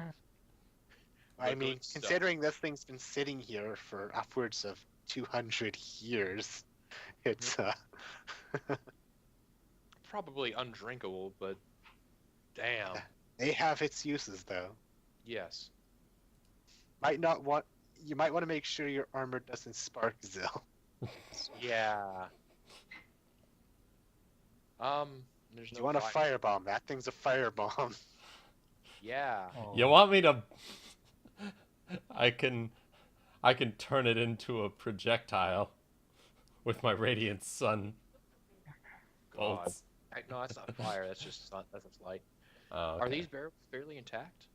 I The mean, good stuff. considering this thing's been sitting here for upwards of 200 years, it's Probably undrinkable, but damn. they have its uses though. Yes. You might want to make sure your armor doesn't spark Zill. Yeah. There's Do no you want a fire. firebomb? That thing's a firebomb. Yeah. Oh. You want me to? I can turn it into a projectile with my radiant sun God. bolts. No, that's not fire. That's just not. That's light. Oh, Are okay. these barrels fairly intact?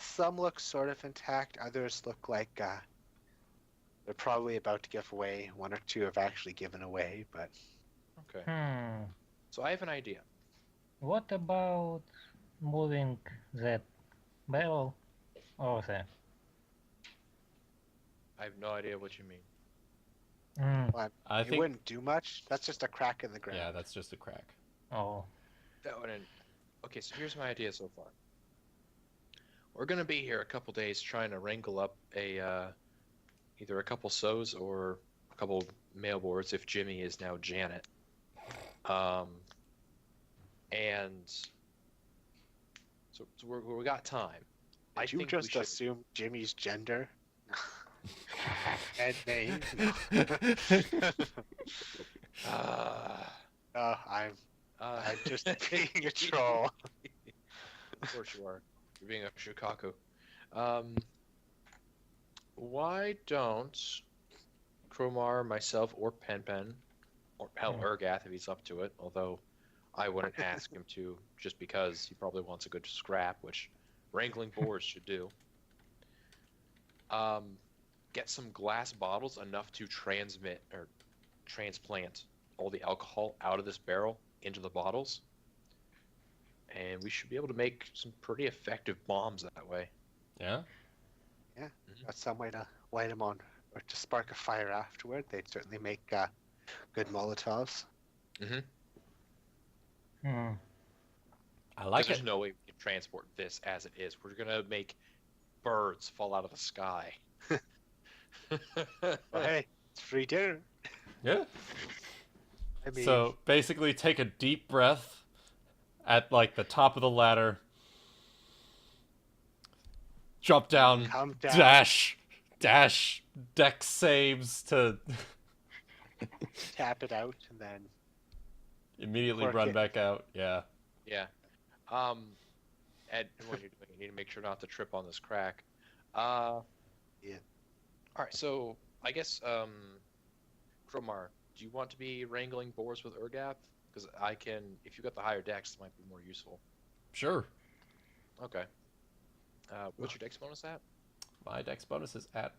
Some look sort of intact. Others look like they're probably about to give away. One or two have actually given away, but Okay. So I have an idea. What about moving that barrel over there? I have no idea what you mean. I it think. wouldn't do much. That's just a crack in the ground. Yeah, that's just a crack. Oh. That wouldn't. Okay, so here's my idea so far. We're gonna be here a couple days trying to wrangle up either a couple sews or a couple mailboards if Jimmy is now Janet. And so we got time. Did you think just we should- assume Jimmy's gender and name? I'm just being a troll. Of course you are. You're being a Shikaku. Why don't Cromar, myself, or Pen, or hell, Urgath if he's up to it, although I wouldn't ask him to just because he probably wants a good scrap, which wrangling boars should do. Get some glass bottles enough to transmit or transplant all the alcohol out of this barrel into the bottles. And we should be able to make some pretty effective bombs that way. Yeah. That's some way to light them on or to spark a fire afterward. They'd certainly make good Molotovs. I like There's it. no way we can transport this as it is. We're gonna make birds fall out of the sky. But hey, it's free dinner. Yeah. I mean, So basically, take a deep breath at like the top of the ladder. Drop down. come down. Dash. Dex saves to Tap it out, and then immediately Work run it. back out. Yeah. Yeah. Ed, what you're doing, you need to make sure not to trip on this crack. Yeah. All right, so I guess, Cromar, do you want to be wrangling boars with Urgath? Because I can, if you got the higher dex, it might be more useful. Sure. Okay. What's your dex bonus at? My dex bonus is at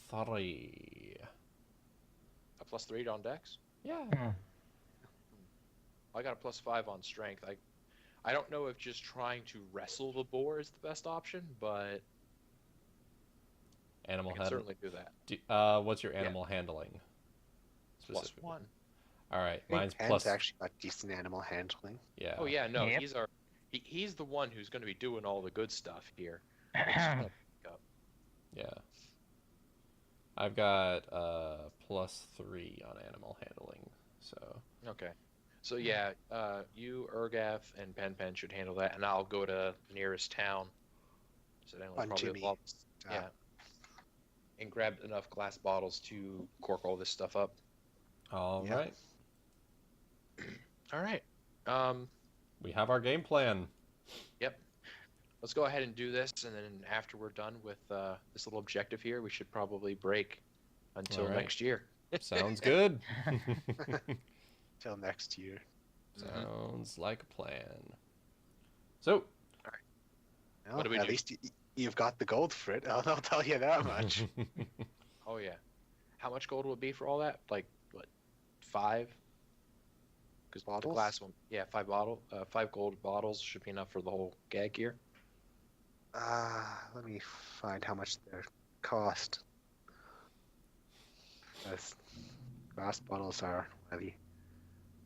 3. A +3 on dex? Yeah. I got a +5 on strength. I don't know if just trying to wrestle the boar is the best option, but Animal I can handling. certainly do that. What's your animal handling? Specifically? +1. All right, I think mine's Pen's plus. actually got decent animal handling. Yeah. Oh yeah, no, Yep. he's the one who's going to be doing all the good stuff here. Yeah. I've got +3 on animal handling, so. Okay. So yeah, you, Urgath, and Pen should handle that, and I'll go to the nearest town. So then On probably Jimmy. yeah. and grab enough glass bottles to cork all this stuff up. All Yeah. right. All right. We have our game plan. Yep. Let's go ahead and do this, and then after we're done with this little objective here, we should probably break until All right. next year. Sounds good. Till next year. Sounds like a plan. So, Well, What do we at do? least you've got the gold for it. I'll tell you that much. Oh yeah. How much gold will it be for all that? Like what? 5? Because the Bottles? glass one, yeah, 5 gold bottles should be enough for the whole gag gear. Let me find how much they cost. Yes, glass bottles are heavy.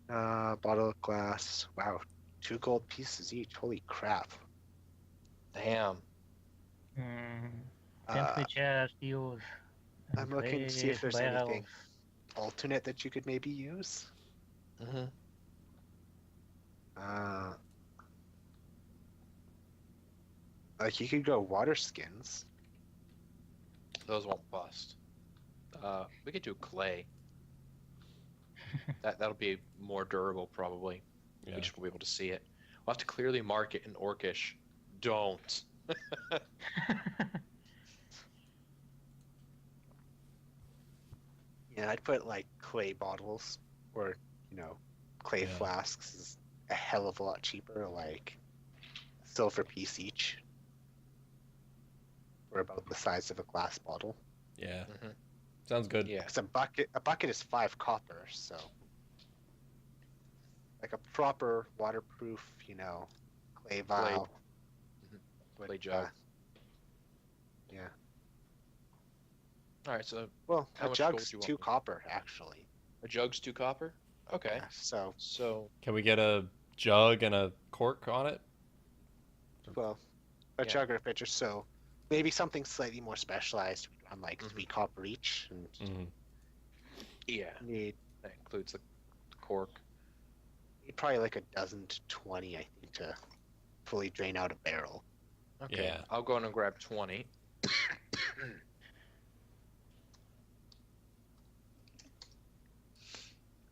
Bottle of glass. Wow, 2 gold pieces each. Holy crap. Damn. Can't we just use I'm looking to see if great there's anything barrels? alternate that you could maybe use. Mm-hmm. Like you could go water skins. Those won't bust. We could do clay. That'll be more durable probably. yeah. We just won't be able to see it. We'll have to clearly mark it in Orcish. Don't. Yeah, I'd put like clay bottles or, clay Yeah. flasks is a hell of a lot cheaper, like a silver piece each. Or about the size of a glass bottle. Yeah. Mhm. Sounds good. Yeah. Because a bucket is 5 copper, so like a proper waterproof, clay vial. Mhm. would, Clay jug. yeah. All right. So Well, How a much jug's gold do you 2 want? copper actually. a jug's 2 copper. Okay. Yeah, so So Can we get a jug and a cork on it? well, a Yeah. jug or a pitcher. So maybe something slightly more specialized on like Mhm. 3 copper each, and Mm-hmm. yeah, need that includes the cork. probably like a dozen to 20, I think, to fully drain out a barrel. Okay. Yeah. I'll go in and grab 20.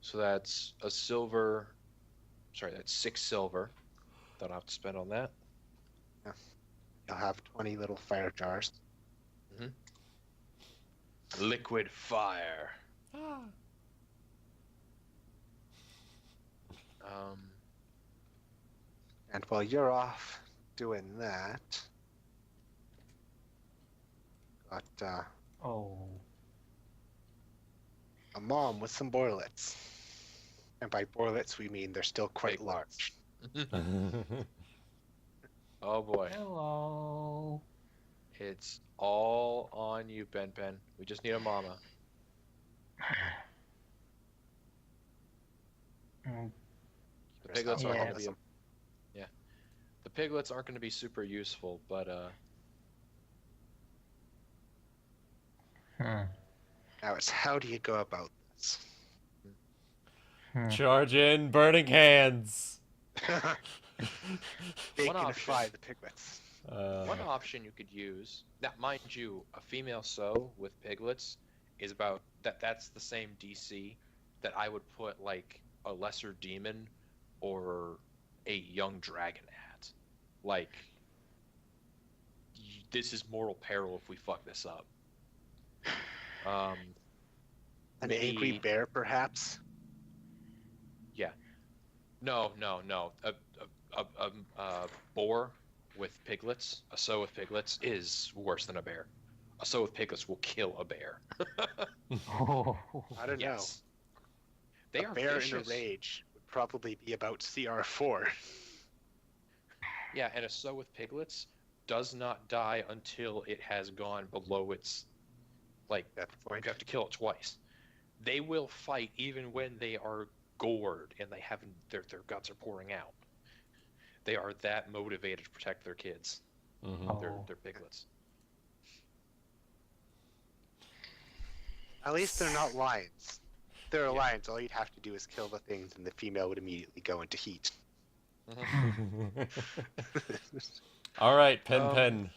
So that's a silver. Sorry, that's 6 silver. That I'll have to spend on that. You'll have 20 little fire jars. Liquid fire. And while you're off doing that, got Oh, a mom with some boilets. And by boilets, we mean they're still quite Big large. Oh boy. hello. It's all on you, Ben. We just need a mama. Mm, The piglets There's aren't Yeah. going to be. Yeah. The piglets aren't going to be super useful, but hmm, Now it's how do you go about this? Charge in, burning hands. Bacon option. and fry the piglets. one option you could use. Now, mind you, a female sow with piglets is about that's the same DC that I would put like a lesser demon or a young dragon at. Like, this is mortal peril if we fuck this up. An angry maybe- bear, perhaps? No. A boar with piglets, a sow with piglets, is worse than a bear. A sow with piglets will kill a bear. Oh, I don't know. Yes. They A are bear vicious. in a rage would probably be about CR4. Yeah, and a sow with piglets does not die until it has gone below its, like, That you point. have to kill it twice. They will fight even when they are gored and they haven't their guts are pouring out. They are that motivated to protect their kids, Mhm. their piglets. At least they're not lions. If they're Yeah. lions, all you'd have to do is kill the things, and the female would immediately go into heat. All right, Um, Pen.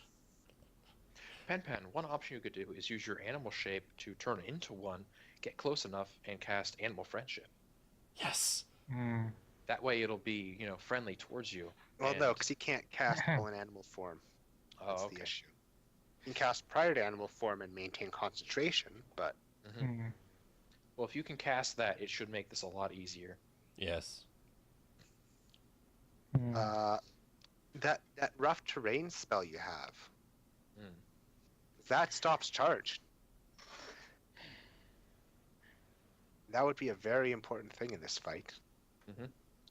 Pen Pen, one option you could do is use your animal shape to turn into one, get close enough, and cast Animal Friendship. Yes. Hmm. That way it'll be, friendly towards you. Well, no, and- because he can't cast while in animal form. That's Oh, the okay. issue. You can cast prior to animal form and maintain concentration, but Mhm. Hmm. Well, if you can cast that, it should make this a lot easier. Yes. Hmm. that rough terrain spell you have, Mm. that stops charge. That would be a very important thing in this fight.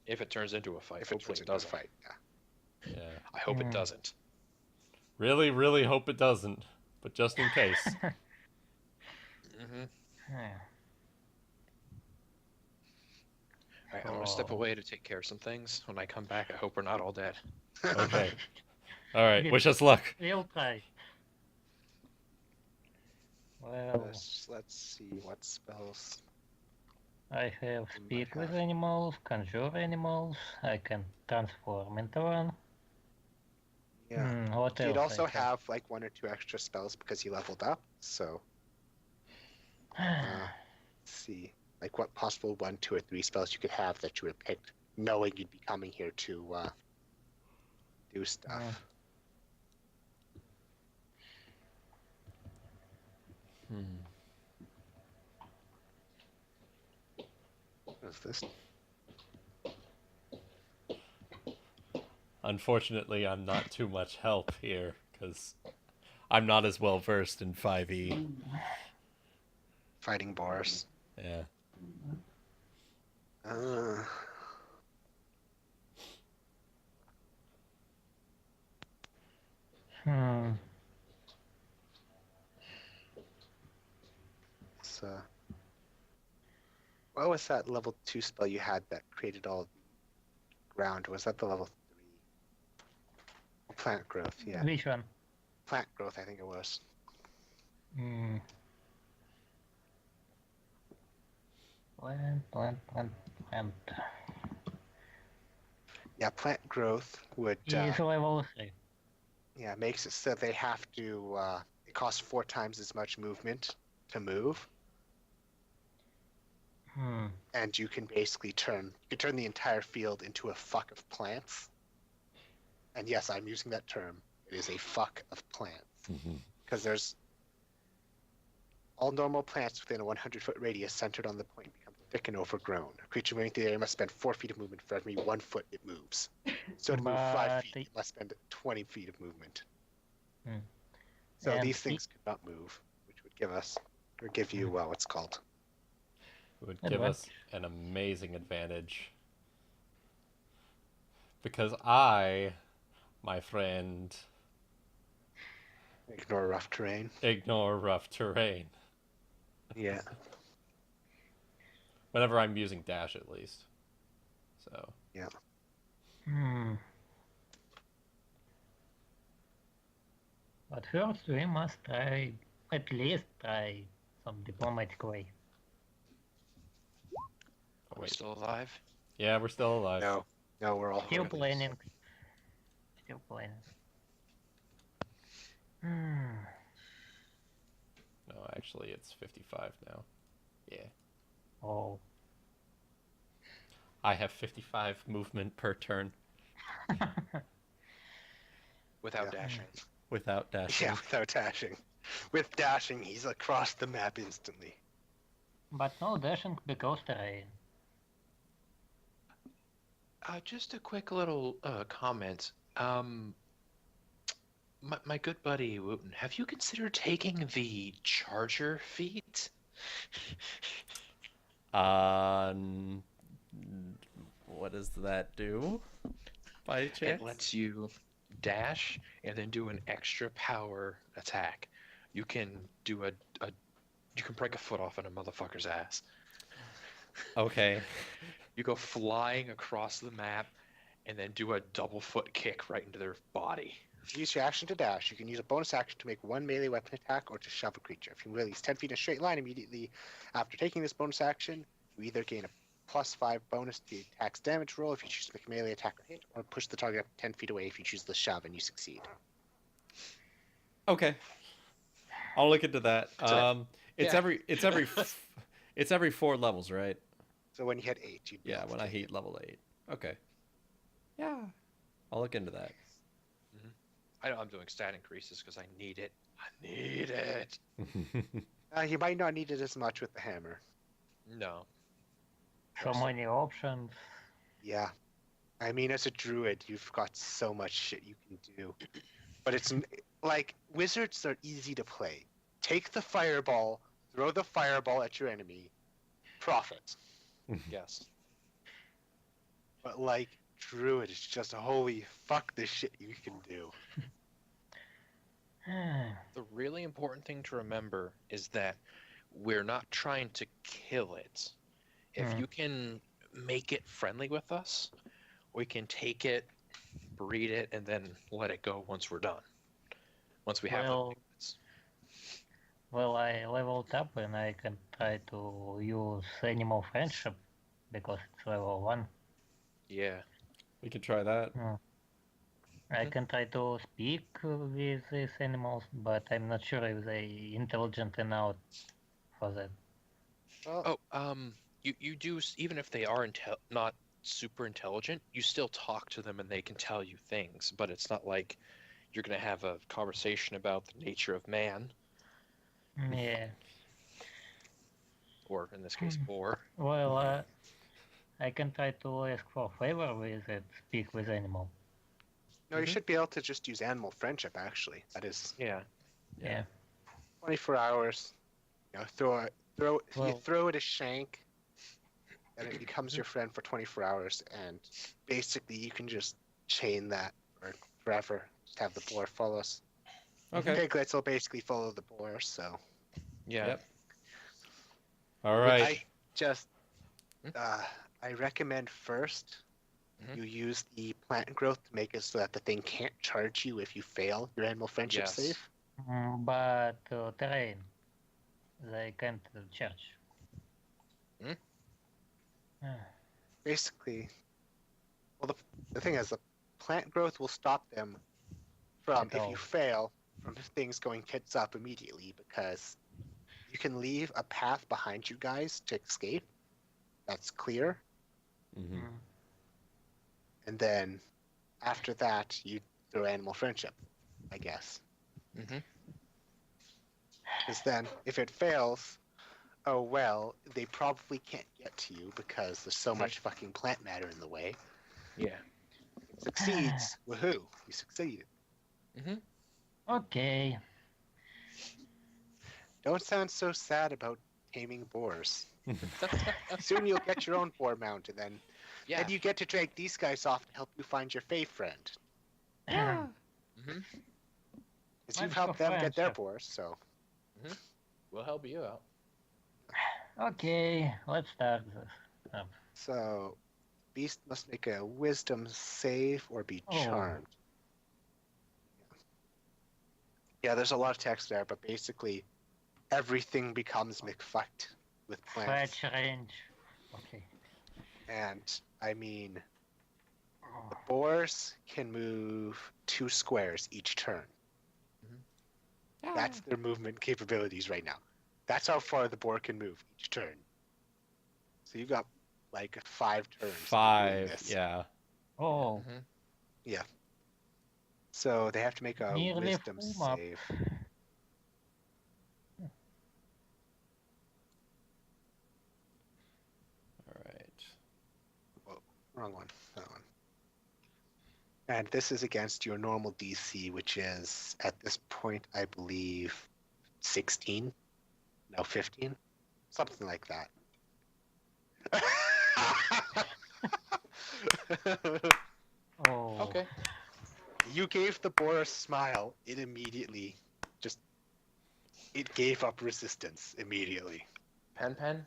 If it turns into a fight. If it Hopefully turns it into a doesn't. fight, yeah. Yeah. I hope it Mm. doesn't. Really, really hope it doesn't. But just in case. Mm-hmm. Yeah. All right, I'm gonna step Oh. away to take care of some things. When I come back, I hope we're not all dead. Okay. All right. Yeah. Wish us luck. We'll try. Well, Let's see what spells. I have You might speak with have. animals, conjure animals, I can transform into one. Yeah. What You'd else also I have like 1 or 2 extra spells because you leveled up. So let's see, like what possible 1, 2, or 3 spells you could have that you would have picked, knowing you'd be coming here to do stuff. Mm. What is this? Unfortunately, I'm not too much help here because I'm not as well versed in 5e. Fighting boars. Yeah. Uh, Hmm. it's, what was that level 2 spell you had that created all the ground? Was that the level 3? Oh, plant growth, yeah. Which one? Plant growth, I think it was. Hmm. Plant. Yeah, plant growth would Is level 3. yeah, makes it so they have to it costs 4 times as much movement to move, Hmm. and you can basically turn the entire field into a fuck of plants. And yes, I'm using that term. It is a fuck of plants. Because there's all normal plants within a 100-foot radius centered on the point become thick and overgrown. A creature moving through the area must spend 4 feet of movement for every 1 foot it moves. So to move 5 But feet, it must spend 20 feet of movement. Hmm. So And these things could not move, which would give you what's called. It would give us an amazing advantage. Because I, my friend, Ignore rough terrain. ignore rough terrain. Yeah. Whenever I'm using dash, at least. So. Hmm. But first we must at least try some diplomatic way. Are we still alive? Yeah, we're still alive. No, we're all Still horny. planning. Hmm. No, actually, it's 55 now. Yeah. Oh. I have 55 movement per turn Without Yeah. dashing. without dashing. Yeah, without dashing. With dashing, he's across the map instantly. But no dashing because terrain. Just a quick little comment. My good buddy Wuten, have you considered taking the Charger feat? What does that do? By chance? It lets you dash and then do an extra power attack. You can do you can break a foot off in a motherfucker's ass. Okay. You go flying across the map and then do a double foot kick right into their body. If you use your action to dash, you can use a bonus action to make 1 melee weapon attack or to shove a creature. If you move at least 10 feet in a straight line immediately after taking this bonus action, you either gain a +5 bonus to the attack's damage roll if you choose to make a melee attack or hit, or push the target up 10 feet away if you choose the shove and you succeed. Okay. I'll look into that. So, It's yeah. it's every 4 levels, right? So when you hit 8, you'd be Yeah, able to when I take hit it. level 8. Okay. Yeah. I'll look into that. I know I'm doing stat increases because I need it. I need it. You might not need it as much with the hammer. No. So many options. Yeah. I mean, as a druid, you've got so much shit you can do. But it's like, wizards are easy to play. Take the fireball, throw the fireball at your enemy, profit. Yes. But like, druid is just holy fuck the shit you can do. The really important thing to remember is that we're not trying to kill it. If you can make it friendly with us, we can take it, breed it, and then let it go once we're done. Once we have the Well, limits. well, I leveled up and I can try to use animal friendship because it's level 1. Yeah. We could try that. I can try to speak with these animals, but I'm not sure if they intelligent enough for that. Well, Oh, you do, even if they are not super intelligent, you still talk to them and they can tell you things, but it's not like you're going to have a conversation about the nature of man, Yeah. or in this case, boar. Well, I can try to ask for favor with it, speak with animal. no, you should be able to just use animal friendship, actually. That is Yeah. Yeah. 24 hours. You know, you Well, throw it a shank, and it becomes your friend for 24 hours, and basically you can just chain that for forever. Just have the boar follow us. Okay. Piglets will basically follow the boar, so. Yeah. Yep. All right. I just, I recommend first Mhm. you use the plant growth to make it so that the thing can't charge you if you fail your animal friendship Yes. save. but terrain, they can't charge. Hmm? Basically, well, the thing is, the plant growth will stop them from, At if all. you fail, from things going tits up immediately, because you can leave a path behind you guys to escape. That's clear. Mm-hmm. And then after that, you throw animal friendship, I guess. Mm-hmm. Because then, if it fails, oh well, they probably can't get to you because there's so much fucking plant matter in the way. Yeah. It succeeds, woohoo, you succeeded. Mm-hmm. Okay. Don't sound so sad about taming boars. Soon you'll get your own boar mount, and then Yeah. you get to drag these guys off to help you find your fae friend. Yeah. Mm-hmm. Because you've Friendship, helped them get their friendship. boars, so. We'll help you out. Okay, let's start this. So, beast must make a wisdom save or be Oh. charmed. Yeah, there's a lot of text there, but basically everything becomes McFucked with plants. Fetch range. Okay. And I mean, the boars can move 2 squares each turn. That's their movement capabilities right now. That's how far the boar can move each turn. So you got like 5 turns. of doing 5. this. Yeah. Oh, Yeah. So they have to make a Nearly wisdom full map. save. All right. Wrong one. That one. And this is against your normal DC, which is at this point, I believe, 16. No, 15. Something like that. Oh. Okay. You gave the boar a smile. It immediately it gave up resistance immediately. Pen,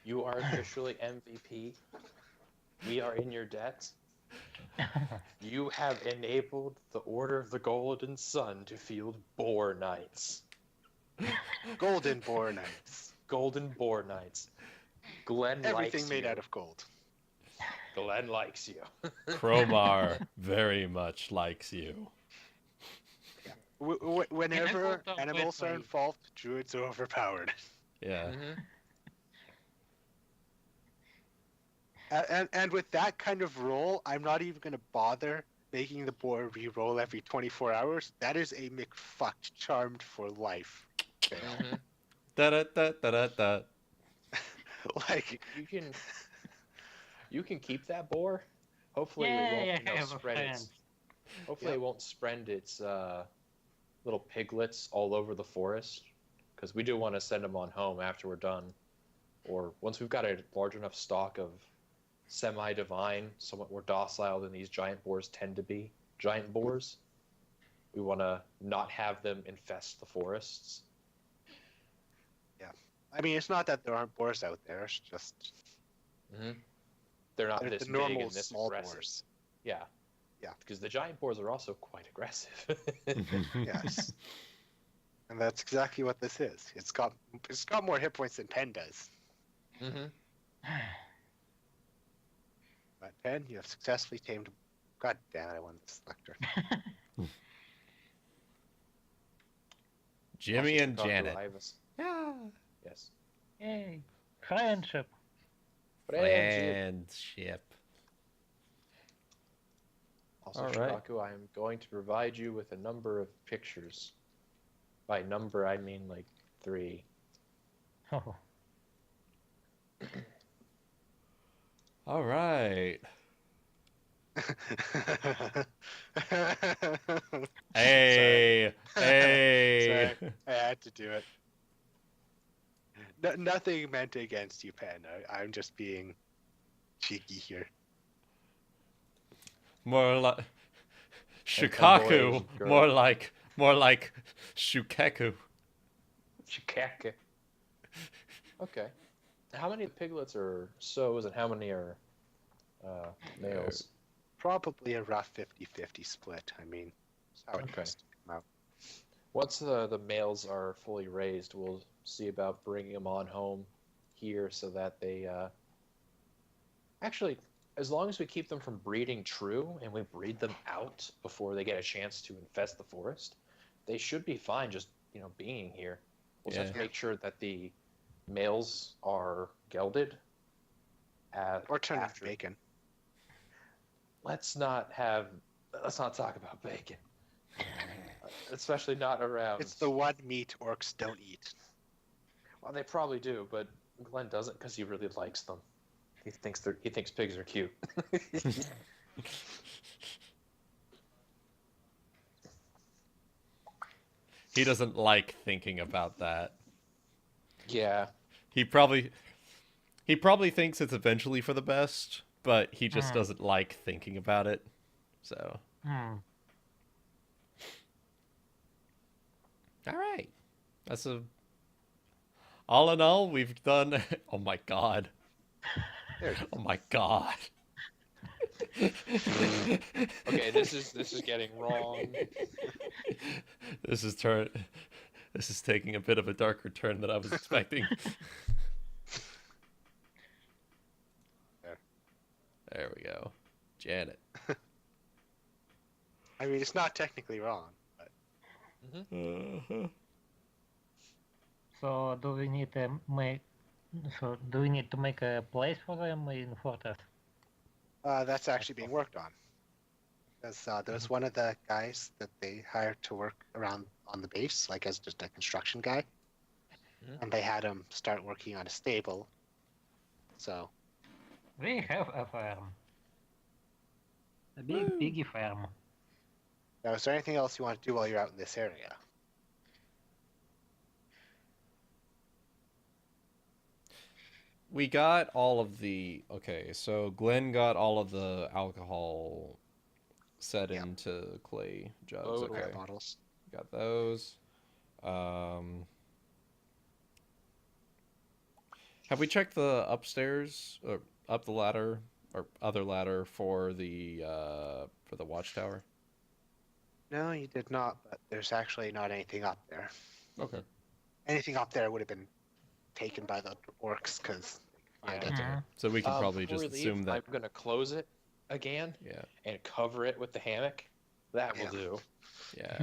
you are officially MVP. We are in your debt. You have enabled the Order of the Golden Sun to field boar knights. Golden boar knights. Golden boar knights. Glenn Everything likes made you. out of gold. Glenn likes you. Crowbar very much likes you. Whenever thought animals are way. involved, druids are overpowered. Yeah. And with that kind of roll, I'm not even going to bother making the boar re-roll every 24 hours. That is a McFucked charmed for life. fail. Da da da da da da. Like, You can keep that boar. Hopefully it Yay, won't I have a spread friend. its. Hopefully it won't spread its little piglets all over the forest, because we do want to send them on home after we're done, or once we've got a large enough stock of semi-divine, somewhat more docile than these giant boars tend to be. Giant boars. We want to not have them infest the forests. I mean, it's not that there aren't boars out there. It's just They're not they're this the big normal and this small aggressive. boars. Yeah. Yeah. Because the giant boars are also quite aggressive. Yes. And that's exactly what this is. It's got more hit points than Pen does. But Pen, you have successfully tamed. God damn it! I wanted this lecture. Jimmy Also, and Chicago, Janet. I have a Yeah. Yes. Yay. Friendship. Friendship. Also, All right. Chicago, I am going to provide you with a number of pictures. By number, I mean like 3. Oh. All right. Hey, hey. Sorry. I had to do it. Nothing meant against you, Pen. I'm just being cheeky here. More like And Shukaku. boys, girls. More like Shukeku. Chicago. Okay. How many piglets are sows and how many are males? Probably a rough 50-50 split. I mean, that's how it Okay. used to come out. Once the males are fully raised, we'll see about bringing them on home here so that they actually, as long as we keep them from breeding true and we breed them out before they get a chance to infest the forest, they should be fine just, being here. We'll just have to Yeah. make sure that the males are gelded. Or turn into after. bacon. Let's not talk about bacon. Especially not around. It's the one meat orcs don't eat. Well, they probably do, but Glenn doesn't because he really likes them. He thinks pigs are cute. He doesn't like thinking about that. Yeah. He probably thinks it's eventually for the best, but he just doesn't like thinking about it. So. All right. All in all, we've done. Oh my god. Oh my god. Okay, this is getting wrong. This is taking a bit of a darker turn than I was expecting. There we go. Janet. I mean, it's not technically wrong, but So do we need to make a place for them in Fortress? that's actually being worked on. Because there's one of the guys that they hired to work around on the base, like as just a construction guy, and they had him start working on a stable. So We have a farm. A big piggy farm. now, is there anything else you want to do while you're out in this area? We got all of the... Okay, so Glenn got all of the alcohol set Yep. into clay jugs. Oh, Okay, Beer bottles. got those. Have we checked the upstairs, or up the ladder, or other ladder for the watchtower? No, you did not. But there's actually not anything up there. Okay. Anything up there would have been taken by the orcs because Yeah. So we can probably Before just we assume leave, that... I'm gonna close it again Yeah, and cover it with the hammock. That will Yeah. do. yeah.